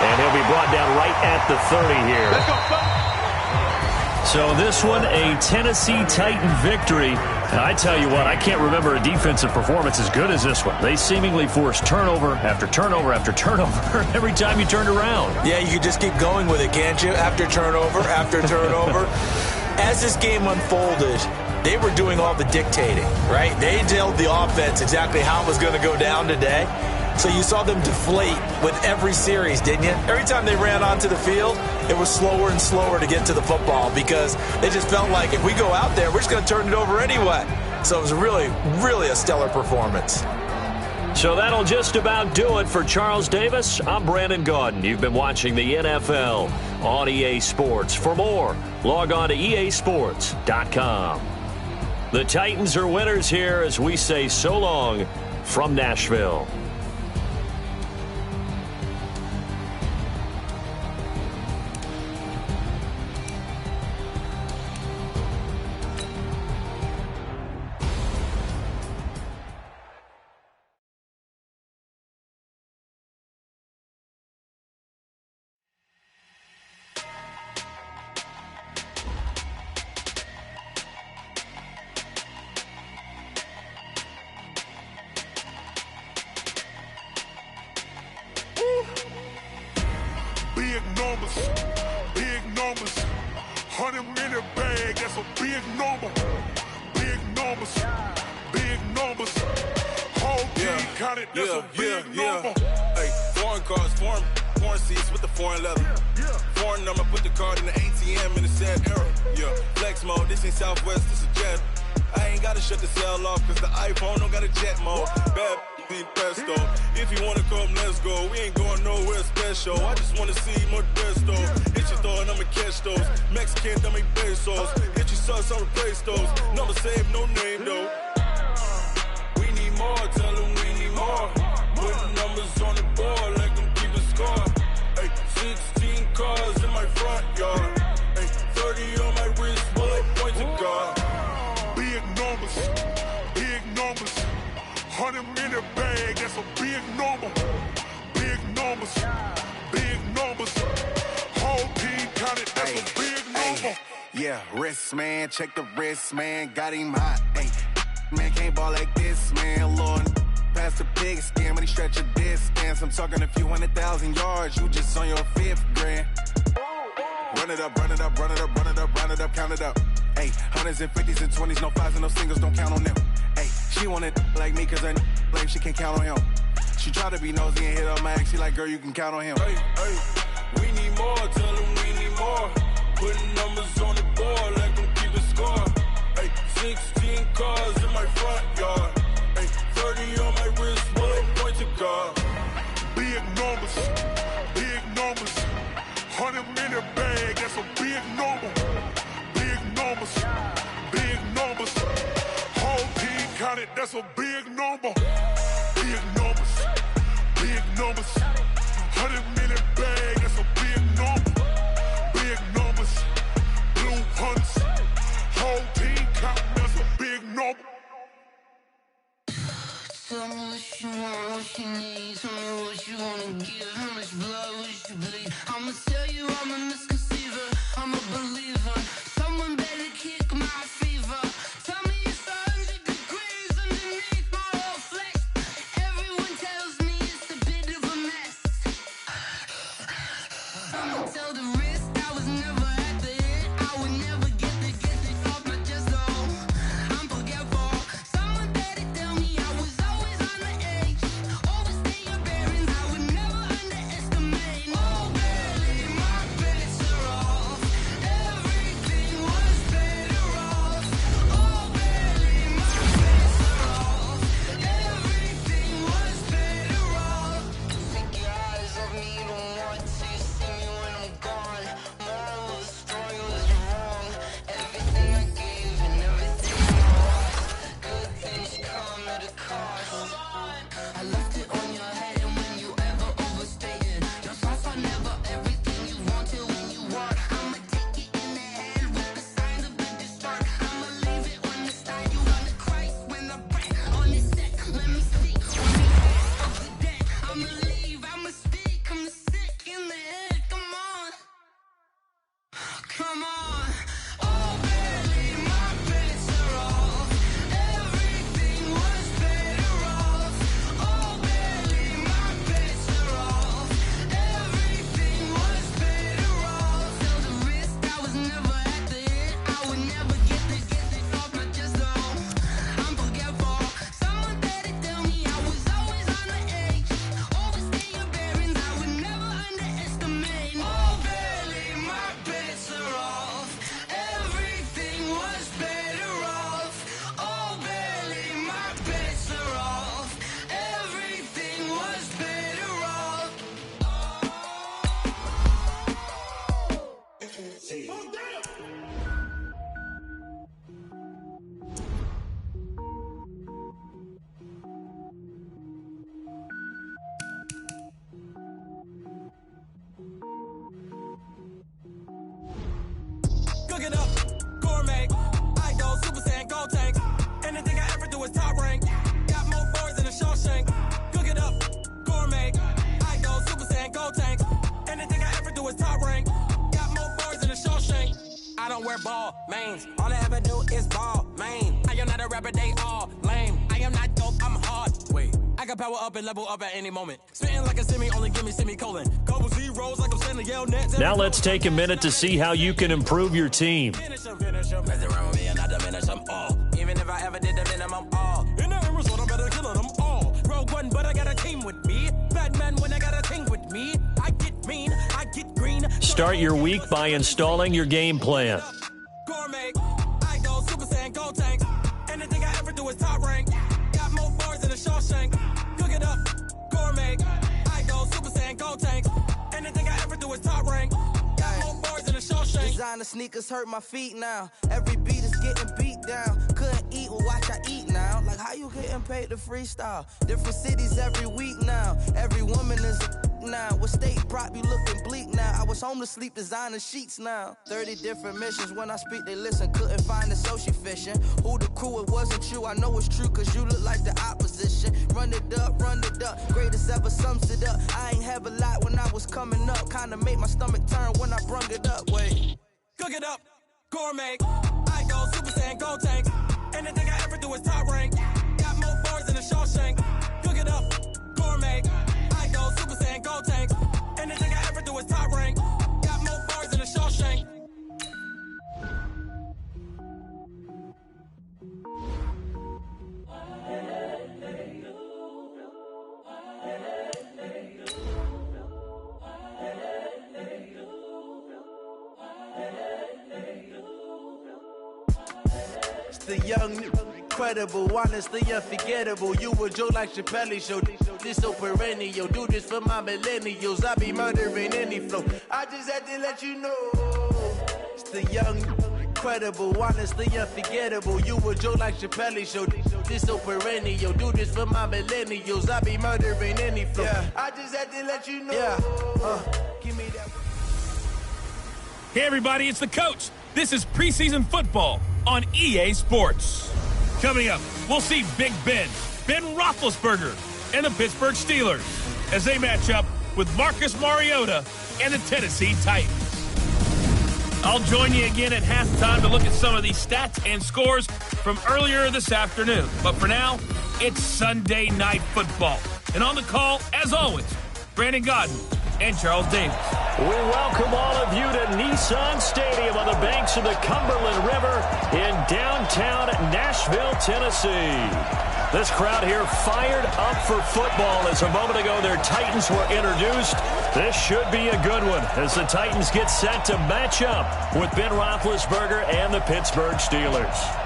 And he'll be brought down right at the 30 here. Let's go, son. So this one, a Tennessee Titan victory. And I tell you what, I can't remember a defensive performance as good as this one. They seemingly forced turnover after turnover after turnover every time you turned around. Yeah, you could just keep going with it, can't you? After turnover, after turnover. As this game unfolded, they were doing all the dictating, right? They told the offense exactly how it was going to go down today. So you saw them deflate with every series, didn't you? Every time they ran onto the field, it was slower and slower to get to the football because they just felt like if we go out there, we're just going to turn it over anyway. So it was really, really a stellar performance. So that'll just about do it for Charles Davis. I'm Brandon Gaudin. You've been watching the NFL on EA Sports. For more, log on to easports.com. The Titans are winners here as we say so long from Nashville. Big numbers, 100 in the bag, that's a big number. Big numbers, whole team counted, that's a big number. Hey, foreign cars, foreign seats with the foreign leather. Foreign number, put the card in the ATM in the sad era. Yeah, flex mode, this ain't Southwest, this is Jet. I ain't gotta shut the cell off, cause the iPhone don't got a jet mode. Bad the pesto. If you wanna come, let's go. We ain't going nowhere special. I just wanna see more desto. If you throw it, I'ma catch those. Mexican, dummy pesos. If you sucks, I'll replace those. Number save, no name though. We need more, tell them we need more. Putting numbers on the board, like them keep a score. Ay, 16 cars in my front yard. Ay, 30 on my wrist, bullet point to God. Big numbers, big numbers. 100 in the bag, that's a big number. Big numbers, big numbers. Whole team counted, that's a big number. Yeah, wrist man, check the wrist man, got him hot. Ay, man can't ball like this, man. Lord, past the big skin when he stretch a distance. I'm talking a few 100,000 yards, you just on your 5th grand. Run it up, run it up, run it up, run it up, run it up, count it up. Ay, 100s and 50s and 20s, no 5s and no singles, don't count on them. Ay, she want it like me cause her like she can count on him. She try to be nosy and hit up my ex, she like, girl, you can count on him. Hey, hey, we need more, tell them we need more. Putting numbers on the board, like them keep a score. Hey, 16 cars in my front yard. Hey, 30 on my wrist, bullet point to God. Big numbers, big numbers. 100 in the bag, that's a big number. Big numbers, big numbers. Whole team counted, that's a big number. Big numbers, big numbers. 100 in the bag, that's a big number. Big numbers, blue hunts. Whole team counting, that's a big number. Tell me what you want, what you need. Tell me what you wanna give. How much blood would you bleed? I'ma tell you I'm a misconceiver. I'm a believer. Someone better kick my fever. Tell me it's 100 degrees underneath my whole flesh. Everyone tells me it's a bit of a mess. I'ma tell the risk I was never at the end. I would never get this off my chest though. I'm forgetful. Someone better tell me I was always on the edge. Overstay your bearings, I would never underestimate. Oh, barely, my bets are off. Everything was better off. Oh, barely, my bets are off. Everything was better off. Take your eyes off me, don't want to see me when I'm gone. Moral of the story was wrong. Everything I gave and everything I lost. Good things come at a cost. I left it on your head, and when you ever overstated, your thoughts are never everything you wanted when you want. I'ma take it in the head with the signs of a distort. I'ma leave it on the side. You wanna Christ when I break on this set. Let me see on the head of the dead. I'ma leave, I'ma speak. I'm sick in the head. Come on, come on. Oh, barely, my bets are off. Everything was better off. Oh, barely, my bets are off. Everything was better off. Tell the risk I was never at the end. I would never get this off my chest though. I'm forgetful. Someone better tell me I was always on the edge. Overstay your bearings, I would never underestimate. Oh, barely, my bets are off. Everything was better off. Oh, barely, my bets are off. Everything was better off. Cook it up, gourmet. I go Super Saiyan, go tank. Anything I ever do is top rank. Got more boards than a Shawshank. Cook it up, gourmet. I go Super Saiyan, go tank. Anything I ever do is top rank. Got more boards than a Shawshank. I don't wear ball mains. All I ever do is ball main. I am not a rapper, they all lame. I am not dope, I'm hard. Wait, I can power up and level up at any moment. Spitting like a semi, only give me semicolon. Couple zeros like I'm standing yell nets. Now let's take a minute to see how you can improve your team. Mess around with me and I diminish them all. Even if I ever did the minimum all. In the Arizona, better killing them all. Rogue One, but I got a team with me. Batman when I got a team with me. I get mean, I get green. Start your week by installing your game plan. Gourmet, I go Super Saiyan, go tank. Anything I ever do is top rank. Got more boards than a Shawshank. Cook designer sneakers hurt my feet now. Every beat is getting beat down. Couldn't eat, well watch I eat now. Like how you getting paid to freestyle? Different cities every week now. Every woman is a now. What state prop you looking bleak now? I was home to sleep designer sheets now. 30 different missions. When I speak they listen. Couldn't find the social fishing. Who the crew, it wasn't you. I know it's true cause you look like the opposition. Run it up. Greatest ever sums it up. I ain't have a lot when I was coming up. Kinda made my stomach turn when I brung it up. Wait. Cook it up, gourmet. I go Super Saiyan, go tank. Anything I ever do is top rank. Got more bars than a Shawshank. Cook it up, gourmet. I go Super Saiyan, go tank. Anything I ever do is top rank. Got more bars than a Shawshank. The young, incredible, honestly unforgettable. You a joke like Chappelle Show. This so perennial. Do this for my millennials. I be murdering any flow. I just had to let you know. It's the young, incredible, honestly unforgettable. You a joke like Chappelle Show. This so perennial. Do this for my millennials. I be murdering any flow. Yeah. I just had to let you know. Yeah. Give me that. Hey, everybody, it's the coach. This is preseason football on EA Sports. Coming up, we'll see Big Ben Roethlisberger, and the Pittsburgh Steelers as they match up with Marcus Mariota and the Tennessee Titans. I'll join you again at halftime to look at some of these stats and scores from earlier this afternoon. But for now, it's Sunday Night Football. And on the call, as always, Brandon Godden and Charles Davis. We welcome all of you to Nissan Stadium on the banks of the Cumberland River in downtown Nashville, Tennessee. This crowd here fired up for football as a moment ago their Titans were introduced. This should be a good one as the Titans get set to match up with Ben Roethlisberger and the Pittsburgh Steelers.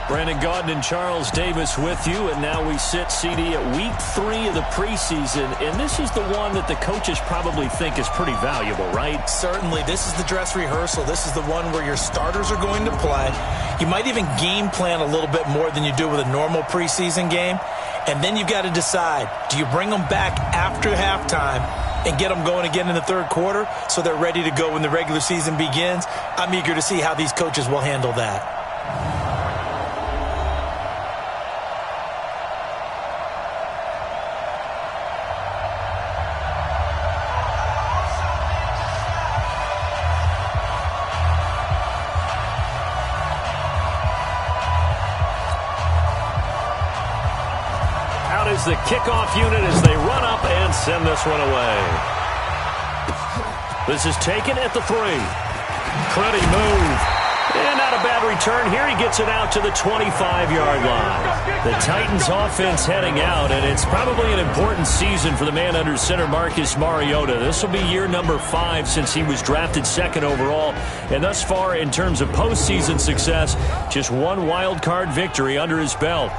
Brandon Gaudin and Charles Davis with you, and now we sit, CD, at week 3 of the preseason, and this is the one that the coaches probably think is pretty valuable, right? Certainly. This is the dress rehearsal. This is the one where your starters are going to play. You might even game plan a little bit more than you do with a normal preseason game, and then you've got to decide, do you bring them back after halftime and get them going again in the third quarter so they're ready to go when the regular season begins? I'm eager to see how these coaches will handle that. The kickoff unit as they run up and send this one away. This is taken at the 3. Pretty move. And not a bad return here. He gets it out to the 25-yard line. The Titans offense heading out, and it's probably an important season for the man under center, Marcus Mariota. This will be year number 5 since he was drafted 2nd overall. And thus far, in terms of postseason success, just one wild card victory under his belt.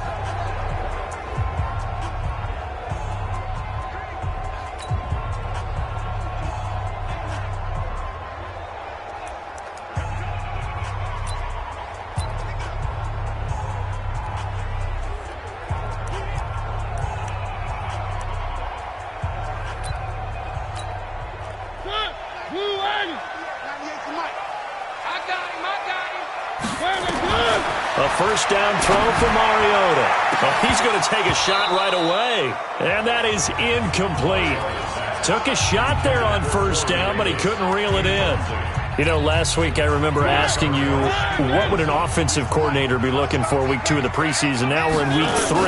A first down throw for Mariota. Oh, he's going to take a shot right away. And that is incomplete. Took a shot there on first down, but he couldn't reel it in. You know, last week I remember asking you, what would an offensive coordinator be looking for week 2 of the preseason? Now we're in week 3.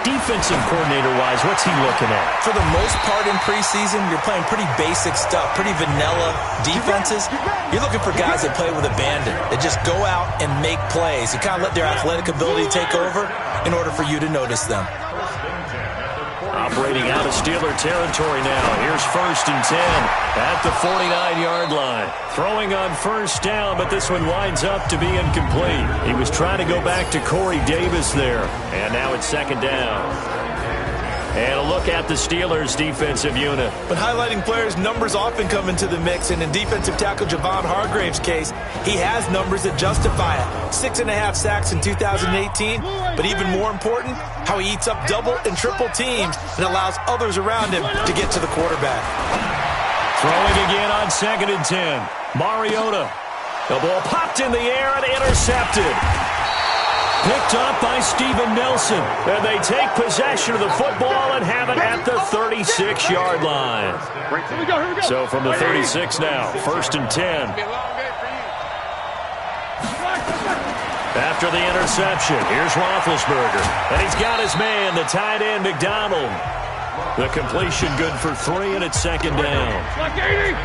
Defensive coordinator-wise, what's he looking at? For the most part in preseason, you're playing pretty basic stuff, pretty vanilla defenses. You're looking for guys that play with abandon, that just go out and make plays. You kind of let their athletic ability take over in order for you to notice them. Operating out of Steeler territory now. Here's 1st and 10 at the 49-yard line. Throwing on first down, but this one winds up to be incomplete. He was trying to go back to Corey Davis there, and now it's 2nd down. And a look at the Steelers' defensive unit. But highlighting players' numbers often come into the mix, and in defensive tackle Javon Hargrave's case, he has numbers that justify it. 6.5 sacks in 2018, but even more important, how he eats up double and triple teams and allows others around him to get to the quarterback. Throwing again on 2nd and 10. Mariota. The ball popped in the air and intercepted. Picked up by Steven Nelson. And they take possession of the football and have it at the 36-yard line. So from the 36 now, 1st and 10. After the interception, here's Roethlisberger. And he's got his man, the tight end, McDonald. The completion good for 3, and it's 2nd down.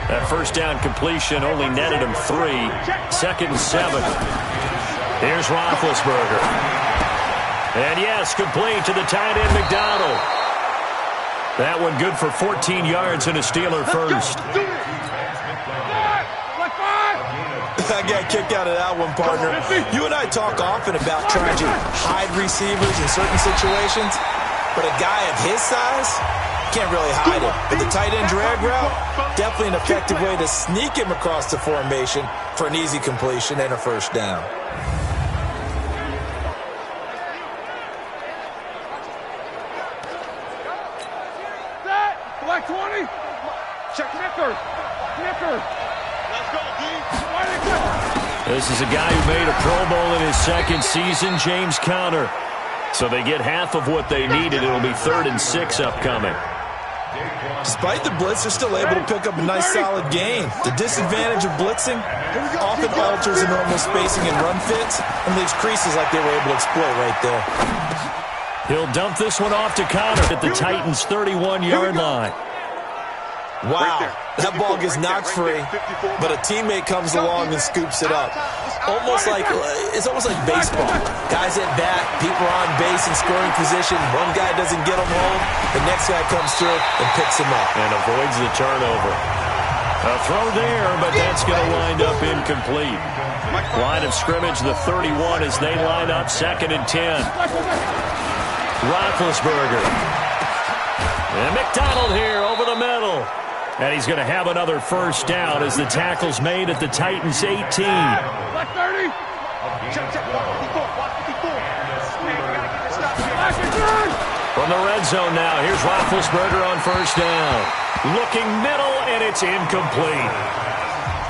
That 1st down completion only netted him 3. 2nd and 7. Here's Roethlisberger. And yes, complete to the tight end, McDonald. That one good for 14 yards and a Steeler first. I got kicked out of that one, partner. You and I talk often about trying to hide receivers in certain situations, but a guy of his size can't really hide it. But the tight end drag route, definitely an effective way to sneak him across the formation for an easy completion and a 1st down. Black 20. Check Nicker. Let's go, D. This is a guy who made a Pro Bowl in his 2nd season, James Conner. So they get half of what they needed. It'll be 3rd and 6 upcoming. Despite the blitz, they're still able to pick up a nice, solid gain. The disadvantage of blitzing often alters the normal spacing and run fits and leaves creases like they were able to exploit right there. He'll dump this one off to Conner at the Titans' 31-yard line. Wow, that ball gets knocked free, but a teammate comes along and scoops it up. It's almost like baseball. Guys at bat, people are on base in scoring position. One guy doesn't get him home, the next guy comes through and picks him up. And avoids the turnover. A throw there, but that's going to wind up incomplete. Line of scrimmage, the 31 as they line up, 2nd and 10. Roethlisberger. And McDonald here over the middle. And he's going to have another 1st down as the tackle's made at the Titans' 18. Black 30. From the red zone now, here's Roethlisberger on 1st down. Looking middle, and it's incomplete.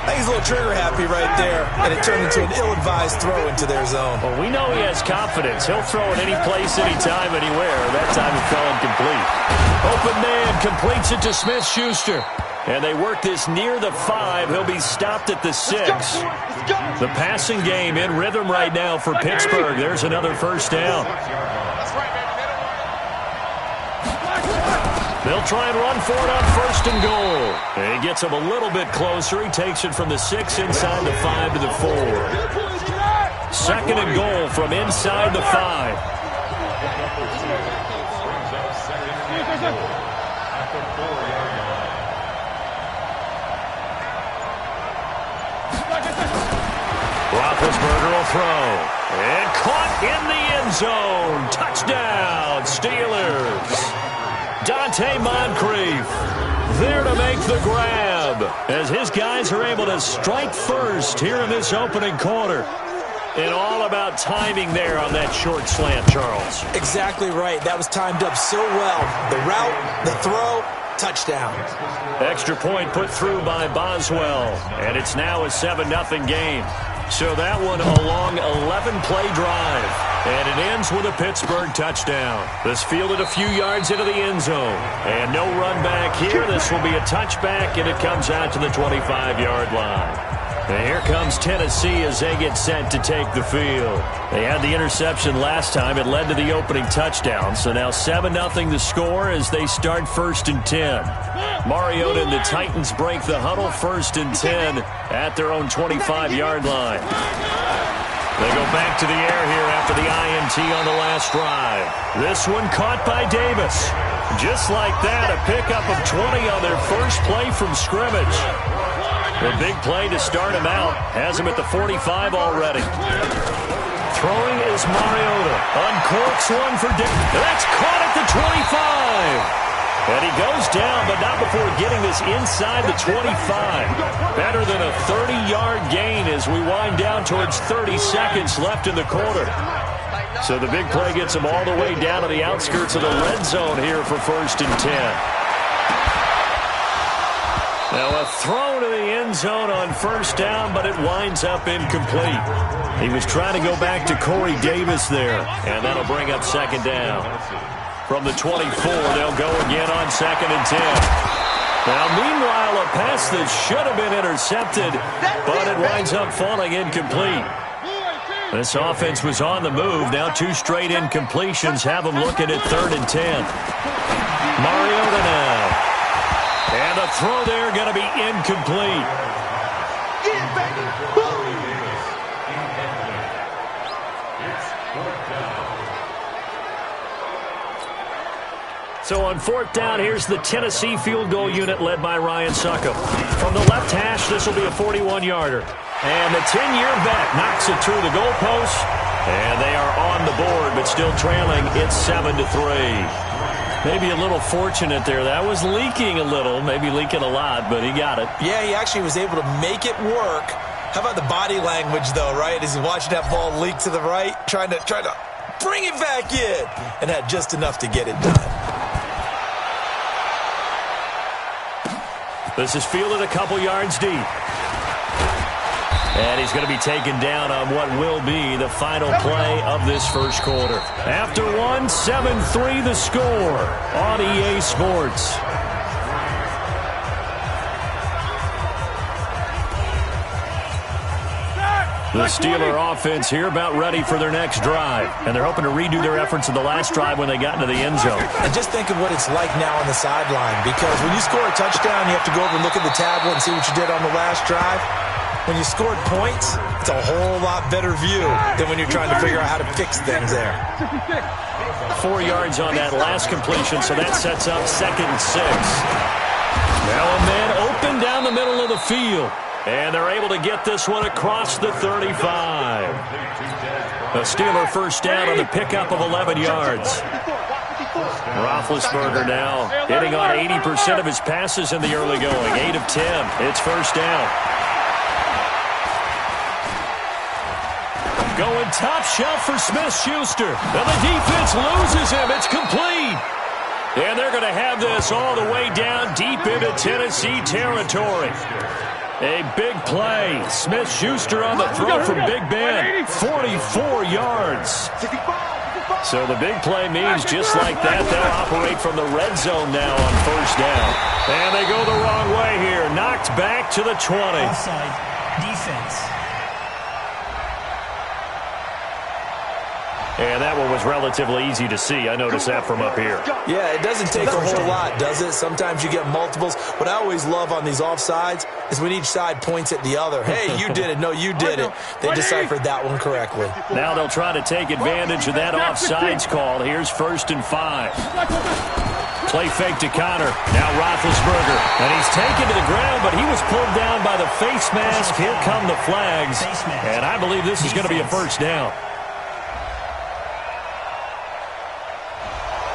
I think he's a little trigger happy right there, and it turned into an ill-advised throw into their zone. Well, we know he has confidence. He'll throw it any place, anytime, anywhere. That time it fell incomplete. Open man completes it to Smith-Schuster. And they work this near the 5. He'll be stopped at the 6. The passing game in rhythm right now for Pittsburgh. There's another 1st down. They'll try and run for it on 1st and goal. And he gets him a little bit closer. He takes it from the 6 inside the 5 to the 4. 2nd and goal from inside the 5. Roethlisberger will throw. And caught in the end zone. Touchdown, Steelers. Dante Moncrief there to make the grab as his guys are able to strike first here in this opening quarter. And all about timing there on that short slant, Charles. Exactly right. That was timed up so well. The route, the throw, touchdown. Extra point put through by Boswell. And it's now a 7-0 game. So that one a long 11-play drive. And it ends with a Pittsburgh touchdown. This fielded a few yards into the end zone. And no run back here. This will be a touchback, and it comes out to the 25-yard line. And here comes Tennessee as they get set to take the field. They had the interception last time. It led to the opening touchdown. So now 7-0 the score as they start 1st and 10. Mariota and the Titans break the huddle 1st and 10 at their own 25-yard line. They go back to the air here after the INT on the last drive. This one caught by Davis. Just like that, a pickup of 20 on their first play from scrimmage. A big play to start him out. Has him at the 45 already. Throwing is Mariota. Uncorks one for Dick. That's caught at the 25. And he goes down, but not before getting this inside the 25. Better than a 30-yard gain as we wind down towards 30 seconds left in the quarter. So the big play gets him all the way down to the outskirts of the red zone here for 1st and 10. Now a throw to the end zone on 1st down, but it winds up incomplete. He was trying to go back to Corey Davis there, and that'll bring up 2nd down. From the 24, they'll go again on 2nd and 10. Now, meanwhile, a pass that should have been intercepted, but it winds up falling incomplete. This offense was on the move. Now 2 straight incompletions have them looking at 3rd and 10. Mariota now. And the throw there going to be incomplete. So on 4th down, here's the Tennessee field goal unit led by Ryan Suckup. From the left hash, this will be a 41-yarder. And the 10-year vet knocks it through the goalpost. And they are on the board, but still trailing. It's 7-3. Maybe a little fortunate there. That was leaking a little, maybe leaking a lot, but he got it. Yeah, he actually was able to make it work. How about the body language, though, right? As he's watching that ball leak to the right, trying to bring it back in, and had just enough to get it done. This is fielded a couple yards deep. And he's going to be taken down on what will be the final play of this first quarter. After 1, 7-3 the score on EA Sports. The Steeler offense here about ready for their next drive. And they're hoping to redo their efforts in the last drive when they got into the end zone. And just think of what it's like now on the sideline. Because when you score a touchdown, you have to go over and look at the tablet and see what you did on the last drive. When you scored points, it's a whole lot better view than when you're trying to figure out how to fix things there. 4 yards on that last completion, so that sets up 2nd and 6. Now a man open down the middle of the field. And they're able to get this one across the 35. A Steeler 1st down on the pickup of 11 yards. Roethlisberger now hitting on 80% of his passes in the early going. 8 of 10. It's 1st down. Going top shelf for Smith-Schuster. And the defense loses him. It's complete. And they're going to have this all the way down deep into Tennessee territory. A big play. Smith-Schuster on the throw from Big Ben. 44 yards. So the big play means just like that, they'll operate from the red zone now on 1st down. And they go the wrong way here. Knocked back to the 20. Offside. Defense. And that one was relatively easy to see. I noticed that from up here. Yeah, it doesn't take a whole lot, does it? Sometimes you get multiples. What I always love on these offsides is when each side points at the other. Hey, you did it. No, you did it. They deciphered that one correctly. Now they'll try to take advantage of that offsides call. Here's 1st and 5. Play fake to Connor. Now Roethlisberger. And he's taken to the ground, but he was pulled down by the face mask. Here come the flags. And I believe this is going to be a 1st down.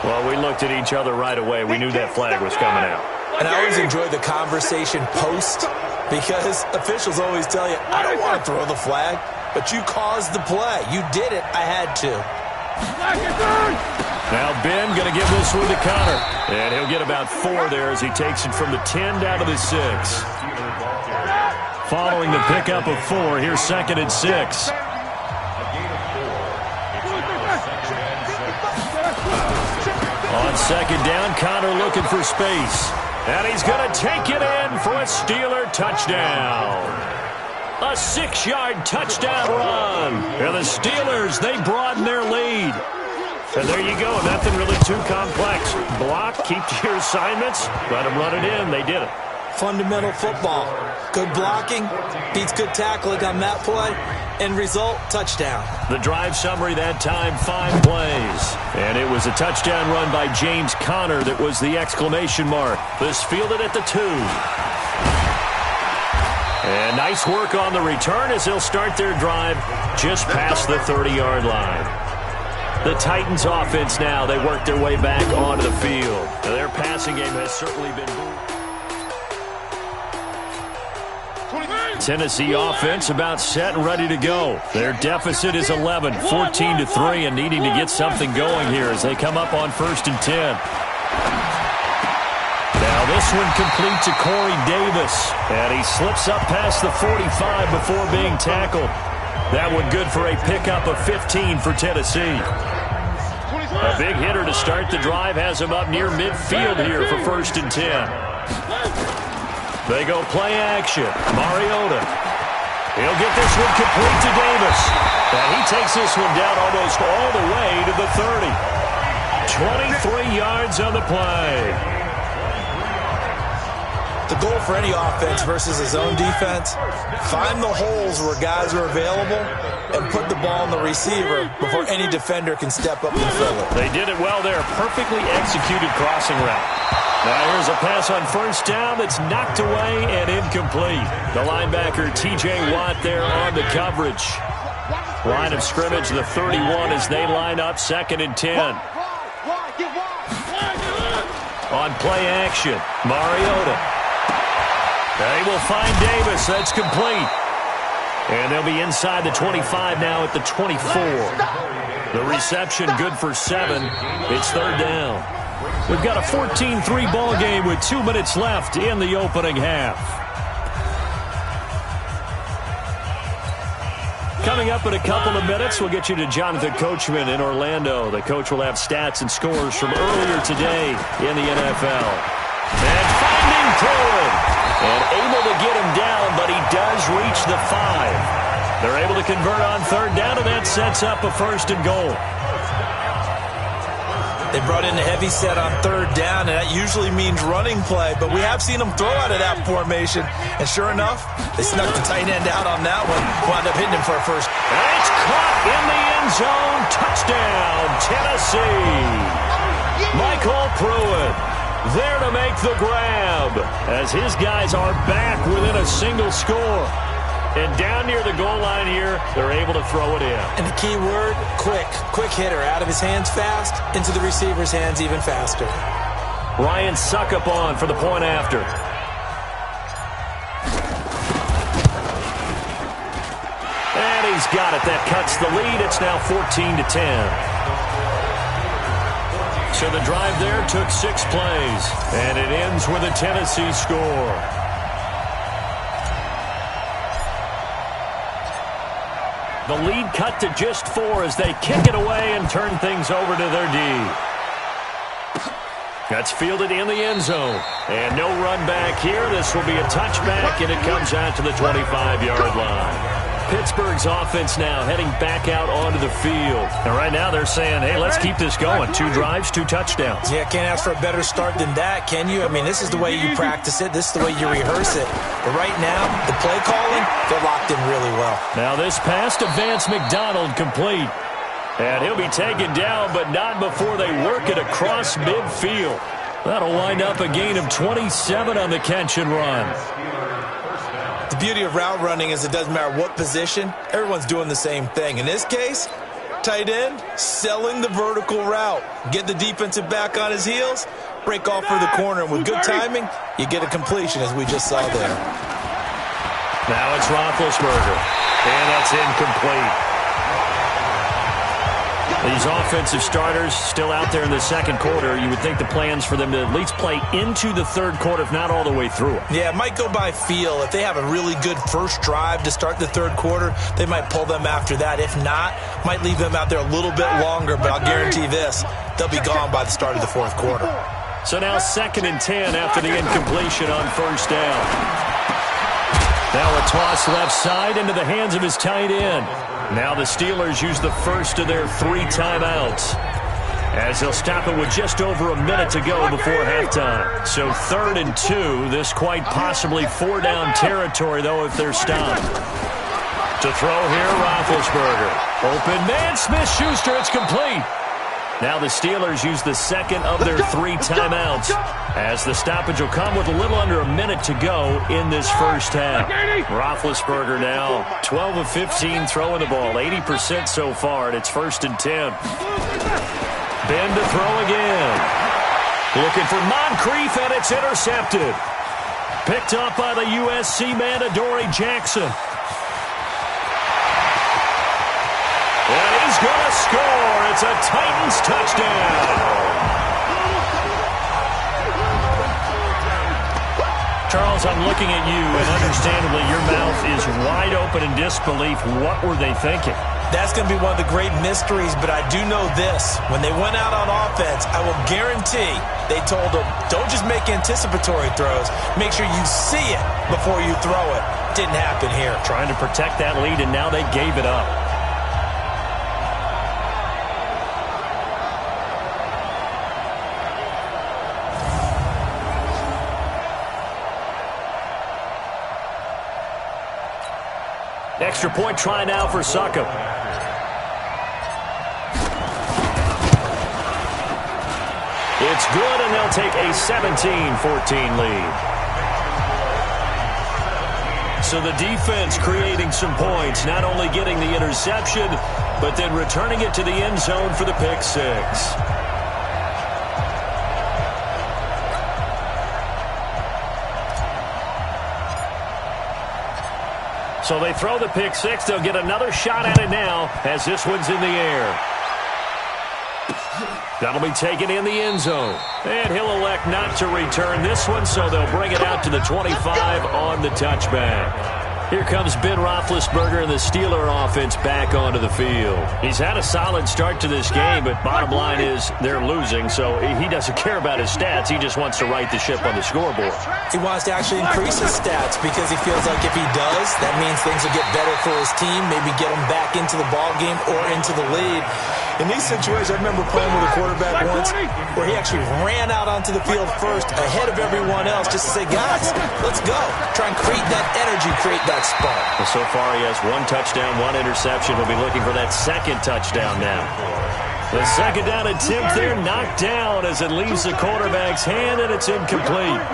Well, we looked at each other right away. We knew that flag was coming out. And I always enjoy the conversation post because officials always tell you, I don't want to throw the flag, but you caused the play. You did it. I had to. Now Ben going to give this one to Connor. And he'll get about 4 there as he takes it from the 10 down to the 6. Following the pickup of 4, here's 2nd and 6. On 2nd down, Connor looking for space. And he's going to take it in for a Steeler touchdown. A 6-yard touchdown run. And the Steelers, they broaden their lead. And there you go. Nothing really too complex. Block, keep to your assignments, let them run it in. They did it. Fundamental football. Good blocking beats good tackling on that play. End result, touchdown. The drive summary that time, 5 plays. And it was a touchdown run by James Conner that was the exclamation mark. This fielded at the 2. And nice work on the return as they'll start their drive just past the 30-yard line. The Titans offense now, they work their way back onto the field. Now, their passing game has certainly been Tennessee offense about set and ready to go. Their deficit is 11, 14-3, and needing to get something going here as they come up on 1st and 10. Now this one complete to Corey Davis, and he slips up past the 45 before being tackled. That one good for a pickup of 15 for Tennessee. A big hitter to start the drive has him up near midfield here for 1st and 10. They go play action. Mariota. He'll get this one complete to Davis. And he takes this one down almost all the way to the 30. 23 yards on the play. The goal for any offense versus his own defense, find the holes where guys are available and put the ball on the receiver before any defender can step up and fill it. They did it well there. Perfectly executed crossing route. Now here's a pass on 1st down that's knocked away and incomplete. The linebacker T.J. Watt there on the coverage. Line of scrimmage, the 31 as they line up 2nd and 10. On play action, Mariota. They will find Davis. That's complete. And they'll be inside the 25 now at the 24. The reception good for 7. It's 3rd down. We've got a 14-3 ball game with 2 minutes left in the opening half. Coming up in a couple of minutes, we'll get you to Jonathan Coachman in Orlando. The coach will have stats and scores from earlier today in the NFL. And finding Pruitt. And able to get him down, but he does reach the 5. They're able to convert on 3rd down, and that sets up a 1st and goal. They brought in a heavy set on 3rd down, and that usually means running play, but we have seen them throw out of that formation. And sure enough, they snuck the tight end out on that one, wound up hitting him for a 1st. And it's caught in the end zone. Touchdown, Tennessee. Michael Pruitt there to make the grab as his guys are back within a single score. And down near the goal line here, they're able to throw it in. And the key word, quick. Quick hitter. Out of his hands fast, into the receiver's hands even faster. Ryan Suckup on for the point after. And he's got it. That cuts the lead. It's now 14-10. So the drive there took 6 plays, and it ends with a Tennessee score. The lead cut to just 4 as they kick it away and turn things over to their D. That's fielded in the end zone. And no run back here. This will be a touchback, and it comes out to the 25-yard line. Pittsburgh's offense now heading back out onto the field. And right now they're saying, hey, let's keep this going. 2 drives, 2 touchdowns. Yeah, can't ask for a better start than that, can you? I mean, this is the way you practice it. This is the way you rehearse it. But right now, the play calling, they're locked in really well. Now this pass to Vance McDonald complete. And he'll be taken down, but not before they work it across midfield. That'll wind up a gain of 27 on the catch and run. The beauty of route running is it doesn't matter what position, everyone's doing the same thing. In this case, tight end, selling the vertical route. Get the defensive back on his heels, break off for the corner, and with good timing, you get a completion as we just saw there. Now it's Roethlisberger, and that's incomplete. These offensive starters still out there in the second quarter. You would think the plans for them to at least play into the third quarter, if not all the way through it. Yeah, it might go by feel. If they have a really good first drive to start the third quarter, they might pull them after that. If not, might leave them out there a little bit longer, but I'll guarantee this, they'll be gone by the start of the fourth quarter. So now 2nd and 10 after the incompletion on 1st down. Now a toss left side into the hands of his tight end. Now the Steelers use the first of their 3 timeouts as they'll stop it with just over a minute to go before halftime. So 3rd and 2, this quite possibly 4-down territory, though, if they're stopped. To throw here, Roethlisberger. Open man, Smith-Schuster, it's complete. Now the Steelers use the second of their 3 timeouts, as the stoppage will come with a little under a minute to go in this first half. Roethlisberger now 12 of 15 throwing the ball, 80% so far, and it's 1st and 10. Ben to throw again. Looking for Moncrief, and it's intercepted. Picked up by the USC man, Adoree Jackson. And he's going to score. It's a Titans touchdown. Charles, I'm looking at you, and understandably your mouth is wide open in disbelief. What were they thinking? That's going to be one of the great mysteries, but I do know this. When they went out on offense, I will guarantee they told them, don't just make anticipatory throws. Make sure you see it before you throw it. Didn't happen here. Trying to protect that lead, and now they gave it up. Extra point try now for Succop. It's good, and they'll take a 17-14 lead. So the defense creating some points, not only getting the interception, but then returning it to the end zone for the pick six. So they throw the pick six. They'll get another shot at it now as this one's in the air. That'll be taken in the end zone. And he'll elect not to return this one, so they'll bring it out to the 25 on the touchback. Here comes Ben Roethlisberger and the Steeler offense back onto the field. He's had a solid start to this game, but bottom line is they're losing, so he doesn't care about his stats. He just wants to right the ship on the scoreboard. He wants to actually increase his stats because he feels like if he does, that means things will get better for his team, maybe get him back into the ball game or into the lead. In these situations, I remember playing with a quarterback once where he actually ran out onto the field first ahead of everyone else just to say, guys, let's go. Try and create that energy, create that spark. Well, so far he has 1 touchdown, 1 interception. He'll be looking for that second touchdown now. The second down attempt there knocked down as it leaves the quarterback's hand, and it's incomplete.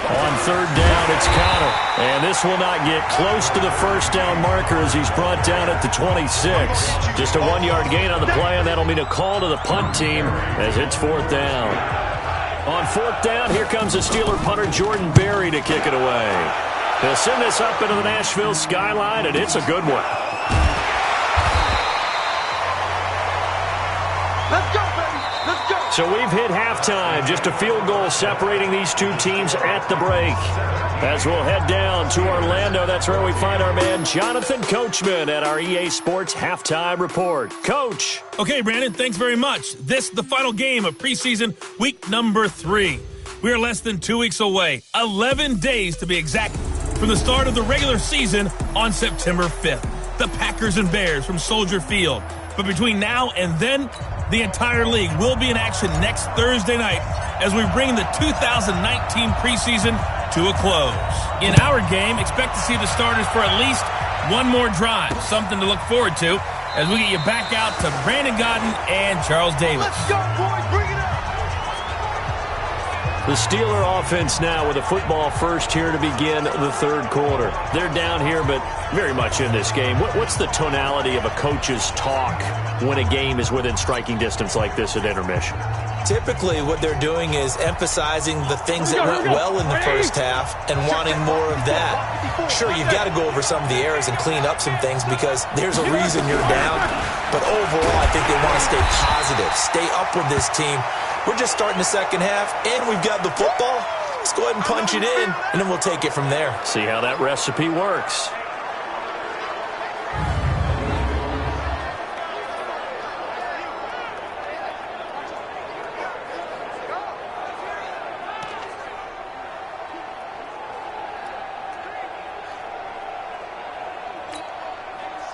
On third down, it's Connor. And this will not get close to the first down marker as he's brought down at the 26. Just a 1-yard gain on the play, and that'll mean a call to the punt team as it's 4th down. On 4th down, here comes the Steeler punter Jordan Berry to kick it away. They'll send this up into the Nashville skyline, and it's a good one. Let's go, baby. Let's go. So we've hit halftime. Just a field goal separating these two teams at the break. As we'll head down to Orlando, that's where we find our man Jonathan Coachman at our EA Sports Halftime Report. Coach. Okay, Brandon, thanks very much. This is the final game of preseason week number 3. We are less than 2 weeks away, 11 days to be exact, from the start of the regular season on September 5th. The Packers and Bears from Soldier Field. But between now and then, the entire league will be in action next Thursday night as we bring the 2019 preseason to a close. In our game, expect to see the starters for at least one more drive, something to look forward to as we get you back out to Brandon Godden and Charles Davis. Let's go, boys. Bring it up. The Steeler offense now with a football first here to begin the third quarter. They're down here, but very much in this game. What's the tonality of a coach's talk when a game is within striking distance like this at intermission? Typically, what they're doing is emphasizing the things that went well in the first half and wanting more of that. Sure, you've got to go over some of the errors and clean up some things because there's a reason you're down. But overall, I think they want to stay positive, stay up with this team. We're just starting the second half, and we've got the football. Let's go ahead and punch it in, and then we'll take it from there. See how that recipe works.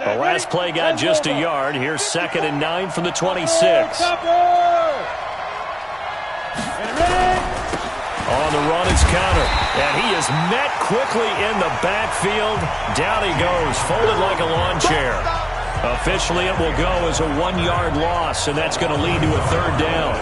The last play got just a yard. Here's 2nd and 9 from the 26. On the run is Connor, and he is met quickly in the backfield. Down he goes, folded like a lawn chair. Officially, it will go as a 1-yard loss, and that's going to lead to a 3rd down.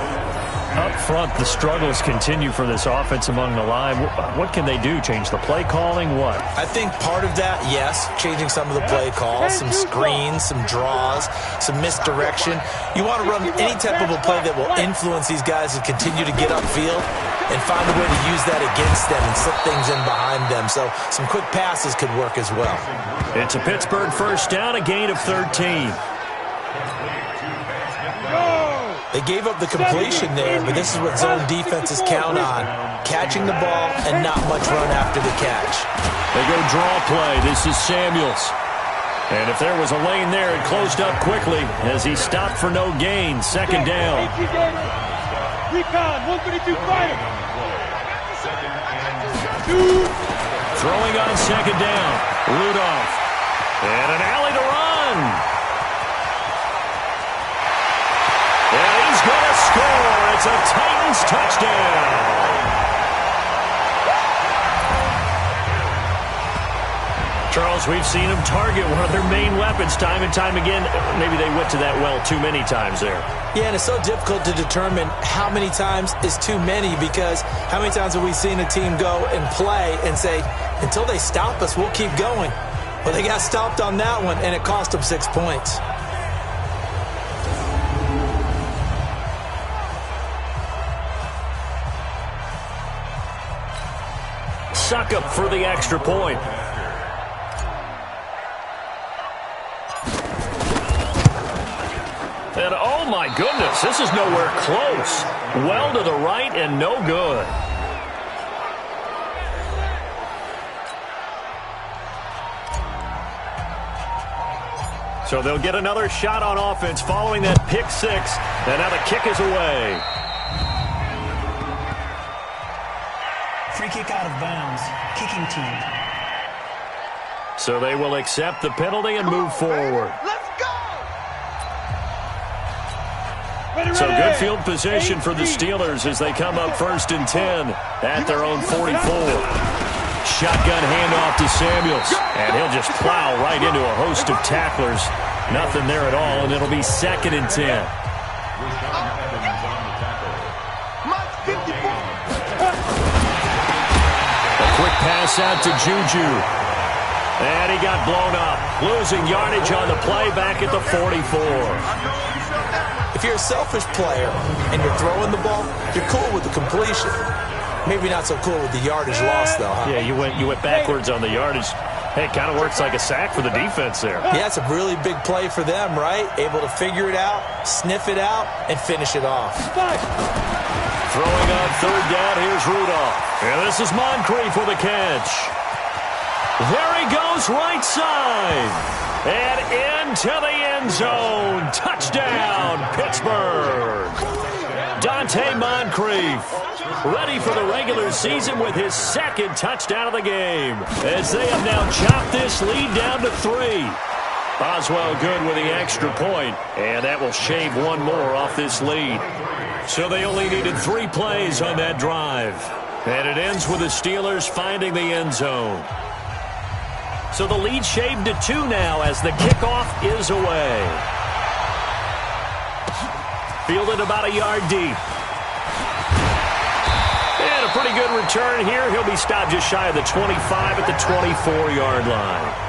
Up front, the struggles continue for this offense among the line. What can they do? Change the play calling? What? I think part of that, yes, changing some of the play calls, some screens, some draws, some misdirection. You want to run any type of a play that will influence these guys to continue to get upfield and find a way to use that against them and slip things in behind them. So some quick passes could work as well. It's a Pittsburgh 1st down, a gain of 13. They gave up the completion there, but this is what zone defenses count on, catching the ball and not much run after the catch. They go draw play. This is Samuels. And if there was a lane there, it closed up quickly as he stopped for no gain. 2nd down. Recon, 132 fighter. Throwing on 2nd down. Rudolph. And an alley to run. And he's going to score. It's a Titans touchdown. Charles, we've seen them target one of their main weapons time and time again. Maybe they went to that well too many times there. Yeah, and it's so difficult to determine how many times is too many, because how many times have we seen a team go and play and say, until they stop us, we'll keep going. Well, they got stopped on that one, and it cost them 6 points. Suck up for the extra point. And oh my goodness, this is nowhere close. Well to the right and no good. So they'll get another shot on offense following that pick 6. And now the kick is away. Free kick out of bounds. Kicking team. So they will accept the penalty and move forward. Let's go! So good field position for the Steelers as they come up 1st and 10 at their own 44. Shotgun handoff to Samuels. And he'll just plow right into a host of tacklers. Nothing there at all, and it'll be 2nd and 10. A quick pass out to Juju. And he got blown up. Losing yardage on the play back at the 44. If you're a selfish player and you're throwing the ball, you're cool with the completion. Maybe not so cool with the yardage loss, though, huh? Yeah, you went backwards on the yardage. Hey, it kind of works like a sack for the defense there. Yeah, it's a really big play for them, right? Able to figure it out, sniff it out, and finish it off. Throwing on 3rd down, here's Rudolph. And this is Moncrief with a catch. There he goes, right side. And into the end zone. Touchdown, Pittsburgh. Dante Moncrief, ready for the regular season with his 2nd touchdown of the game, as they have now chopped this lead down to 3. Boswell good with the extra point, and that will shave one more off this lead. So they only needed 3 plays on that drive, and it ends with the Steelers finding the end zone. So the lead shaved to 2 now as the kickoff is away. Fielded about a yard deep. And a pretty good return here. He'll be stopped just shy of the 25 at the 24-yard line.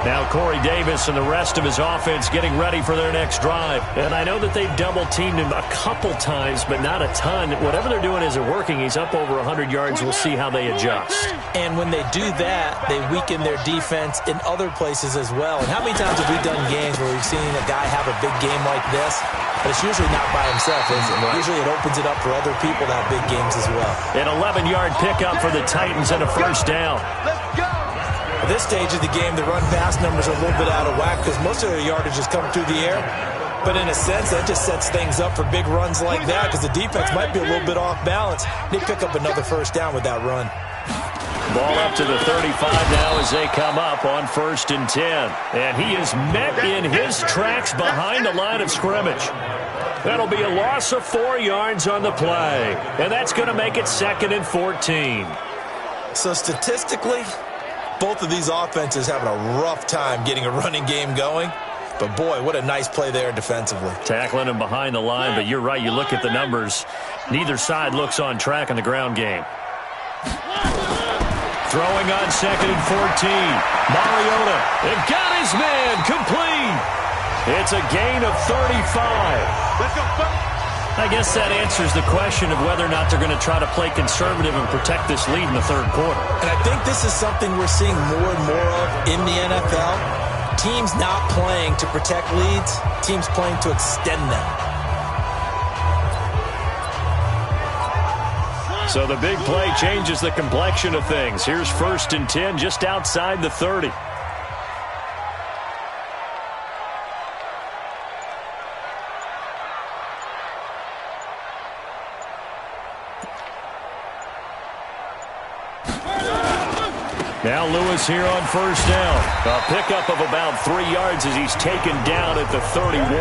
Now Corey Davis and the rest of his offense getting ready for their next drive. And I know that they've double-teamed him a couple times, but not a ton. Whatever they're doing isn't working. He's up over 100 yards. We'll see how they adjust. And when they do that, they weaken their defense in other places as well. And how many times have we done games where we've seen a guy have a big game like this? But it's usually not by himself, is it? Usually it opens it up for other people to have big games as well. An 11-yard pickup for the Titans and a 1st down. Let's go! At this stage of the game, the run-pass numbers are a little bit out of whack because most of their yardage is coming through the air. But in a sense, that just sets things up for big runs like that because the defense might be a little bit off balance. They pick up another 1st down with that run. Ball up to the 35 now as they come up on 1st and 10. And he is met in his tracks behind the line of scrimmage. That'll be a loss of 4 yards on the play. And that's going to make it 2nd and 14. So statistically, both of these offenses having a rough time getting a running game going. But, boy, what a nice play there defensively. Tackling him behind the line, but you're right. You look at the numbers. Neither side looks on track in the ground game. Throwing on 2nd and 14. Mariota. It got his man complete. It's a gain of 35. Let's go. I guess that answers the question of whether or not they're going to try to play conservative and protect this lead in the third quarter. And I think this is something we're seeing more and more of in the NFL. Teams not playing to protect leads, teams playing to extend them. So the big play changes the complexion of things. Here's 1st and 10 just outside the 30. Now Lewis here on 1st down. A pickup of about 3 yards as he's taken down at the 31.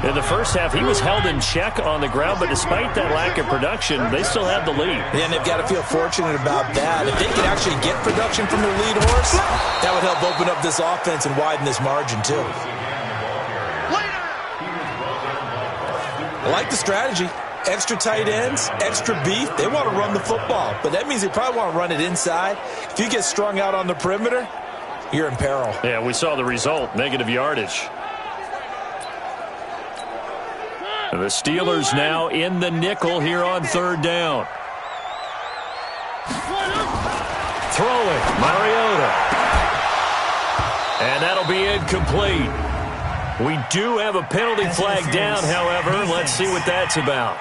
In the first half, he was held in check on the ground, but despite that lack of production, they still have the lead. Yeah, and they've got to feel fortunate about that. If they could actually get production from their lead horse, that would help open up this offense and widen this margin, too. I like the strategy. Extra tight ends, extra beef. They want to run the football, but that means they probably want to run it inside. If you get strung out on the perimeter, you're in peril. Yeah, we saw the result, negative yardage. The Steelers now in the nickel here on 3rd down. Throwing, Mariota. And that'll be incomplete. We do have a penalty flag down, however. Let's see what that's about.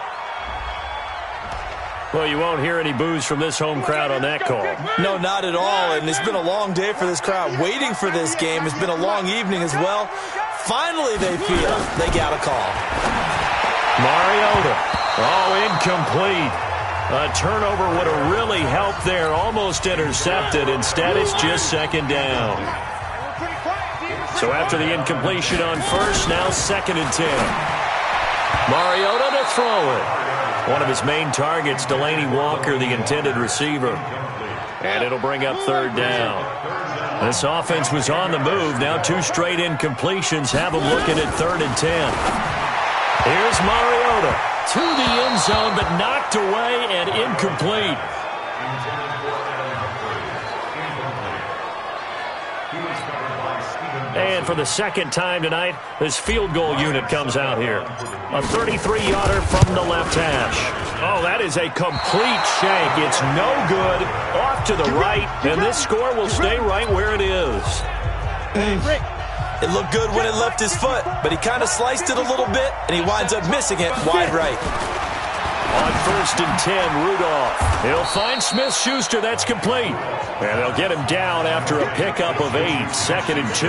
Well, you won't hear any boos from this home crowd on that call. No, not at all, and it's been a long day for this crowd. Waiting for this game. It's been a long evening as well. Finally, they feel they got a call. Mariota. Oh, incomplete. A turnover would have really helped there. Almost intercepted. Instead, it's just 2nd down. So after the incompletion on 1st, now 2nd and 10. Mariota to throw it. One of his main targets, Delaney Walker, the intended receiver. And it'll bring up 3rd down. This offense was on the move. Now 2 straight incompletions have them looking at 3rd and 10. Here's Mariota to the end zone, but knocked away and incomplete. And for the 2nd time tonight, this field goal unit comes out here. A 33-yarder from the left hash. Oh, that is a complete shank. It's no good. Off to the right, and this score will stay right where it is. It looked good when it left his foot, but he kind of sliced it a little bit, and he winds up missing it wide right. On 1st and 10, Rudolph. He'll find Smith-Schuster. That's complete. And they'll get him down after a pickup of 8. 2nd and 2.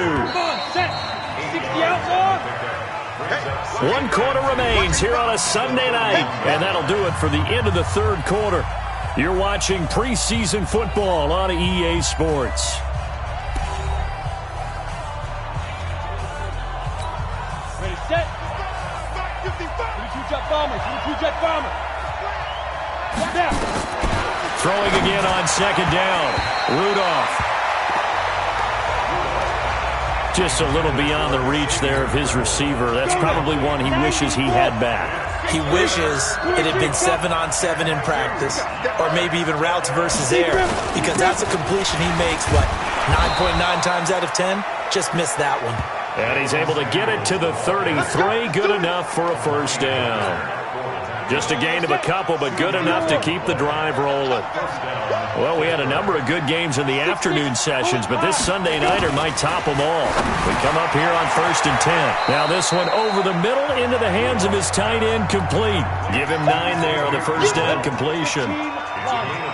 1 quarter remains here on a Sunday night. And that'll do it for the end of the 3rd quarter. You're watching preseason football on EA Sports. Ready, set. 2-jet bombers. 2-jet bombers. Now. Throwing again on 2nd down. Rudolph. Just a little beyond the reach there of his receiver. That's probably one he wishes he had back. He wishes it had been 7-on-7 in practice, or maybe even routes versus air, because that's a completion he makes, 9.9 times out of 10? Just missed that one. And he's able to get it to the 33. Good enough for a 1st down. Just a gain of a couple, but good enough to keep the drive rolling. Well, we had a number of good games in the afternoon sessions, but this Sunday nighter might top them all. We come up here on 1st and 10. Now this one over the middle into the hands of his tight end, complete. Give him 9 there on the 1st down completion.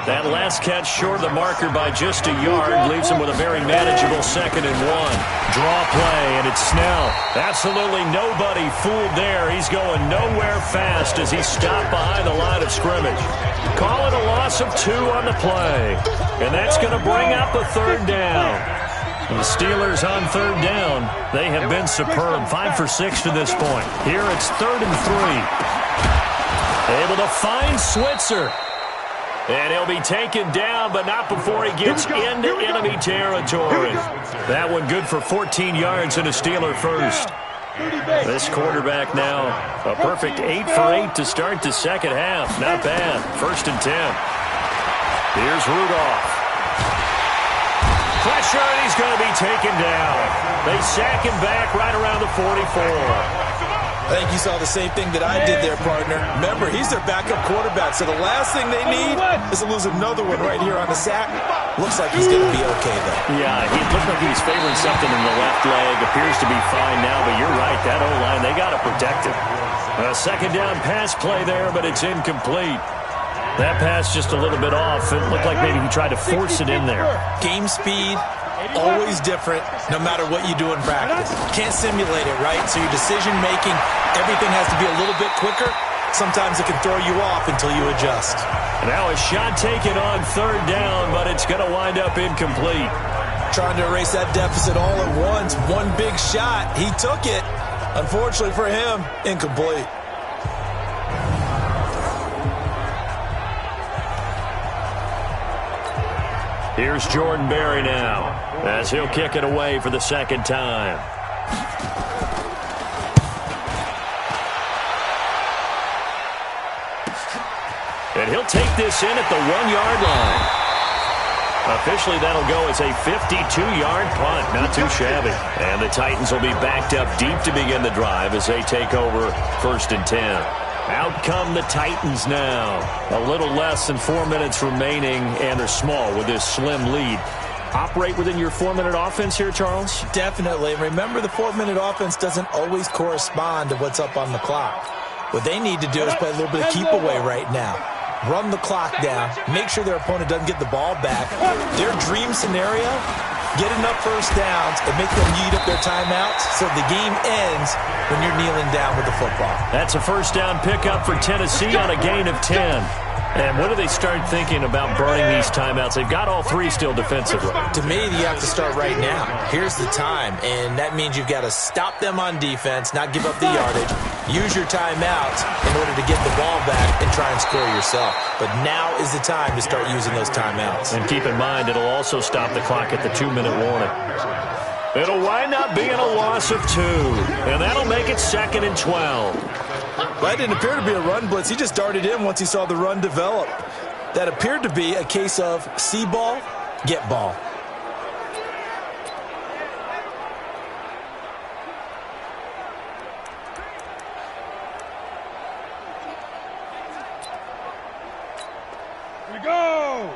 That last catch short of the marker by just a yard leaves him with a very manageable 2nd and 1. Draw play, and it's Snell. Absolutely nobody fooled there. He's going nowhere fast as he's stopped behind the line of scrimmage. Call it a loss of 2 on the play. And that's going to bring up a 3rd down. The Steelers on 3rd down. They have been superb. 5 for 6 to this point. Here it's 3rd and 3. Able to find Switzer. And he'll be taken down, but not before he gets into enemy territory. That one good for 14 yards and a Steeler first. This quarterback now, a perfect 8 for 8 to start the second half. Not bad. 1st and 10. Here's Rudolph. Pressure, and he's going to be taken down. They sack him back right around the 44. I think you saw the same thing that I did there, partner. Remember, he's their backup quarterback, so the last thing they need is to lose another one right here on the sack. Looks like he's going to be okay, though. Yeah, he looked like he was favoring something in the left leg. Appears to be fine now, but you're right. That O-line, they got to protect him. A second down pass play there, but it's incomplete. That pass just a little bit off. It looked like maybe he tried to force it in there. Game speed, always different, no matter what you do in practice. Can't simulate it, right? So your decision-making, everything has to be a little bit quicker. Sometimes it can throw you off until you adjust. Now a shot taken on 3rd down, but it's going to wind up incomplete. Trying to erase that deficit all at once. One big shot. He took it. Unfortunately for him, incomplete. Here's Jordan Berry now, as he'll kick it away for the second time. And he'll take this in at the 1-yard line. Officially, that'll go as a 52-yard punt. Not too shabby. And the Titans will be backed up deep to begin the drive as they take over 1st and 10. Out come the Titans now. A little less than 4 minutes remaining, and they're small with this slim lead. Operate within your 4-minute offense here, Charles? Definitely. Remember, the 4-minute offense doesn't always correspond to what's up on the clock. What they need to do is play a little bit of keep away right now. Run the clock down. Make sure their opponent doesn't get the ball back. Their dream scenario, get enough first downs and make them eat up their timeouts so the game ends when you're kneeling down with the football. That's a first down pickup for Tennessee on a gain of 10. And when do they start thinking about burning these timeouts? They've got all 3 still defensively. To me, you have to start right now. Here's the time, and that means you've got to stop them on defense, not give up the yardage, use your timeouts in order to get the ball back and try and score yourself. But now is the time to start using those timeouts. And keep in mind, it'll also stop the clock at the 2-minute warning. It'll wind up being a loss of 2, and that'll make it 2nd and 12. That didn't appear to be a run blitz. He just darted in once he saw the run develop. That appeared to be a case of see ball, get ball. Here we go.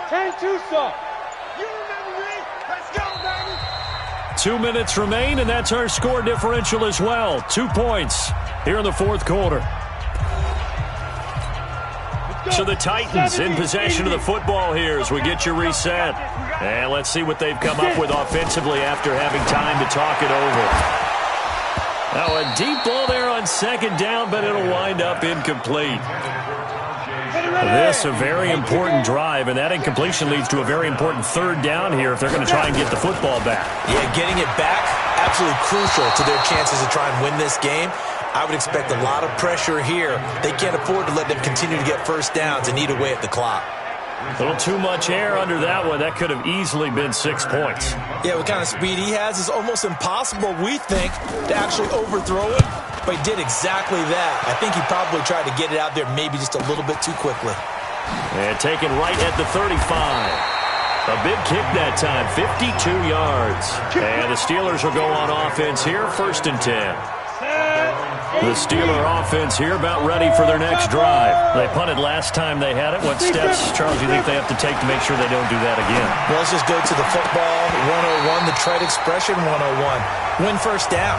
10-2 You remember me? Let's go, baby. 2 minutes remain, and that's our score differential as well. 2 points here in the 4th quarter. So the Titans in possession of the football here as we get you reset. And let's see what they've come up with offensively after having time to talk it over. Now a deep ball there on 2nd down, but it'll wind up incomplete. This a very important drive, and that incompletion leads to a very important 3rd down here if they're going to try and get the football back. Yeah, getting it back, absolutely crucial to their chances to try and win this game. I would expect a lot of pressure here. They can't afford to let them continue to get first downs and eat away at the clock. A little too much air under that one. That could have easily been 6 points. Yeah, what kind of speed he has is almost impossible, we think, to actually overthrow it. But he did exactly that. I think he probably tried to get it out there maybe just a little bit too quickly. And taken right at the 35. A big kick that time, 52 yards. And the Steelers will go on offense here, 1st and 10. The Steeler offense here about ready for their next drive. They punted last time they had it. What steps, Charles, do you think they have to take to make sure they don't do that again? Well, let's just go to the football 101, the trade expression 101. Win first down.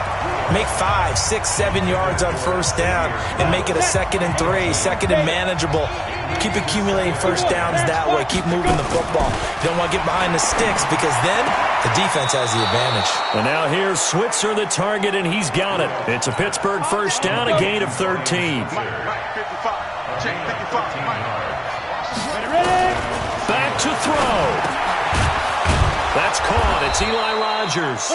Make 5, 6, 7 yards on first down and make it a 2nd and 3, 2nd and manageable. Keep accumulating first downs that way. Keep moving the football. You don't want to get behind the sticks because then the defense has the advantage. And now here's Switzer, the target, and he's got it. It's a Pittsburgh first down, a gain of 13. Back to throw. That's caught. It's Eli Rogers.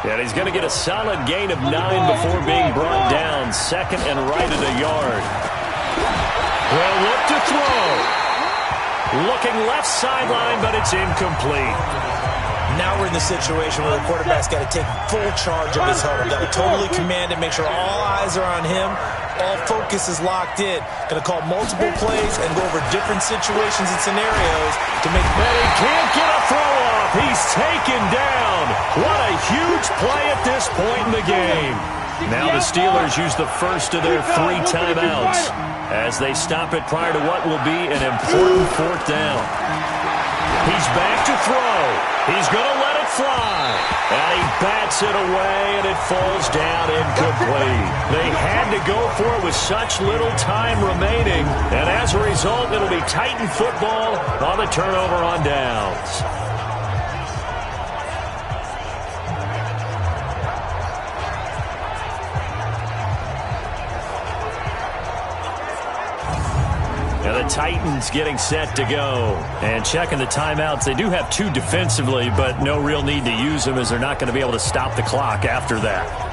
And he's going to get a solid gain of 9 before being brought down. 2nd and right at a yard. Well, look to throw. Looking left sideline, but it's incomplete. Now we're in the situation where the quarterback's got to take full charge of his huddle. Got to totally command it, make sure all eyes are on him. All focus is locked in. Going to call multiple plays and go over different situations and scenarios to make... But he can't get a throw off. He's taken down. What a huge play at this point in the game. Now the Steelers use the first of their 3 timeouts as they stop it prior to what will be an important 4th down. He's back to throw. He's going to let it fly. And he bats it away, and it falls down incomplete. They had to go for it with such little time remaining. And as a result, it'll be Titan football on the turnover on downs. And the Titans getting set to go. And checking the timeouts. They do have 2 defensively, but no real need to use them as they're not going to be able to stop the clock after that.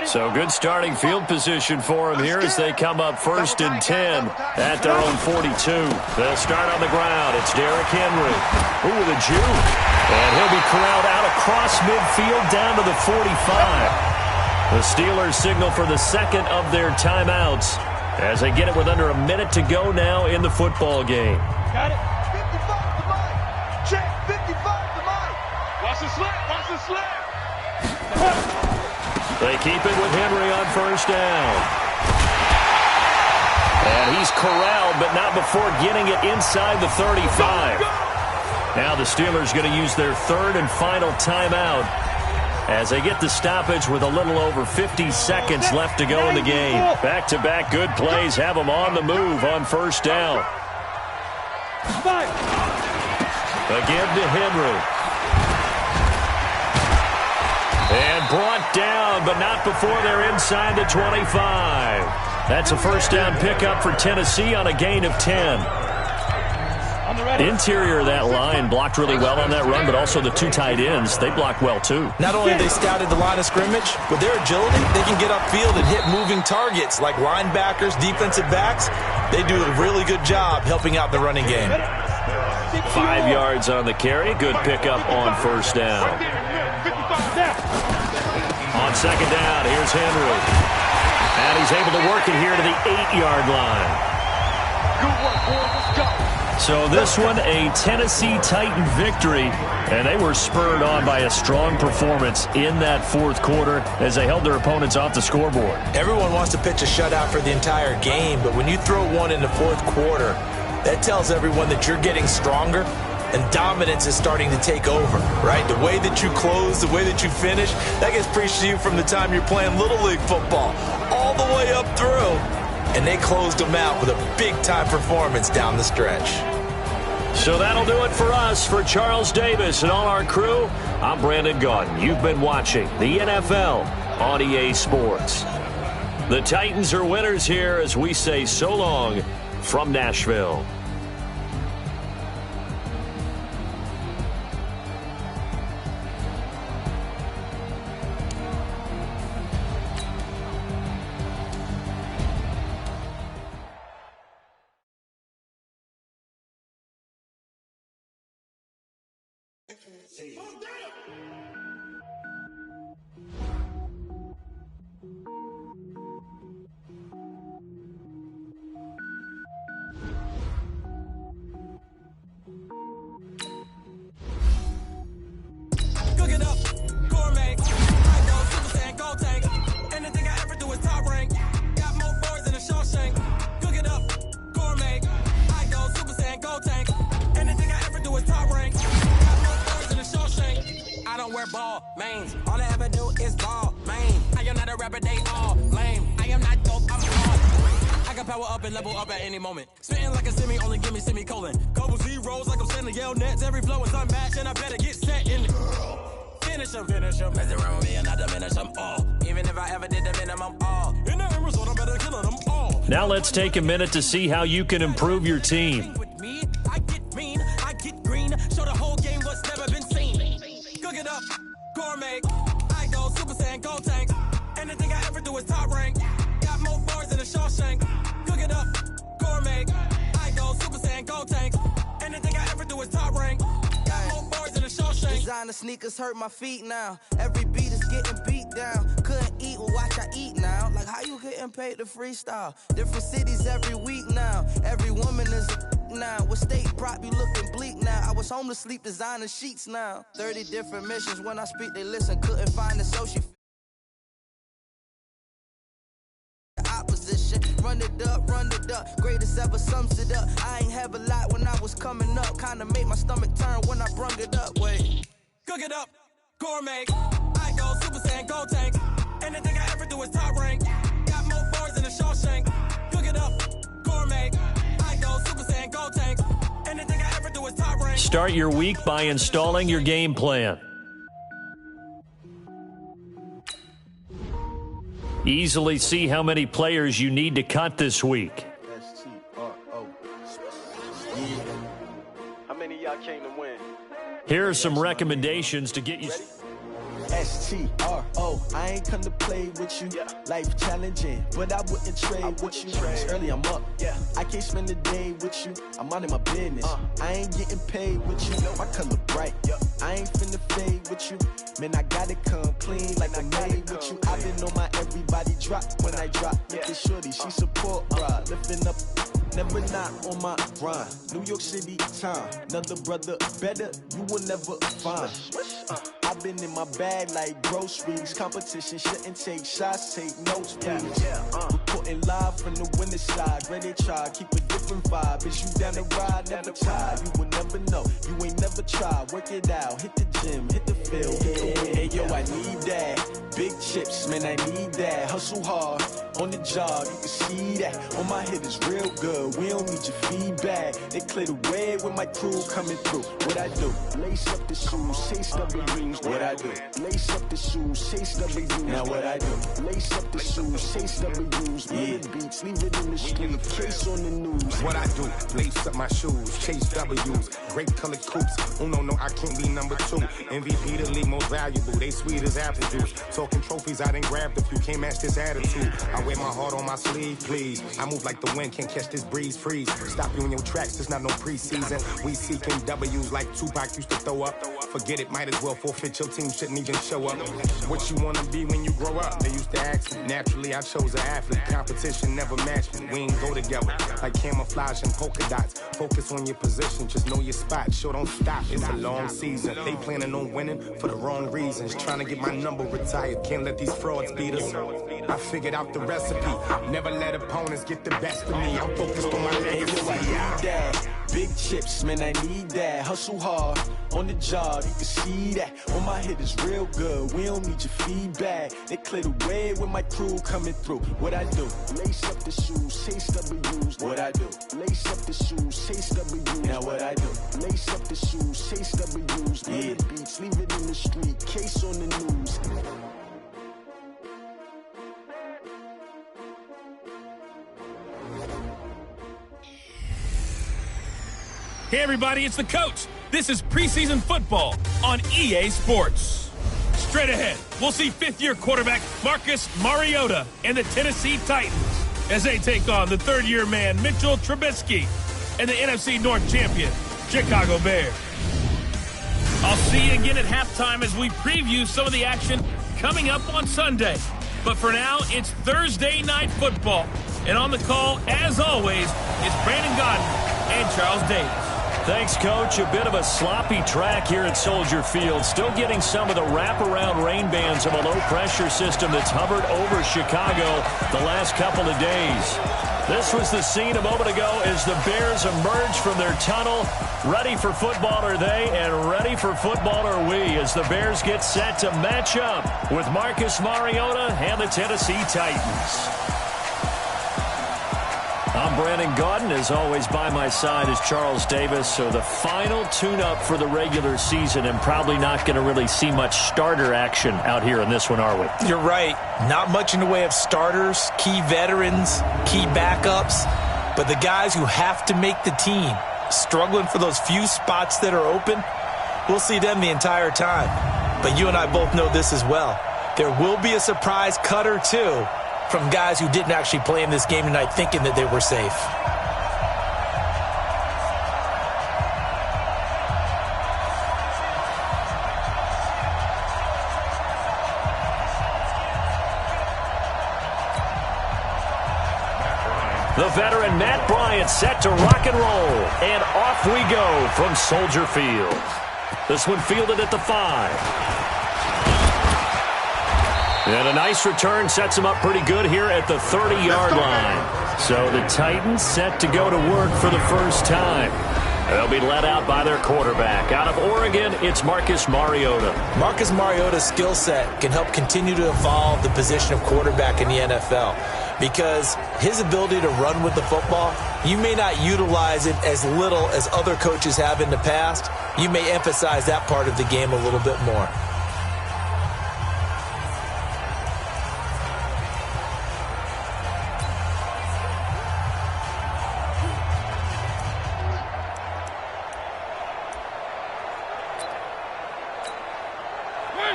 So good starting field position for them here as they come up 1st and 10 at their own 42. They'll start on the ground. It's Derrick Henry. Ooh, with a juke. And he'll be corralled out across midfield down to the 45. The Steelers signal for the second of their timeouts as they get it with under a minute to go now in the football game. Got it. 55 to Mike. Check. 55 to Mike. Watch the slip. Watch the slip. They keep it with Henry on 1st down. And he's corralled, but not before getting it inside the 35. Now the Steelers going to use their 3rd and final timeout as they get the stoppage with a little over 50 seconds left to go in the game. Back-to-back good plays have them on the move on 1st down. Again to Henry. And brought down, but not before they're inside the 25. That's a 1st down pickup for Tennessee on a gain of 10. Interior of that line blocked really well on that run, but also the 2 tight ends, they blocked well too. Not only have they scouted the line of scrimmage, with their agility, they can get upfield and hit moving targets like linebackers, defensive backs. They do a really good job helping out the running game. 5 yards on the carry. Good pickup on 1st down. On 2nd down, here's Henry. And he's able to work it here to the 8-yard line. Good work, boys. Let's go. So this one, a Tennessee Titan victory, and they were spurred on by a strong performance in that 4th quarter as they held their opponents off the scoreboard. Everyone wants to pitch a shutout for the entire game, but when you throw one in the 4th quarter, that tells everyone that you're getting stronger and dominance is starting to take over, right? The way that you close, the way that you finish, that gets preached to you from the time you're playing Little League football all the way up through. And they closed them out with a big-time performance down the stretch. So that'll do it for us. For Charles Davis and all our crew, I'm Brandon Gaudin. You've been watching the NFL on EA Sports. The Titans are winners here as we say so long from Nashville. Cook it up, gourmet. I go Super Saiyan, gold tank. Anything I ever do is top rank. Got more boys than a Shawshank. Cook it up, gourmet. I go Super Saiyan, gold tank. Anything I ever do is top rank. Got more boys than a Shawshank. I don't wear ball, mains. All I ever do is ball, main. I am not a rapper, they all lame. I am not dope, I'm hard. I can power up and level up at any moment. Spitting like a semi, only give me semicolon. Couple zeros like I'm sending yell nets. Every flow is unmatched and I better get set in it. Finish them. Mess around with me and I diminish them all. Even if I ever did the minimum all. In the end result, I better kill them all. Now let's take a minute to see how you can improve your team. I get mean, I up, gourmet. I go Super Saiyan, go tank. Anything I ever do is top rank. Got more bars than a Shawshank. Cook it up, gourmet. I go Super Saiyan, go tank. Anything I ever do is top rank. Got more bars than a Shawshank. Designer sneakers hurt my feet now. Every beat is getting beat down. Couldn't eat, well watch I eat now. Like how you getting paid to freestyle? Different cities every week now. Every woman is a now. What state prop you looking bleak now? I was home to sleep designer sheets now. 30 different missions when I speak they listen. Couldn't find a social opposition. Run it up, greatest ever sums it up. I ain't have a lot when I was coming up. Kinda made my stomach turn when I brung it up. Wait, cook it up, gourmet. I go Super Saiyan, go tank. Anything I ever do is top rank. Got more bars than a Shawshank. Cook it up, gourmet. I go Super Saiyan, go tank. Anything I ever do is top rank. Start your week by installing your game plan. Easily see how many players you need to cut this week. How many of y'all came to win? Here are some recommendations to get you... STRO, I ain't come to play with you. Life challenging, but I wouldn't trade with you. It's early, I'm up. I can't spend the day with you. I'm out in my business. I ain't getting paid with you. My color bright. I ain't finna fade with you. Man, I gotta come clean like I made with you. I been on my everybody drop when I drop. Look at shorty, she support, bruh. Lifting up. Never not on my grind. New York City time. Another brother better, you will never find. I've been in my bag like groceries. Competition shouldn't take shots, take notes, please. Reporting live from the winter side. Ready to try, keep a different vibe. Is you down the ride, never tired. You will never know, you ain't never tried. Work it out, hit the gym, hit the field. Hey yo, I need that. Big chips, man, I need that. Hustle hard, on the job, you can see that. On my head is real good, we don't need your feedback. They clear the way with my crew coming through. What I do? Lace up the shoes, chase W's. What I do? Lace up the shoes, chase W's. Now what I do? Lace up the shoes, chase W's. Yeah, beats, leave it in the street, case on the news. What I do? Lace up my shoes, chase W's. Great colored coops. Oh no, I can't be number 2. MVP the league most valuable. They sweet as apple juice. Talking trophies, I done grabbed a few. Can't match this attitude. I wear my heart on my sleeve, please. I move like the wind, can't catch this breeze, freeze. Stop you in your tracks, there's not no preseason. We seeking W's like Tupac used to throw up. Forget it, might as well forfeit. Your team shouldn't even show up. What you wanna be when you grow up? They used to ask me. Naturally, I chose an athlete. Competition never matched me. We ain't go together like camouflage and polka dots. Focus on your position, just know your spot. Sure, don't stop. It's a long season. They planning on winning for the wrong reasons. Trying to get my number retired. Can't let these frauds beat us. I figured out the recipe. Never let opponents get the best of me. I'm focused on my legacy. Big chips, man, I need that. Hustle hard, on the job, you can see that. On my head is real good, we don't need your feedback. They clear the way with my crew coming through. What I do? Lace up the shoes, chase W's. What I do? Lace up the shoes, chase W's. Now what I do? Lace up the shoes, chase W's. Yeah, beats, leave it in the street, case on the news. Hey everybody, it's the coach. This is preseason football on EA Sports. Straight ahead, we'll see fifth-year quarterback Marcus Mariota and the Tennessee Titans as they take on the third-year man Mitchell Trubisky and the NFC North champion Chicago Bears. I'll see you again at halftime as we preview some of the action coming up on Sunday. But for now, it's Thursday Night Football. And on the call, as always, is Brandon Gaudin and Charles Davis. Thanks, Coach. A bit of a sloppy track here at Soldier Field. Still getting some of the wraparound rain bands of a low-pressure system that's hovered over Chicago the last couple of days. This was the scene a moment ago as the Bears emerged from their tunnel. Ready for football are they, and ready for football are we as the Bears get set to match up with Marcus Mariota and the Tennessee Titans. I'm Brandon Gaudin. As always, by my side is Charles Davis. So the final tune-up for the regular season, and probably not going to really see much starter action out here in this one, are we? You're right. Not much in the way of starters, key veterans, key backups, but the guys who have to make the team, struggling for those few spots that are open, we'll see them the entire time. But you and I both know this as well. There will be a surprise cut or two from guys who didn't actually play in this game tonight thinking that they were safe. The veteran Matt Bryant set to rock and roll. And off we go from Soldier Field. This one fielded at the 5. And a nice return sets him up pretty good here at the 30-yard line. So the Titans set to go to work for the first time. They'll be led out by their quarterback. Out of Oregon, it's Marcus Mariota. Marcus Mariota's skill set can help continue to evolve the position of quarterback in the NFL because his ability to run with the football, you may not utilize it as little as other coaches have in the past. You may emphasize that part of the game a little bit more.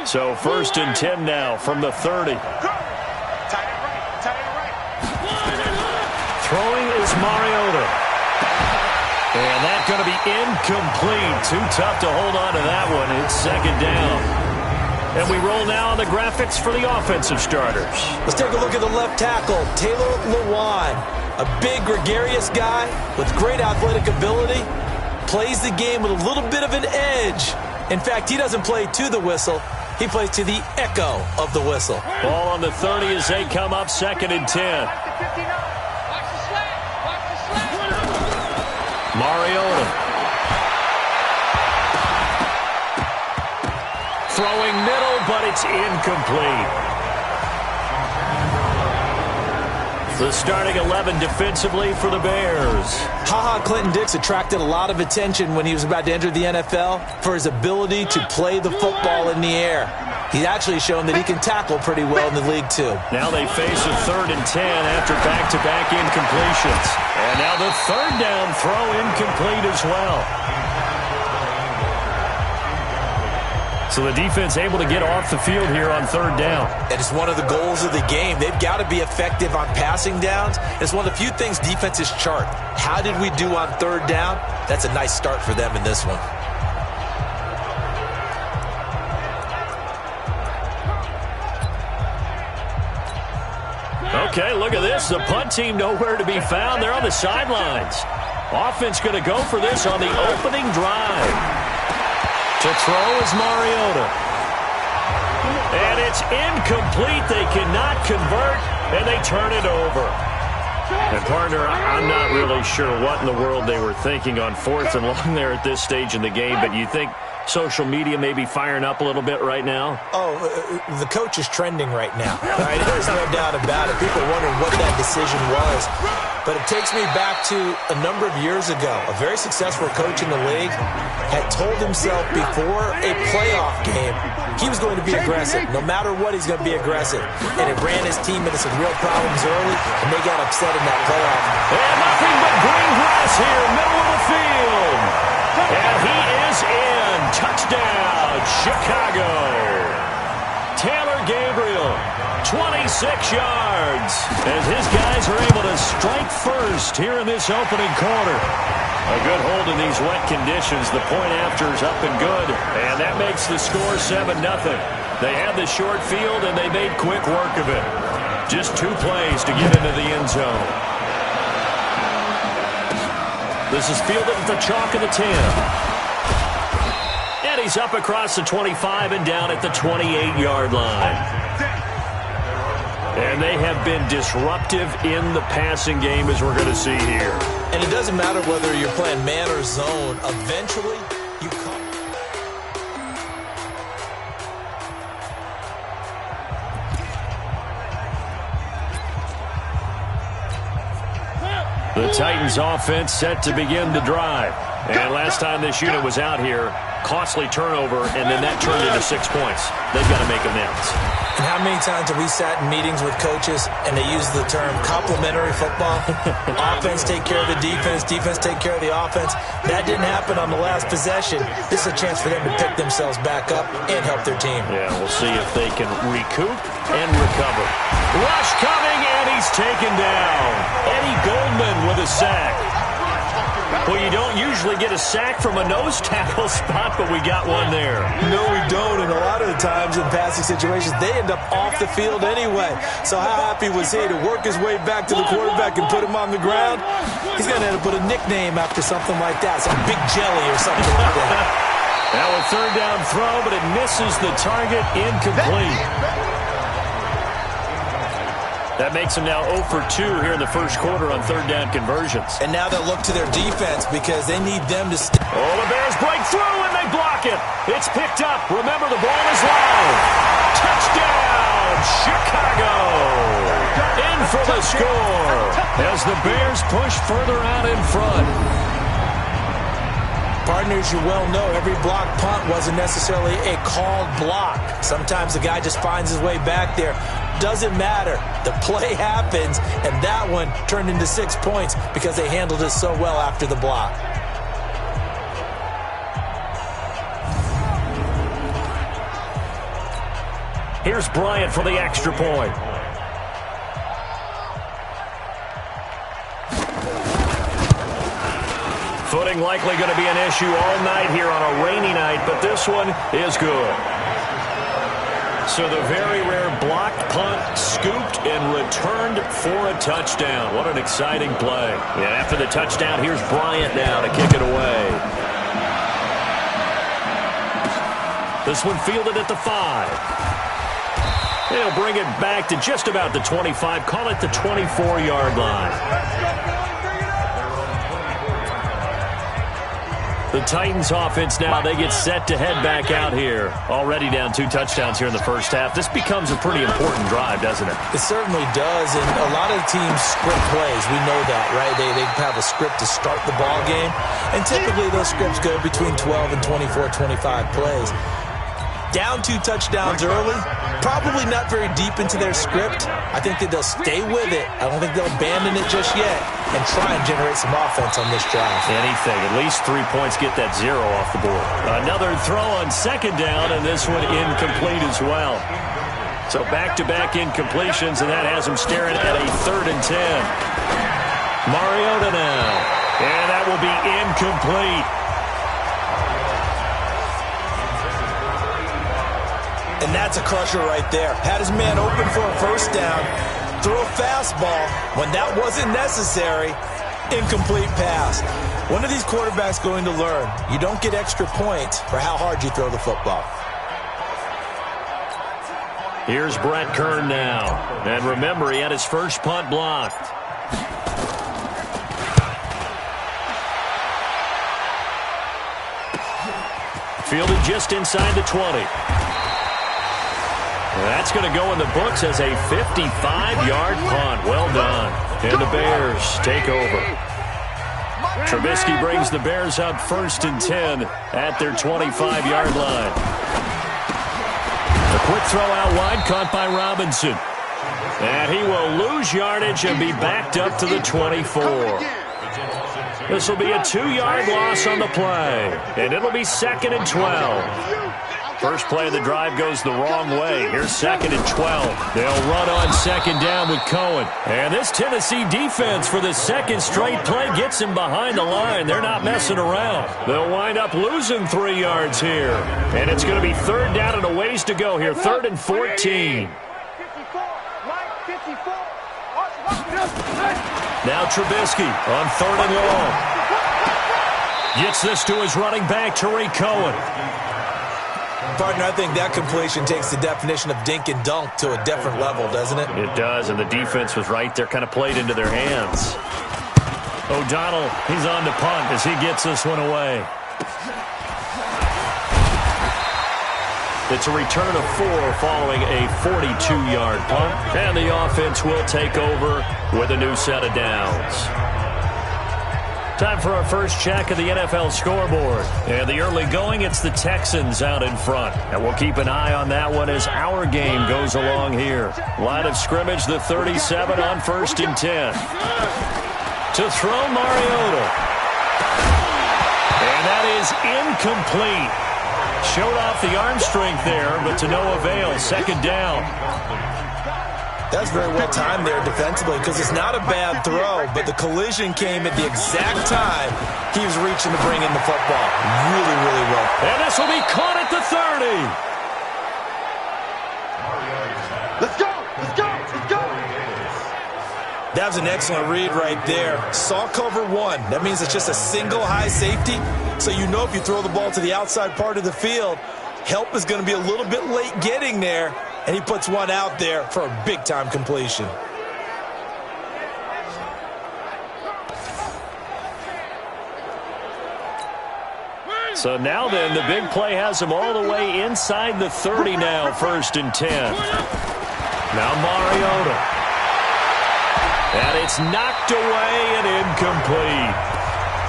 So 1st and 10 now from the 30. Throwing is Mariota. And that's going to be incomplete. Too tough to hold on to that one. It's 2nd down. And we roll now on the graphics for the offensive starters. Let's take a look at the left tackle, Taylor Lewan. A big, gregarious guy with great athletic ability. Plays the game with a little bit of an edge. In fact, he doesn't play to the whistle. He plays to the echo of the whistle. Ball on the 30 as they come up 2nd and 10. Mariota. Throwing middle, but it's incomplete. The starting 11 defensively for the Bears. Clinton-Dix attracted a lot of attention when he was about to enter the NFL for his ability to play the football in the air. He's actually shown that he can tackle pretty well in the league, too. Now they face a 3rd and 10 after back-to-back incompletions. And now the 3rd down throw incomplete as well. So the defense able to get off the field here on 3rd down. And it's one of the goals of the game. They've got to be effective on passing downs. It's one of the few things defenses chart. How did we do on 3rd down? That's a nice start for them in this one. Okay, look at this. The punt team nowhere to be found. They're on the sidelines. Offense going to go for this on the opening drive. To throw is Mariota. And it's incomplete. They cannot convert, and they turn it over. And, partner, I'm not really sure what in the world they were thinking on 4th and long there at this stage in the game, but you think social media may be firing up a little bit right now? Oh, the coach is trending right now. Right? There's no doubt about it. People are wondering what that decision was. But it takes me back to a number of years ago. A very successful coach in the league had told himself before a playoff game he was going to be aggressive. No matter what, he's going to be aggressive. And it ran his team into some real problems early, and they got upset in that playoff. And nothing but green grass here, middle of the field. And he is in. Touchdown, Chicago. Taylor Gabriel, 26 yards, as his guys are able to strike first here in this opening quarter. A good hold in these wet conditions. The point after is up and good, and that makes the score 7-0. They had the short field, and they made quick work of it. Just 2 plays to get into the end zone. This is fielded at the chalk of the 10. And he's up across the 25 and down at the 28-yard line. And they have been disruptive in the passing game, as we're going to see here. And it doesn't matter whether you're playing man or zone. Eventually, you come. The Titans offense set to begin the drive. And last time this unit was out here, costly turnover, and then that turned into 6 points. They've got to make amends. And how many times have we sat in meetings with coaches and they use the term complementary football? Offense take care of the defense, defense take care of the offense. That didn't happen on the last possession. This is a chance for them to pick themselves back up and help their team. Yeah, we'll see if they can recoup and recover. Rush coming, and he's taken down. Eddie Goldman with a sack. Well, you don't usually get a sack from a nose tackle spot, but we got one there. No, we don't, and a lot of the times in passing situations, they end up off the field anyway. So how happy was he to work his way back to the quarterback and put him on the ground? He's going to end up with a nickname after something like that, some Big Jelly or something like that. Now a third down throw, but it misses the target, incomplete. That makes them now 0 for 2 here in the first quarter on third down conversions. And now they'll look to their defense because they need them to stay. Oh, the Bears break through and they block it. It's picked up. Remember, the ball is live. Touchdown, Chicago. In for the score as the Bears push further out in front. Partners, you well know every block punt wasn't necessarily a called block. Sometimes the guy just finds his way back there. Doesn't matter. The play happens, and that one turned into 6 points because they handled it so well after the block. Here's Bryant for the extra point. Footing likely going to be an issue all night here on a rainy night, but this one is good. So the very rare blocked punt scooped and returned for a touchdown. What an exciting play. Yeah, after the touchdown, here's Bryant now to kick it away. This one fielded at the 5. They'll bring it back to just about the 25. Call it the 24-yard line. The Titans offense now, they get set to head back out here. Already down 2 touchdowns here in the first half. This becomes a pretty important drive, doesn't it? It certainly does, and a lot of teams script plays. We know that, right? They have a script to start the ball game, and typically those scripts go between 12 and 24, 25 plays. Down 2 touchdowns early, probably not very deep into their script. I think that they'll stay with it. I don't think they'll abandon it just yet and try and generate some offense on this drive. Anything. At least 3 points, get that 0 off the board. Another throw on second down, and this one incomplete as well. So back-to-back incompletions, and that has them staring at a 3rd and 10. Mariota now, and that will be incomplete. And that's a crusher right there. Had his man open for a first down, throw a fastball when that wasn't necessary, incomplete pass. One of these quarterbacks going to learn, you don't get extra points for how hard you throw the football. Here's Brett Kern now. And remember, he had his first punt blocked. Fielded just inside the 20. That's going to go in the books as a 55-yard punt. Well done. And the Bears take over. Trubisky brings the Bears up 1st and 10 at their 25-yard line. A quick throw out wide, caught by Robinson. And he will lose yardage and be backed up to the 24. This will be a 2-yard loss on the play. And it'll be 2nd and 12. First play of the drive goes the wrong way. Here's 2nd and 12. They'll run on second down with Cohen. And this Tennessee defense for the second straight play gets him behind the line. They're not messing around. They'll wind up losing 3 yards here. And it's going to be 3rd down and a ways to go here. 3rd and 14. Now Trubisky on 3rd and long. Gets this to his running back, Tariq Cohen. Partner, I think that completion takes the definition of dink and dunk to a different level, doesn't it? It does, and the defense was right there, kind of played into their hands. O'Donnell, he's on to punt as he gets this one away. It's a return of 4 following a 42-yard punt, and the offense will take over with a new set of downs. Time for our first check of the NFL scoreboard. And the early going, it's the Texans out in front. And we'll keep an eye on that one as our game goes along here. Line of scrimmage, the 37 on 1st and 10. To throw, Mariota. And that is incomplete. Showed off the arm strength there, but to no avail. 2nd down. That's very well timed there defensively because it's not a bad throw, but the collision came at the exact time he was reaching to bring in the football. Really, really well. And this will be caught at the 30. Let's go! Let's go! Let's go! That was an excellent read right there. Saw cover 1. That means it's just a single high safety. So you know if you throw the ball to the outside part of the field, help is going to be a little bit late getting there. And he puts one out there for a big-time completion. So now then, the big play has him all the way inside the 30 now, 1st and 10. Now Mariota. And it's knocked away and incomplete.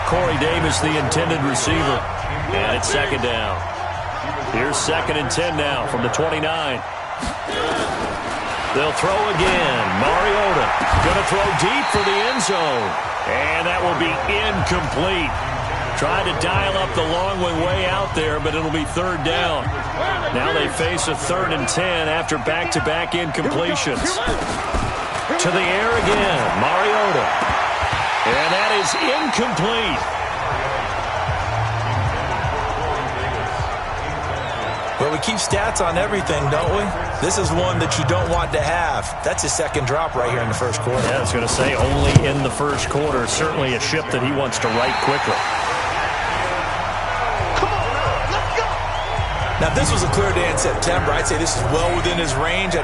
Corey Davis, the intended receiver. And it's 2nd down. Here's 2nd and 10 now from the 29. They'll throw again. Mariota going to throw deep for the end zone. And that will be incomplete. Tried to dial up the long one way out there, but it'll be 3rd down. Now they face a 3rd and 10 after back-to-back incompletions. To the air again. Mariota. And that is incomplete. Well, we keep stats on everything, don't we? This is one that you don't want to have. That's his 2nd drop right here in the 1st quarter. Yeah, I was going to say only in the 1st quarter. Certainly a ship that he wants to right quickly. Now, if this was a clear day in September, I'd say this is well within his range.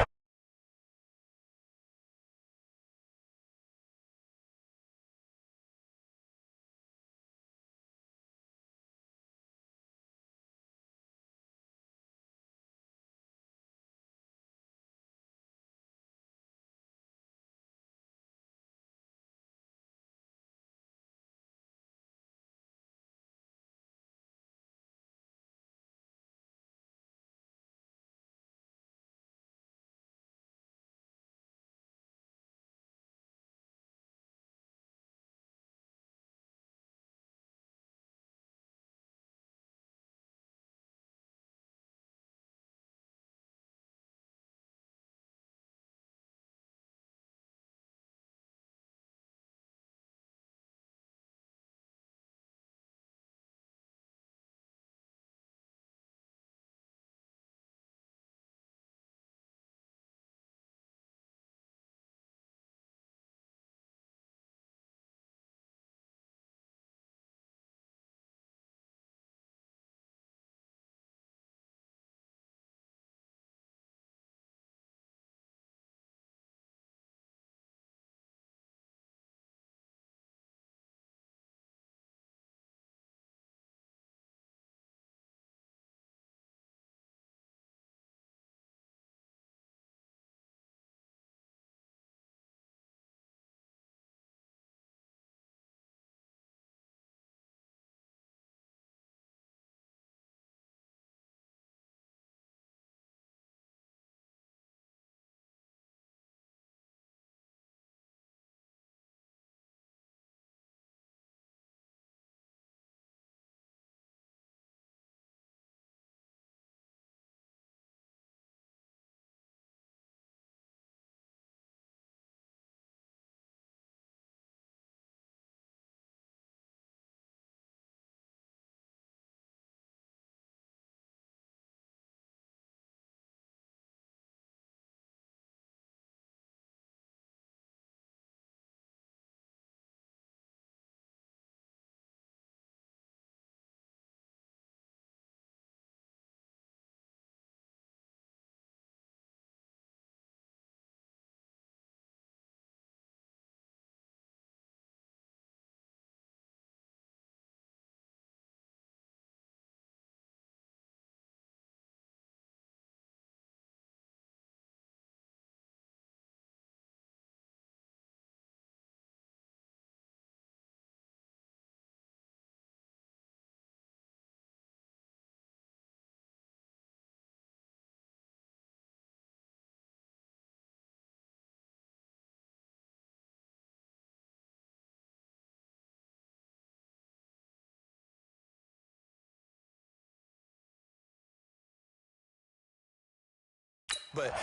But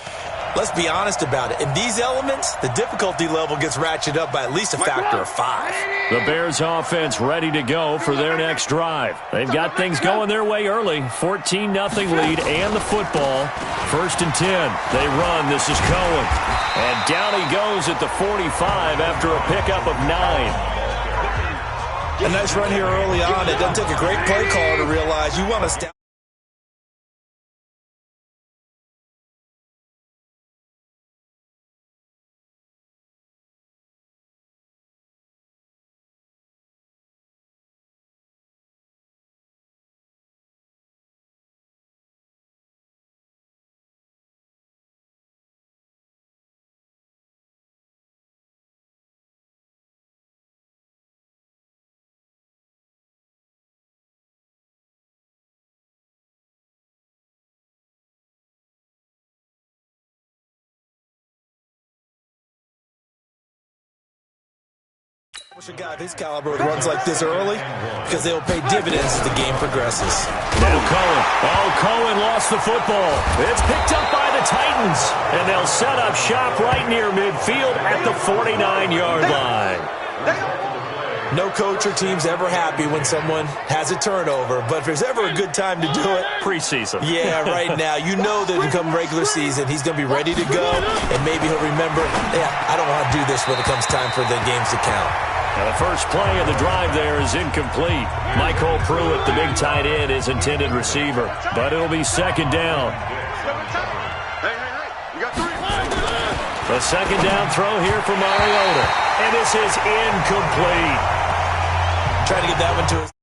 let's be honest about it. In these elements, the difficulty level gets ratcheted up by at least a factor of 5. The Bears offense ready to go for their next drive. They've got things going their way early. 14-0 lead and the football. 1st and 10. They run. This is Cohen. And down he goes at the 45 after a pickup of 9. A nice run here early on. It doesn't take a great play call to realize you want to step. Wish a guy of his caliber runs like this early because they'll pay dividends as the game progresses. Now Cohen. Oh, Cohen lost the football. It's picked up by the Titans, and they'll set up shop right near midfield at the 49-yard line. No coach or team's ever happy when someone has a turnover, but if there's ever a good time to do it, preseason. Yeah, right now. You know that come regular season, he's going to be ready to go, and maybe he'll remember, I don't want to do this when it comes time for the games to count. Now the first play of the drive there is incomplete. Michael Pruitt, the big tight end, is intended receiver, but it'll be 2nd down. The 2nd down throw here for Mariota, and this is incomplete. Trying to get that one to us.